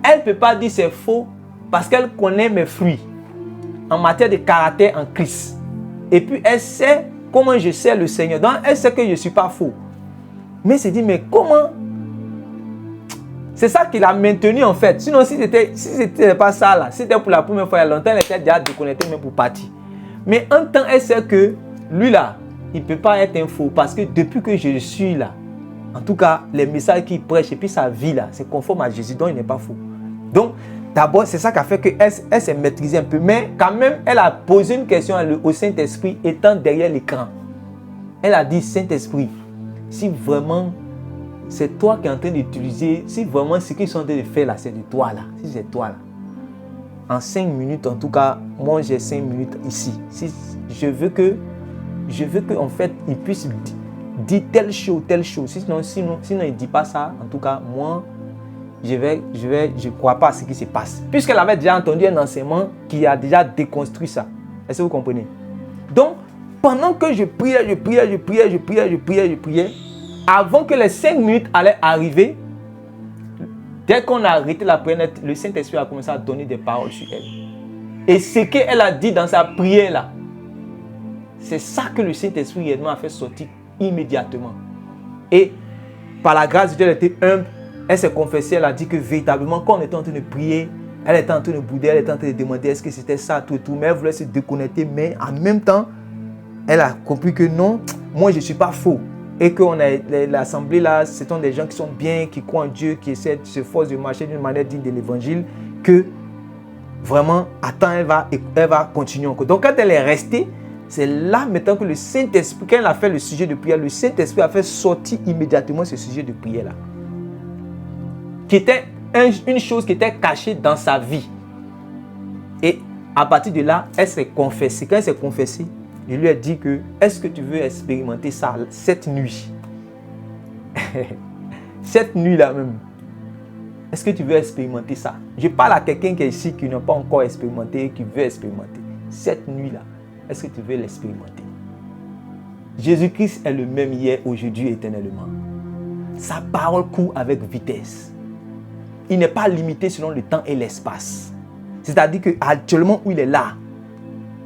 elle ne peut pas dire c'est faux parce qu'elle connaît mes fruits en matière de caractère en Christ. Et puis, elle sait comment je sais le Seigneur. Donc, elle sait que je ne suis pas faux. Mais elle s'est dit, mais comment? C'est ça qui l'a maintenu en fait. Sinon, si c'était pas ça là, si c'était pour la première fois il y a longtemps, elle était déjà déconnectée même pour partir. Mais en temps, elle sait que lui là, il ne peut pas être un faux parce que depuis que je suis là, en tout cas, les messages qu'il prêche et puis sa vie là, c'est conforme à Jésus, donc il n'est pas faux. Donc, d'abord, c'est ça qui a fait qu'elle s'est maîtrisée un peu. Mais quand même, elle a posé une question au Saint-Esprit étant derrière l'écran. Elle a dit, Saint-Esprit, si vraiment c'est toi qui es en train d'utiliser, si vraiment ce qu'ils sont en train de faire là, c'est de toi là, si c'est toi là, en 5 minutes, en tout cas, moi j'ai 5 minutes ici. Si je veux que en fait, il puisse dire telle chose. Sinon il ne dit pas ça, en tout cas, moi, je ne crois pas à ce qui se passe. Puisqu'elle avait déjà entendu un enseignement qui a déjà déconstruit ça. Est-ce que vous comprenez? Donc, pendant que je priais, avant que les 5 minutes allaient arriver, dès qu'on a arrêté la prière, le Saint-Esprit a commencé à donner des paroles sur elle. Et ce qu'elle a dit dans sa prière là, c'est ça que le Saint-Esprit a fait sortir immédiatement. Et par la grâce de Dieu, elle était humble. Elle s'est confessée, elle a dit que véritablement, quand on était en train de prier, elle était en train de bouder, elle était en train de demander est-ce que c'était ça, tout. Mais elle voulait se déconnecter, mais en même temps, elle a compris que non, moi je ne suis pas faux. Et que l'assemblée là, ce sont des gens qui sont bien, qui croient en Dieu, qui essaient de se forcer de marcher d'une manière digne de l'évangile, que vraiment, attends, elle va continuer encore. Donc quand elle est restée, c'est là maintenant que le Saint-Esprit, quand elle a fait le sujet de prière, le Saint-Esprit a fait sortir immédiatement ce sujet de prière là. Qui était une chose qui était cachée dans sa vie. Et à partir de là, elle s'est confessée. Quand elle s'est confessée, je lui ai dit que, est-ce que tu veux expérimenter ça cette nuit? Cette nuit-là même. Est-ce que tu veux expérimenter ça? Je parle à quelqu'un qui est ici, qui n'a pas encore expérimenté, qui veut expérimenter. Cette nuit-là, est-ce que tu veux l'expérimenter? Jésus-Christ est le même hier, aujourd'hui, éternellement. Sa parole court avec vitesse. Il n'est pas limité selon le temps et l'espace. C'est-à-dire qu'actuellement où il est là,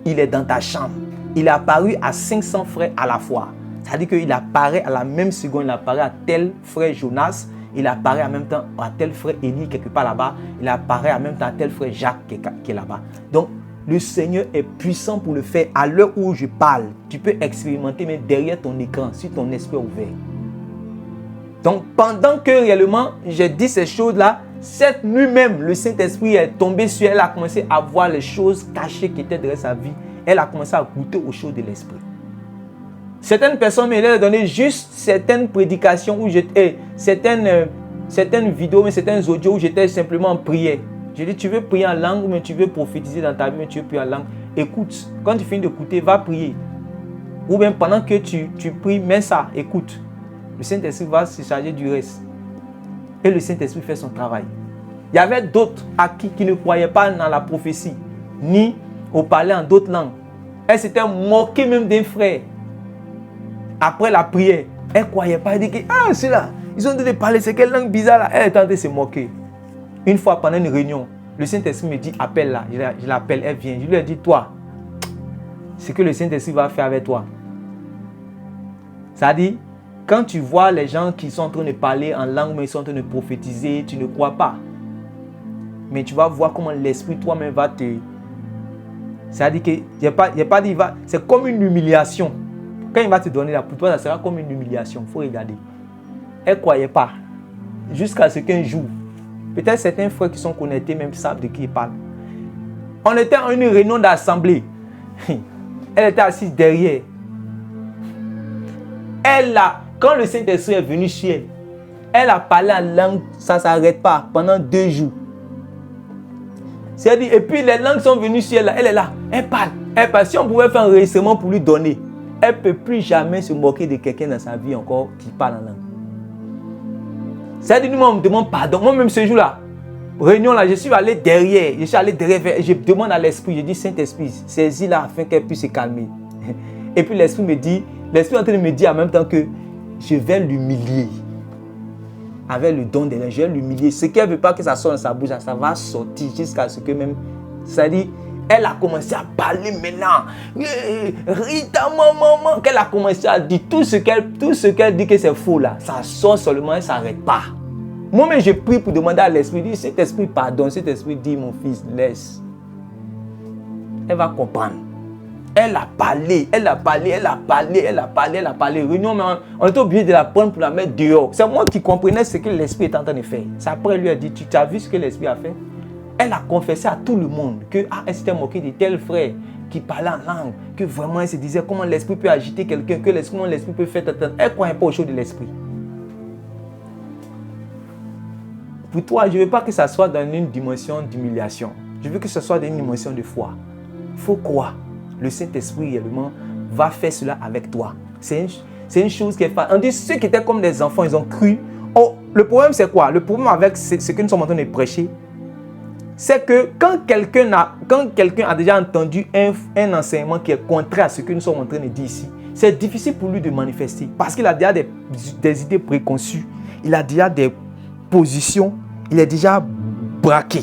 il est dans ta chambre. Il est apparu à 500 frères à la fois. C'est-à-dire qu'il apparaît à la même seconde, il apparaît à tel frère Jonas, il apparaît en même temps à tel frère Élie quelque part là-bas, il apparaît en même temps à tel frère Jacques qui est là-bas. Donc, le Seigneur est puissant pour le faire. À l'heure où je parle, tu peux expérimenter mais derrière ton écran, si ton esprit est ouvert. Donc, pendant que réellement, j'ai dit ces choses-là, cette nuit même, le Saint-Esprit est tombé sur elle, a commencé à voir les choses cachées qui étaient derrière sa vie. Elle a commencé à goûter aux choses de l'esprit. Certaines personnes m'ont donné juste certaines prédications où j'étais, certaines vidéos, mais certains audios où j'étais simplement en prière. J'ai dit, tu veux prier en langue, mais tu veux prophétiser dans ta vie, mais tu veux prier en langue. Écoute, quand tu finis d'écouter, va prier. Ou bien pendant que tu pries, mets ça, écoute. Le Saint-Esprit va se charger du reste. Et le Saint-Esprit fait son travail. Il y avait d'autres qui ne croyaient pas dans la prophétie, ni au parler en d'autres langues. Elle s'était moquée même d'un frère. Après la prière, elle ne croyait pas. Elle dit que, ah, c'est là, ils ont en train de parler, c'est quelle langue bizarre là. Elle est en train de se moquer. Une fois pendant une réunion, le Saint-Esprit me dit, appelle-la. Je l'appelle, elle vient. Je lui ai dit, toi, ce que le Saint-Esprit va faire avec toi. Ça dit, quand tu vois les gens qui sont en train de parler en langue, mais ils sont en train de prophétiser, tu ne crois pas. Mais tu vas voir comment l'Esprit toi-même va te... C'est-à-dire que, c'est comme une humiliation. Quand il va te donner la pour toi, ça sera comme une humiliation. Il faut regarder. Elle ne croyait pas. Jusqu'à ce qu'un jour, peut-être certains frères qui sont connectés même savent de qui ils parlent. On était en une réunion d'assemblée. Elle était assise derrière. Quand le Saint-Esprit est venu sur elle, elle a parlé en langue, ça ne s'arrête pas pendant 2 jours. C'est-à-dire, et puis les langues sont venues sur elle, elle est là, elle parle. Si on pouvait faire un enregistrement pour lui donner, elle ne peut plus jamais se moquer de quelqu'un dans sa vie encore qui parle en langue. C'est-à-dire, moi, on me demande pardon. Moi-même, ce jour-là, réunion là, je suis allé derrière. Je demande à l'esprit, je dis Saint-Esprit, saisis-la afin qu'elle puisse se calmer. Et puis l'esprit est en train de me dire en même temps que je vais l'humilier. Avec le don de l'air, je vais l'humilier. Ce qu'elle ne veut pas que ça sorte dans sa bouche, ça va sortir jusqu'à ce que même. C'est-à-dire, elle a commencé à parler maintenant. Rita, maman, qu'elle a commencé à dire tout ce qu'elle dit que c'est faux là. Ça sort seulement, elle ne s'arrête pas. Moi-même, je prie pour demander à l'esprit, dit, cet esprit pardonne, cet esprit dit, mon fils, laisse. Elle va comprendre. Elle a parlé. Réunion, mais on était obligé de la prendre pour la mettre dehors. C'est moi qui comprenais ce que l'esprit est en train de faire. C'est après, elle lui a dit, tu as vu ce que l'esprit a fait? Elle a confessé à tout le monde qu'elle s'était moquée de tel frère qui parlait en langue, que vraiment elle se disait comment l'esprit peut agiter quelqu'un, comment l'esprit peut faire. Elle ne croyait pas aux choses de l'esprit. Pour toi, je ne veux pas que ça soit dans une dimension d'humiliation. Je veux que ce soit dans une dimension de foi. Il faut croire. Le Saint-Esprit réellement va faire cela avec toi. C'est une chose qui est faite. On dit ceux qui étaient comme des enfants, ils ont cru. Oh, le problème c'est quoi? Le problème avec ce que nous sommes en train de prêcher, c'est que quand quelqu'un a déjà entendu un enseignement qui est contraire à ce que nous sommes en train de dire ici, c'est difficile pour lui de manifester parce qu'il a déjà des idées préconçues, il a déjà des positions, il est déjà braqué.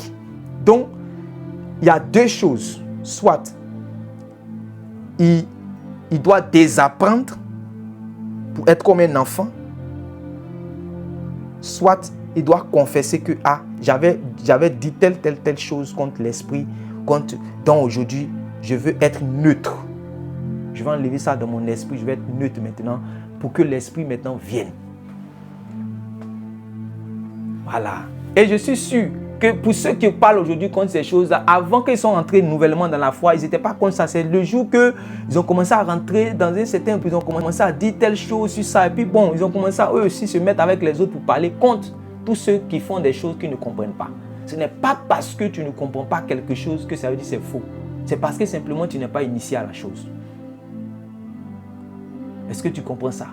Donc, il y a deux choses. Soit, il doit désapprendre pour être comme un enfant, soit il doit confesser que j'avais dit telle chose contre l'esprit, donc aujourd'hui, je veux être neutre. Je vais enlever ça dans mon esprit, je vais être neutre maintenant pour que l'esprit maintenant vienne. Voilà. Et je suis sûr que pour ceux qui parlent aujourd'hui contre ces choses-là, avant qu'ils soient entrés nouvellement dans la foi, ils n'étaient pas contre ça. C'est le jour qu'ils ont commencé à rentrer dans un certain... Ils ont commencé à dire telle chose sur ça. Et puis bon, ils ont commencé à eux aussi se mettre avec les autres pour parler contre tous ceux qui font des choses qu'ils ne comprennent pas. Ce n'est pas parce que tu ne comprends pas quelque chose que ça veut dire que c'est faux. C'est parce que simplement tu n'es pas initié à la chose. Est-ce que tu comprends ça?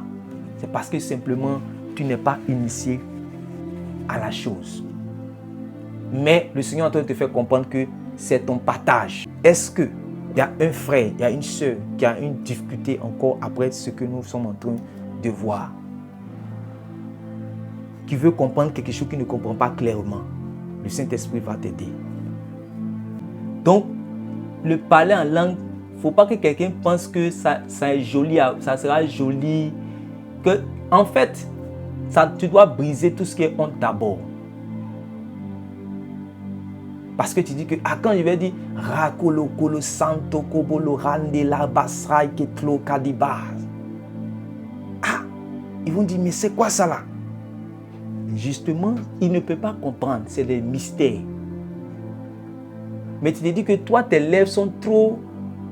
C'est parce que simplement tu n'es pas initié à la chose. Mais le Seigneur est en train de te faire comprendre que c'est ton partage. Est-ce qu'il y a un frère, il y a une soeur qui a une difficulté encore après ce que nous sommes en train de voir, qui veut comprendre quelque chose qu'il ne comprend pas clairement? Le Saint-Esprit va t'aider. Donc, le parler en langue, il ne faut pas que quelqu'un pense que ça est joli, ça sera joli. Que, en fait, tu dois briser tout ce qui est honte d'abord. Parce que tu dis que, quand je vais dire Rakolo Kolo Santo Kobolo Rande la Basrai Ketlo Kadibaz. Ils vont dire, mais c'est quoi ça là? Justement, il ne peut pas comprendre, c'est des mystères. Mais tu te dis que toi, tes lèvres sont trop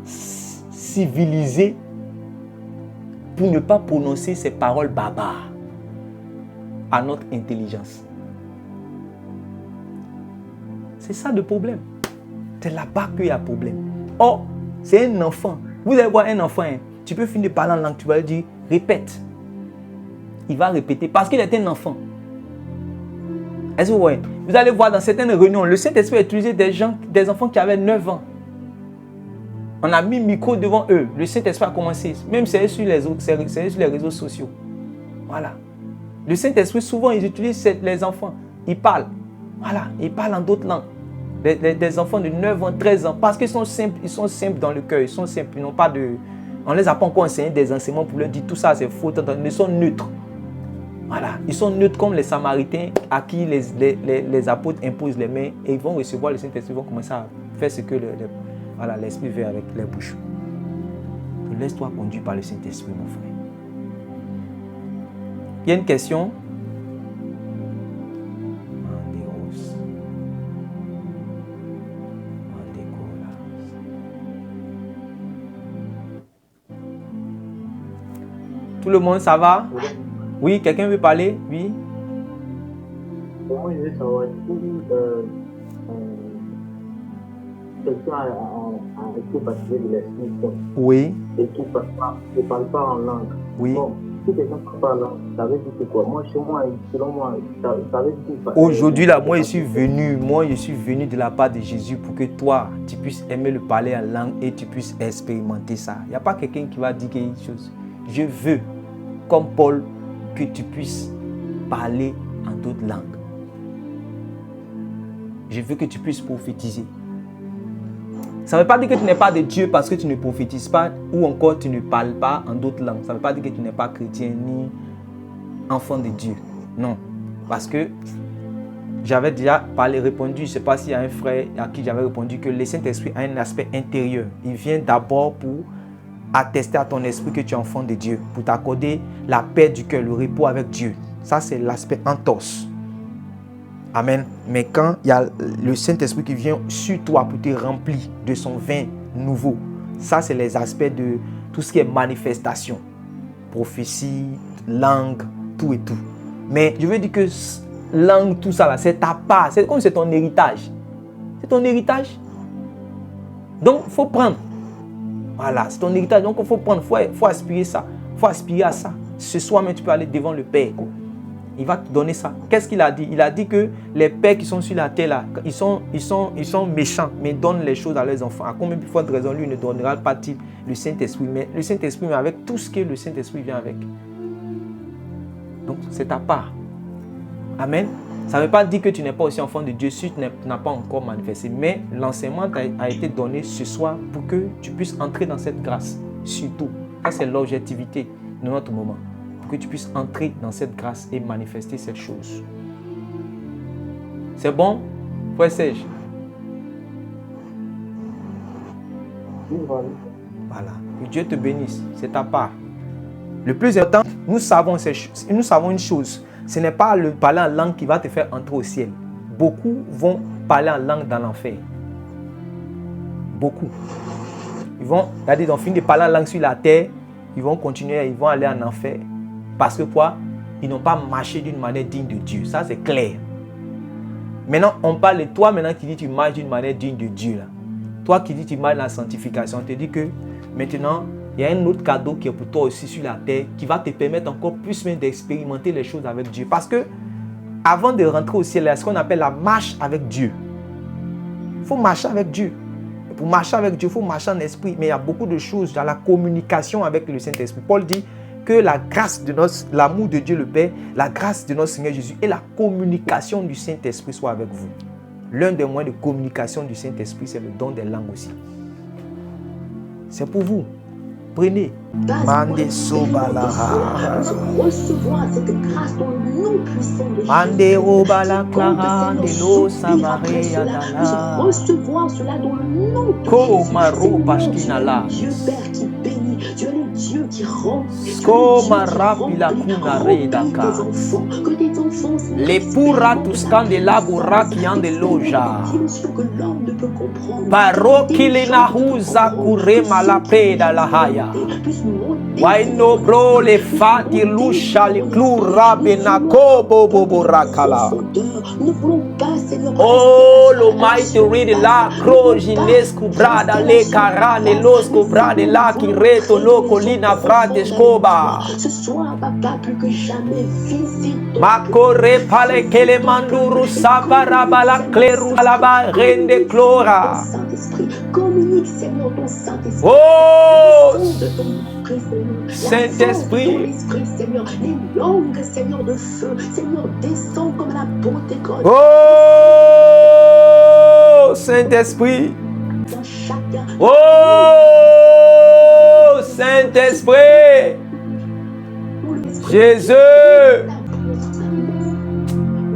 civilisées pour ne pas prononcer ces paroles barbares à notre intelligence. C'est ça le problème. C'est là-bas qu'il y a problème. Oh, c'est un enfant. Vous allez voir un enfant, tu peux finir de parler en langue, tu vas lui dire, répète. Il va répéter parce qu'il est un enfant. Est-ce que vous voyez? Vous allez voir dans certaines réunions, le Saint-Esprit a utilisé des enfants qui avaient 9 ans. On a mis micro devant eux. Le Saint-Esprit a commencé. Même c'est sur les réseaux sociaux. Voilà. Le Saint-Esprit, souvent, ils utilisent les enfants. Ils parlent. Voilà. Ils parlent en d'autres langues. Des enfants de 9 ans, 13 ans. Parce qu'ils sont simples. Ils sont simples dans le cœur. Ils sont simples. Ils n'ont pas de... On ne les a pas encore enseigné des enseignements pour leur dire tout ça, c'est faux. Ils sont neutres. Voilà, ils sont neutres comme les Samaritains à qui les apôtres imposent les mains et ils vont recevoir le Saint-Esprit, ils vont commencer à faire ce que l'Esprit veut avec les bouches. Laisse-toi conduire par le Saint-Esprit, mon frère. Il y a une question? Tout le monde, ça va? Oui, quelqu'un veut parler? Oui. Moi, je veux savoir quelqu'un a été baptisé de l'Esprit Saint Oui, et qui ne parle pas en langue. oui. Bon, si quelqu'un ne parle pas en langue, ça veut dire que quoi? Moi, chez moi, selon moi, ça veut dire que... Aujourd'hui, là, moi, je suis venu de la part de Jésus pour que toi, tu puisses aimer le parler en langue et tu puisses expérimenter ça. Il n'y a pas quelqu'un qui va dire quelque chose. Je veux, comme Paul, que tu puisses parler en d'autres langues. Je veux que tu puisses prophétiser. Ça ne veut pas dire que tu n'es pas de Dieu parce que tu ne prophétises pas ou encore tu ne parles pas en d'autres langues. Ça ne veut pas dire que tu n'es pas chrétien ni enfant de Dieu. Non. Parce que j'avais déjà répondu, je ne sais pas s'il y a un frère à qui j'avais répondu que le Saint-Esprit a un aspect intérieur. Il vient d'abord pour attester à ton esprit que tu es enfant de Dieu, pour t'accorder la paix du cœur, le repos avec Dieu. Ça, c'est l'aspect entorse. Amen. Mais quand il y a le Saint-Esprit qui vient sur toi pour te remplir de son vin nouveau, ça, c'est les aspects de tout ce qui est manifestation. Prophétie, langue, tout et tout. Mais je veux dire que langue, tout ça, là, c'est ta part. C'est comme c'est ton héritage. C'est ton héritage. Donc, il faut prendre. Voilà, c'est ton héritage. Donc, il faut prendre. Il faut aspirer ça. Il faut aspirer à ça. Ce soir même, tu peux aller devant le Père. Il va te donner ça. Qu'est-ce qu'il a dit? Il a dit que les pères qui sont sur la terre, là, ils sont méchants, mais ils donnent les choses à leurs enfants. À combien de fois de raison, lui ne donnera pas le Saint-Esprit, mais le Saint-Esprit, mais avec tout ce que le Saint-Esprit vient avec. Donc, c'est ta part. Amen. Ça ne veut pas dire que tu n'es pas aussi enfant de Dieu si tu n'as pas encore manifesté. Mais l'enseignement a été donné ce soir pour que tu puisses entrer dans cette grâce. Surtout, ça c'est l'objectivité de notre moment. Pour que tu puisses entrer dans cette grâce et manifester cette chose. C'est bon, frère Serge? Voilà. Que Dieu te bénisse. C'est ta part. Le plus important, nous savons une chose. Ce n'est pas le parler en langue qui va te faire entrer au ciel. Beaucoup vont parler en langue dans l'enfer. Beaucoup. Ils ont fini de parler en langue sur la terre. Ils vont continuer, ils vont aller en enfer. Parce que quoi? Ils n'ont pas marché d'une manière digne de Dieu. Ça, c'est clair. Maintenant, on parle de toi maintenant qui dis tu marches d'une manière digne de Dieu. Là. Toi qui dis tu marches dans la sanctification, on te dit que maintenant, il y a un autre cadeau qui est pour toi aussi sur la terre qui va te permettre encore plus même d'expérimenter les choses avec Dieu. Parce que avant de rentrer au ciel, il y a ce qu'on appelle la marche avec Dieu. Il faut marcher avec Dieu. Et pour marcher avec Dieu, il faut marcher en esprit. Mais il y a beaucoup de choses dans la communication avec le Saint-Esprit. Paul dit que la grâce de l'amour de Dieu le Père, la grâce de notre Seigneur Jésus et la communication du Saint-Esprit soient avec vous. L'un des moyens de communication du Saint-Esprit, c'est le don des langues aussi. C'est pour vous. Prenez. Mande sobalaha. Recevoir cette grâce dans le nom puissant de Jésus. Mande obala clara de lo savare adala. Recevoir cela dans le nom de Ko Jésus. maro pashkinala. Dieu Père qui bénit. Dieu le Dieu qui rend. Ko marapi la kunare daka. Que tes enfants Les pura tuscan de la burra qui en de loja. que l'homme ne peut comprendre. Baro kilena huza kure malapeda la haya. Waino bro le fati lusha le klura benako bobo rakala. Oh lo mighty read la crojinescu brada le carane los cobrade la qui reto lo colina frate scoba. Ce soir, papa, plus que jamais, visite. Makore pale kele manduru sabara bala kleru alaba rende clora. Saint-Esprit, communique, Seigneur, ton Saint-Esprit. Oh De ton esprit, Seigneur. Saint-Esprit. Ton esprit, Seigneur. Les langues, Seigneur, de feu. Seigneur, descend comme la bonté grotte. Oh Saint-Esprit. Dans chacun. Oh Saint-Esprit. Jésus.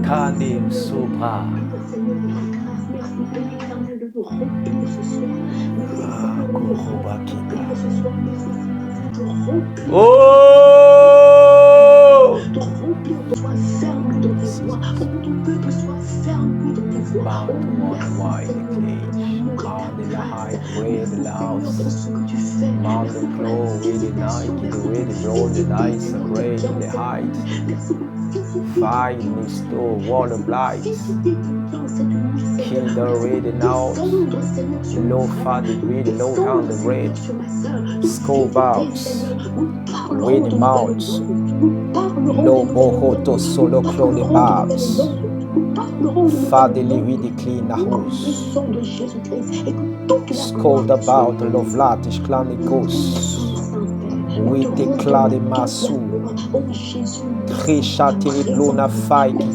Kanim Sobra. Seigneur, de ta grâce, merci, Père éternel, de nous remplir ce soir. Merci, Seigneur, de nous remplir ce soir. Merci, Seigneur, de nous remplir. Oh De remplir, de sois ferme dans tes voies, pour que ton peuple soit ferme dans tes voies. Oh, merci, Seigneur, pour ton amour et ta grâce. Merci, Seigneur, pour ce que tu fais. Merci pour la visitation. Merci pour ce que tu fais. Merci pour Fire, Misto, Water Blight, Kill the Red Now, Low Fat Degree, Low Down the Red, Skull Bounce, Wind Mounts, Low Bohoto Solo Clone Babs, Father Lividi Clean House, Skull About Love Latish Clanicos. Oui, déclare ma sou. Chrishatiri blona faiki.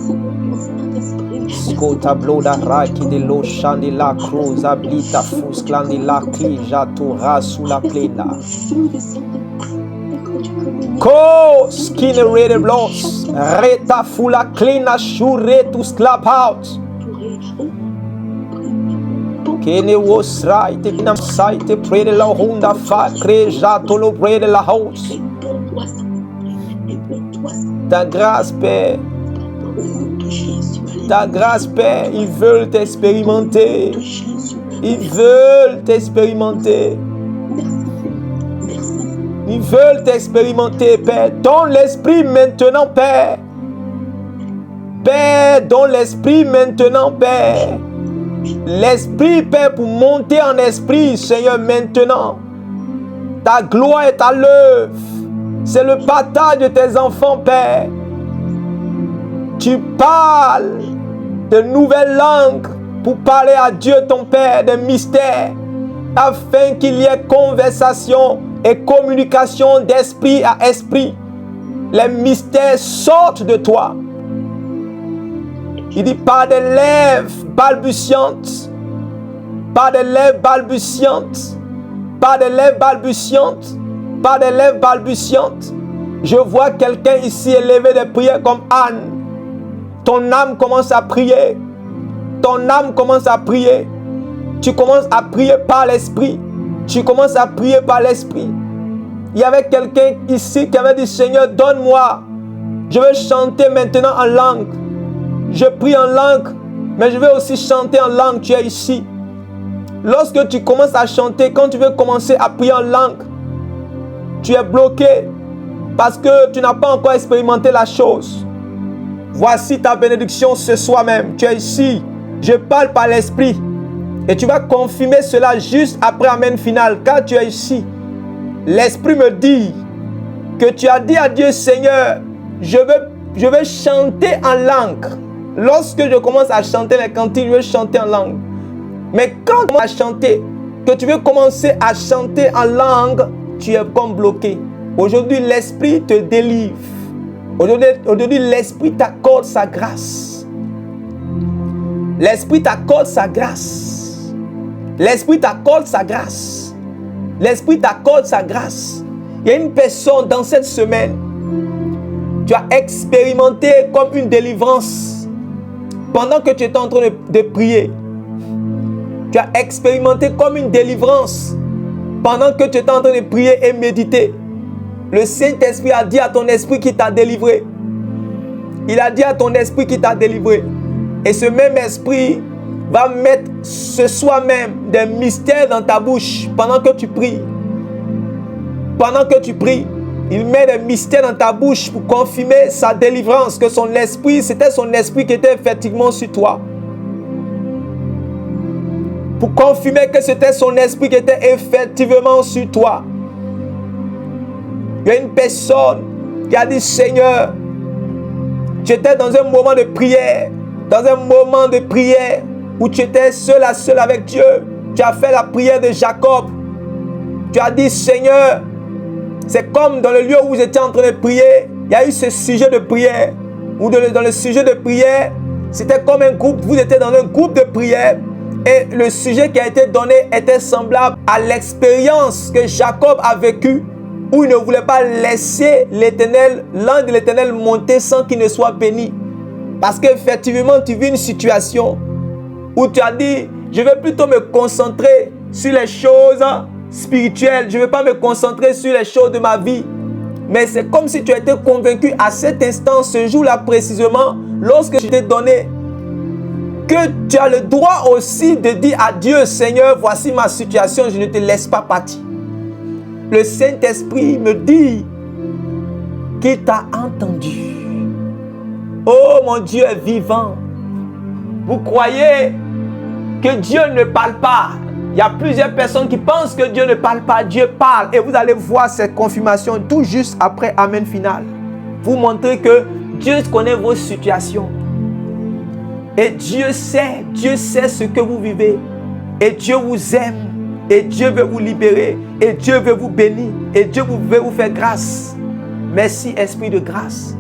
Skota bloda raki de lo shandi la cruz ablita fus clandi la clija tu rasu la plena. Ko skin red bloss. Reta fula cleana shure to clap out. Kene was right, in a sight, pray the la Honda fat, creja tolo pray de la house. Ta grâce, Père. Ta grâce, Père, ils veulent t'expérimenter. Ils veulent t'expérimenter. Ils veulent t'expérimenter, Père. Dans l'esprit maintenant, Père. Père, dans l'esprit maintenant, Père. L'esprit, Père, pour monter en esprit, Seigneur, maintenant. Ta gloire est à l'œuvre. C'est le partage de tes enfants, Père. Tu parles de nouvelles langues pour parler à Dieu, ton Père, des mystères, afin qu'il y ait conversation et communication d'esprit à esprit. Les mystères sortent de toi. Il dit par des lèvres balbutiantes, par des lèvres balbutiantes, par des lèvres balbutiantes, par des lèvres balbutiantes. Je vois quelqu'un ici élever des prières comme Anne. Ton âme commence à prier. Ton âme commence à prier. Tu commences à prier par l'esprit. Tu commences à prier par l'esprit. Il y avait quelqu'un ici qui avait dit, Seigneur, donne-moi. Je veux chanter maintenant en langue. Je prie en langue, mais je veux aussi chanter en langue. Tu es ici. Lorsque tu commences à chanter, quand tu veux commencer à prier en langue, tu es bloqué parce que tu n'as pas encore expérimenté la chose. Voici ta bénédiction ce soir même. Tu es ici. Je parle par l'esprit. Et tu vas confirmer cela juste après Amen final. Car tu es ici. L'esprit me dit que tu as dit à Dieu, Seigneur, je veux chanter en langue. Lorsque je commence à chanter les cantiques, je veux chanter en langue. Mais quand tu commences à chanter, que tu veux commencer à chanter en langue, tu es comme bloqué. Aujourd'hui, l'Esprit te délivre. Aujourd'hui, l'Esprit t'accorde sa grâce. L'Esprit t'accorde sa grâce. L'Esprit t'accorde sa grâce. L'Esprit t'accorde sa grâce. Il y a une personne dans cette semaine, tu as expérimenté comme une délivrance. Pendant que tu étais en train de prier, tu as expérimenté comme une délivrance. Pendant que tu étais en train de prier et méditer, le Saint-Esprit a dit à ton esprit qui t'a délivré. Il a dit à ton esprit qui t'a délivré. Et ce même esprit va mettre ce soir même des mystères dans ta bouche pendant que tu pries. Pendant que tu pries, il met des mystères dans ta bouche pour confirmer sa délivrance, que son esprit, c'était son esprit qui était effectivement sur toi. Pour confirmer que c'était son esprit qui était effectivement sur toi. Il y a une personne qui a dit, Seigneur, tu étais dans un moment de prière, où tu étais seul à seul avec Dieu. Tu as fait la prière de Jacob. Tu as dit, Seigneur, c'est comme dans le lieu où vous étiez en train de prier, il y a eu ce sujet de prière. Ou dans le sujet de prière, c'était comme un groupe, vous étiez dans un groupe de prière. Et le sujet qui a été donné était semblable à l'expérience que Jacob a vécue, où il ne voulait pas laisser l'Éternel, l'ange de l'Éternel monter sans qu'il ne soit béni. Parce qu'effectivement, tu vis une situation où tu as dit, je vais plutôt me concentrer sur les choses spirituelles. Je ne vais pas me concentrer sur les choses de ma vie. Mais c'est comme si tu étais convaincu à cet instant, ce jour-là précisément, lorsque je t'ai donné, que tu as le droit aussi de dire à Dieu, Seigneur, voici ma situation, je ne te laisse pas partir. Le Saint-Esprit me dit qu'il t'a entendu. Oh, mon Dieu est vivant. Vous croyez que Dieu ne parle pas? Il y a plusieurs personnes qui pensent que Dieu ne parle pas. Dieu parle. Et vous allez voir cette confirmation tout juste après Amen final. Vous montrez que Dieu connaît vos situations. Et Dieu sait ce que vous vivez. Et Dieu vous aime. Et Dieu veut vous libérer. Et Dieu veut vous bénir. Et Dieu veut vous faire grâce. Merci, Esprit de grâce.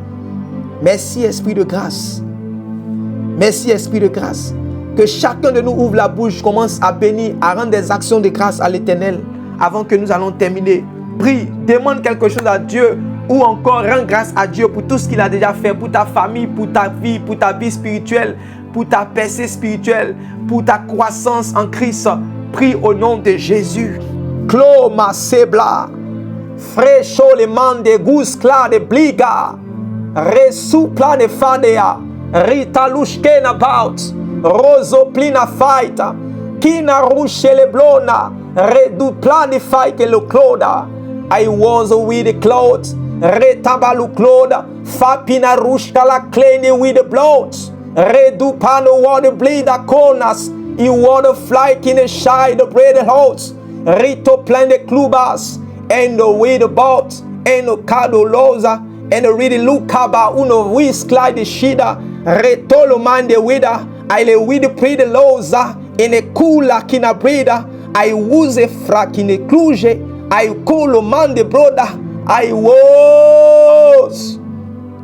Merci, Esprit de grâce. Merci, Esprit de grâce. Que chacun de nous ouvre la bouche, commence à bénir, à rendre des actions de grâce à l'Éternel avant que nous allons terminer. Prie, demande quelque chose à Dieu ou encore rends grâce à Dieu pour tout ce qu'il a déjà fait, pour ta famille, pour ta vie spirituelle, pour ta percée spirituelle, pour ta croissance en Christ. Prie au nom de Jésus. Cloma sebla, fresho le mande guskla de bliga, resupla de fadea, rita lushkena baut. Roso plina faita, kina rushe le blona, redu plani faike lo cloda. I was with the clothes, retabalu cloda, fapina rushka la clean with the blood. Redu pano water bleed a corners, I water fly in the shy the bread house. Rito plan the clubas, and the way the boat, and the cado loza, and the really look kaba uno whisk like the shida, retolo man the wida. I le with the pre the loza in a cooler kina breda. I was a frack in a cluje. I call man the brother. I was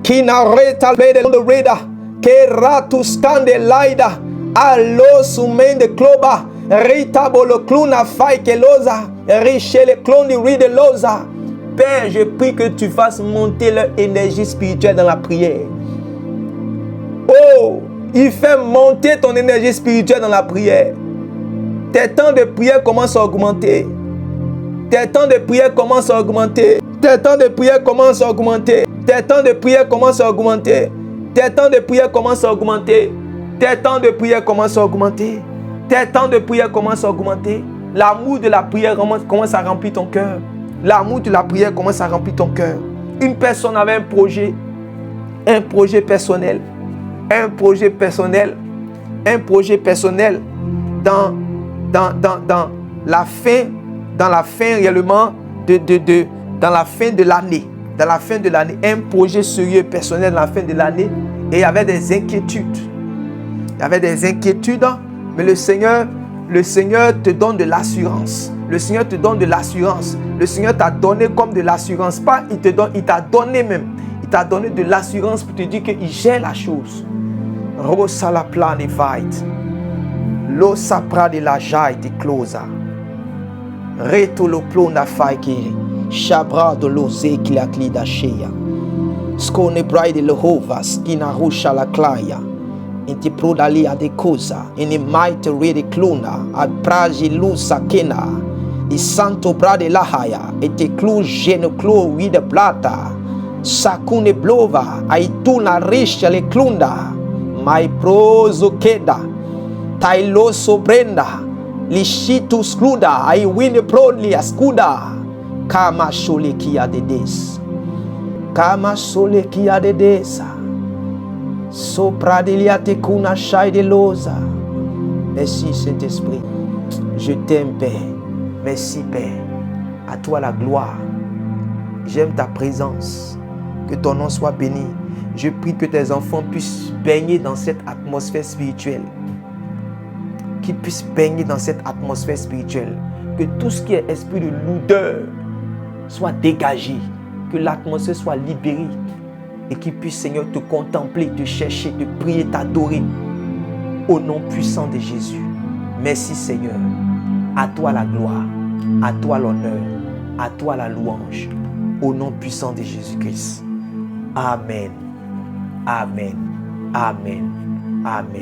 kina reta lady on the radar. Ke ratu scande lida. Allo sumen the cloba. Rita bolo cluna fai ke loza. Riche le clone de ride loza. Père, je prie que tu fasses monter leur énergie spirituelle dans la prière. Oh, il fait monter ton énergie spirituelle dans la prière. Tes temps de prière commencent à augmenter. Tes temps de prière commencent à augmenter. Tes temps de prière commencent à augmenter. Tes temps de prière commencent à augmenter. Tes temps de prière commencent à augmenter. Tes temps de prière commencent à augmenter. Tes temps de prière commencent à augmenter. L'amour de la prière commence à remplir ton cœur. L'amour de la prière commence à remplir ton cœur. Une personne avait un projet personnel. Un projet personnel dans la fin réellement dans la fin de l'année, un projet sérieux personnel dans la fin de l'année, et il y avait des inquiétudes, mais le Seigneur te donne de l'assurance. Le Seigneur t'a donné comme de l'assurance, pas il t'a donné de l'assurance pour te dire qu'il gère la chose. Rosa la plane vite. Lo sapra de la jaille de closa. Reto lo plona faike. Shabra de loze qui la clida cheia. Scone bride le hovas. Kina rusha la claia. Inti prodalia de cosa. In might rede clona. Ad praji lusa kena. I santo brade lahaya. Et te clou geno clou with plata. Sakune blova. Aituna risha le clunda. My proso queda, tailo sobrenda, lichito scluda, I win the prodli ascuda, kama sole kia de des, sopra deliate kuna shai de loza. Merci Saint-Esprit, je t'aime Père, merci Père, à toi la gloire, j'aime ta présence, que ton nom soit béni. Je prie que tes enfants puissent baigner dans cette atmosphère spirituelle. Qu'ils puissent baigner dans cette atmosphère spirituelle. Que tout ce qui est esprit de lourdeur soit dégagé. Que l'atmosphère soit libérée. Et qu'ils puissent, Seigneur, te contempler, te chercher, te prier, t'adorer. Au nom puissant de Jésus. Merci Seigneur. À toi la gloire. À toi l'honneur. À toi la louange. Au nom puissant de Jésus-Christ. Amen. Amen. Amen. Amen.